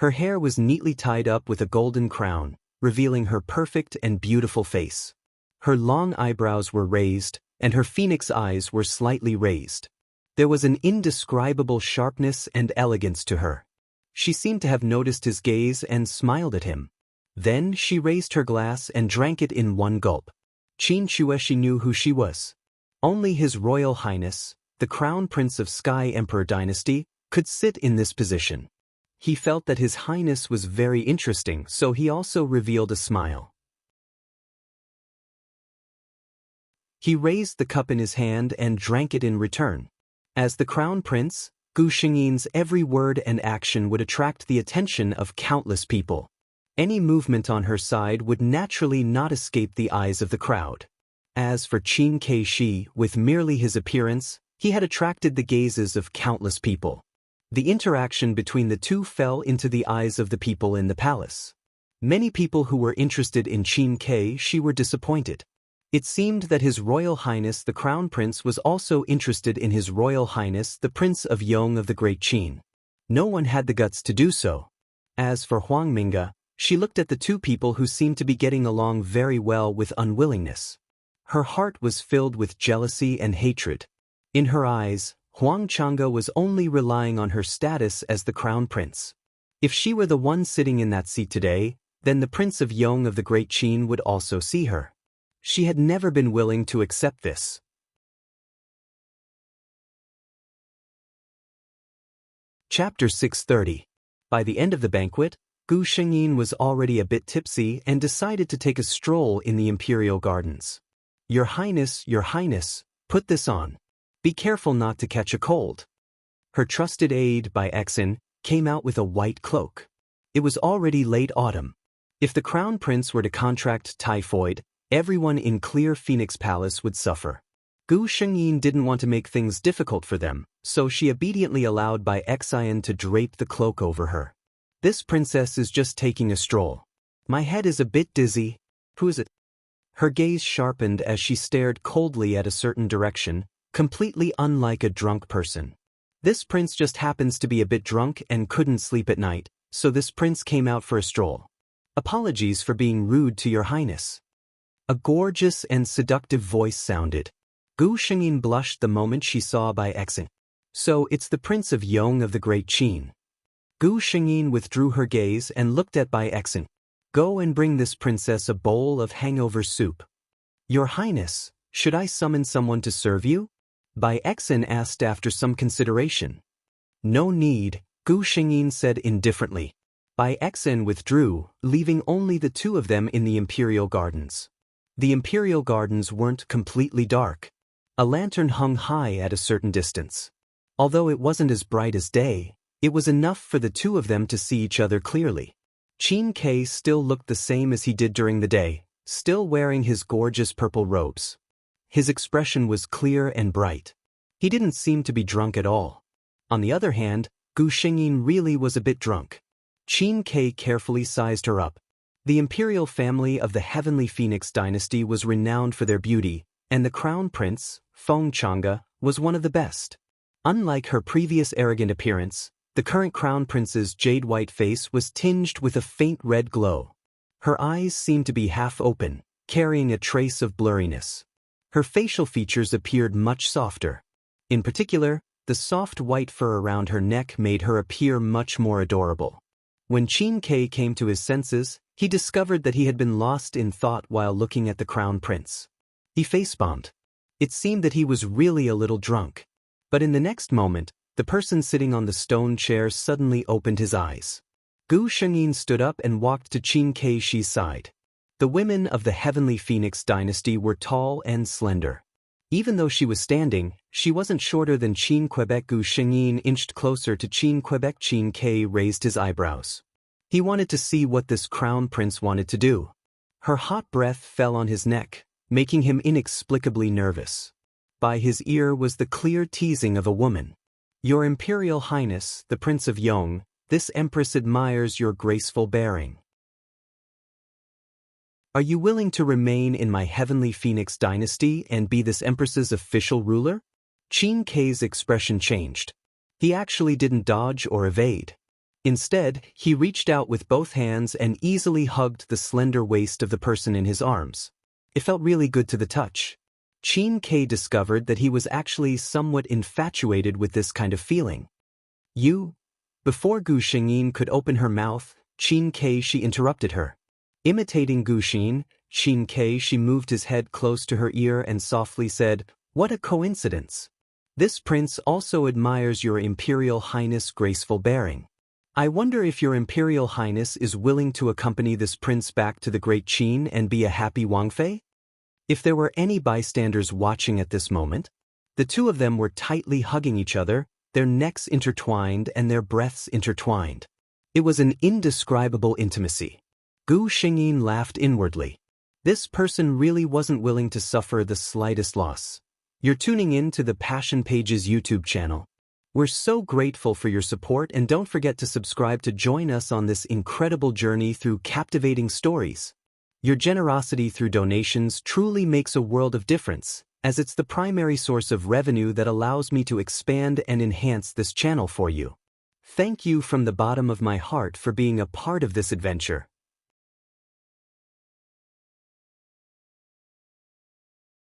Her hair was neatly tied up with a golden crown, revealing her perfect and beautiful face. Her long eyebrows were raised, and her phoenix eyes were slightly raised. There was an indescribable sharpness and elegance to her. She seemed to have noticed his gaze and smiled at him. Then she raised her glass and drank it in one gulp. Qin Chueshi knew who she was. Only His Royal Highness, the Crown Prince of Sky Emperor dynasty, could sit in this position. He felt that His Highness was very interesting, so he also revealed a smile. He raised the cup in his hand and drank it in return. As the Crown Prince, Gu Shengyin's every word and action would attract the attention of countless people. Any movement on her side would naturally not escape the eyes of the crowd. As for Qin Keishi, with merely his appearance, he had attracted the gazes of countless people. The interaction between the two fell into the eyes of the people in the palace. Many people who were interested in Qin Keishi were disappointed. It seemed that His Royal Highness the Crown Prince was also interested in His Royal Highness the Prince of Yong of the Great Qin. No one had the guts to do so. As for Huang Minga, she looked at the two people who seemed to be getting along very well with unwillingness. Her heart was filled with jealousy and hatred. In her eyes, Huang Chang'e was only relying on her status as the Crown Prince. If she were the one sitting in that seat today, then the Prince of Yong of the Great Qin would also see her. She had never been willing to accept this. Chapter 630. By the end of the banquet, Gu Shengyin was already a bit tipsy and decided to take a stroll in the imperial gardens. Your Highness, put this on. Be careful not to catch a cold. Her trusted aide by Exin came out with a white cloak. It was already late autumn. If the Crown Prince were to contract typhoid, everyone in Clear Phoenix Palace would suffer. Gu Shengyin didn't want to make things difficult for them, so she obediently allowed Bai Xian to drape the cloak over her. This princess is just taking a stroll. My head is a bit dizzy. Who is it? Her gaze sharpened as she stared coldly at a certain direction, completely unlike a drunk person. This prince just happens to be a bit drunk and couldn't sleep at night, so this prince came out for a stroll. Apologies for being rude to your highness. A gorgeous and seductive voice sounded. Gu Shengyin blushed the moment she saw Bai Exin. So it's the Prince of Yong of the Great Qin. Gu Shengyin withdrew her gaze and looked at Bai Exin. Go and bring this princess a bowl of hangover soup. Your Highness, should I summon someone to serve you? Bai Exin asked after some consideration. No need, Gu Shengyin said indifferently. Bai Exin withdrew, leaving only the two of them in the imperial gardens. The imperial gardens weren't completely dark. A lantern hung high at a certain distance. Although it wasn't as bright as day, it was enough for the two of them to see each other clearly. Qin Ke still looked the same as he did during the day, still wearing his gorgeous purple robes. His expression was clear and bright. He didn't seem to be drunk at all. On the other hand, Gu Xingyin really was a bit drunk. Qin Kai carefully sized her up. The imperial family of the Heavenly Phoenix dynasty was renowned for their beauty, and the crown prince, Feng Chang'e, was one of the best. Unlike her previous arrogant appearance, the current crown prince's jade-white face was tinged with a faint red glow. Her eyes seemed to be half open, carrying a trace of blurriness. Her facial features appeared much softer. In particular, the soft white fur around her neck made her appear much more adorable. When Qin Kai came to his senses, he discovered that he had been lost in thought while looking at the crown prince. He facepalmed. It seemed that he was really a little drunk. But in the next moment, the person sitting on the stone chair suddenly opened his eyes. Gu Shengyin stood up and walked to Qin Kai's side. The women of the Heavenly Phoenix dynasty were tall and slender. Even though she was standing, she wasn't shorter than Qin Quebec. Gu Shengyin inched closer to Qin Quebec. Qin Kai raised his eyebrows. He wanted to see what this crown prince wanted to do. Her hot breath fell on his neck, making him inexplicably nervous. By his ear was the clear teasing of a woman. "Your Imperial Highness, the Prince of Yong, this empress admires your graceful bearing. Are you willing to remain in my Heavenly Phoenix dynasty and be this empress's official ruler?" Qin Kai's expression changed. He actually didn't dodge or evade. Instead, he reached out with both hands and easily hugged the slender waist of the person in his arms. It felt really good to the touch. Qin Kai discovered that he was actually somewhat infatuated with this kind of feeling. "You?" Before Gu Shengyin could open her mouth, Qin Kai she interrupted her. Imitating Gu Xin, Qin Kai she moved his head close to her ear and softly said, "What a coincidence. This prince also admires your Imperial Highness' graceful bearing. I wonder if your Imperial Highness is willing to accompany this prince back to the Great Qin and be a happy Wangfei?" If there were any bystanders watching at this moment, the two of them were tightly hugging each other, their necks intertwined and their breaths intertwined. It was an indescribable intimacy. Gu Shengyin laughed inwardly. This person really wasn't willing to suffer the slightest loss. You're tuning in to the Passion Pages YouTube channel. We're so grateful for your support, and don't forget to subscribe to join us on this incredible journey through captivating stories. Your generosity through donations truly makes a world of difference, as it's the primary source of revenue that allows me to expand and enhance this channel for you. Thank you from the bottom of my heart for being a part of this adventure.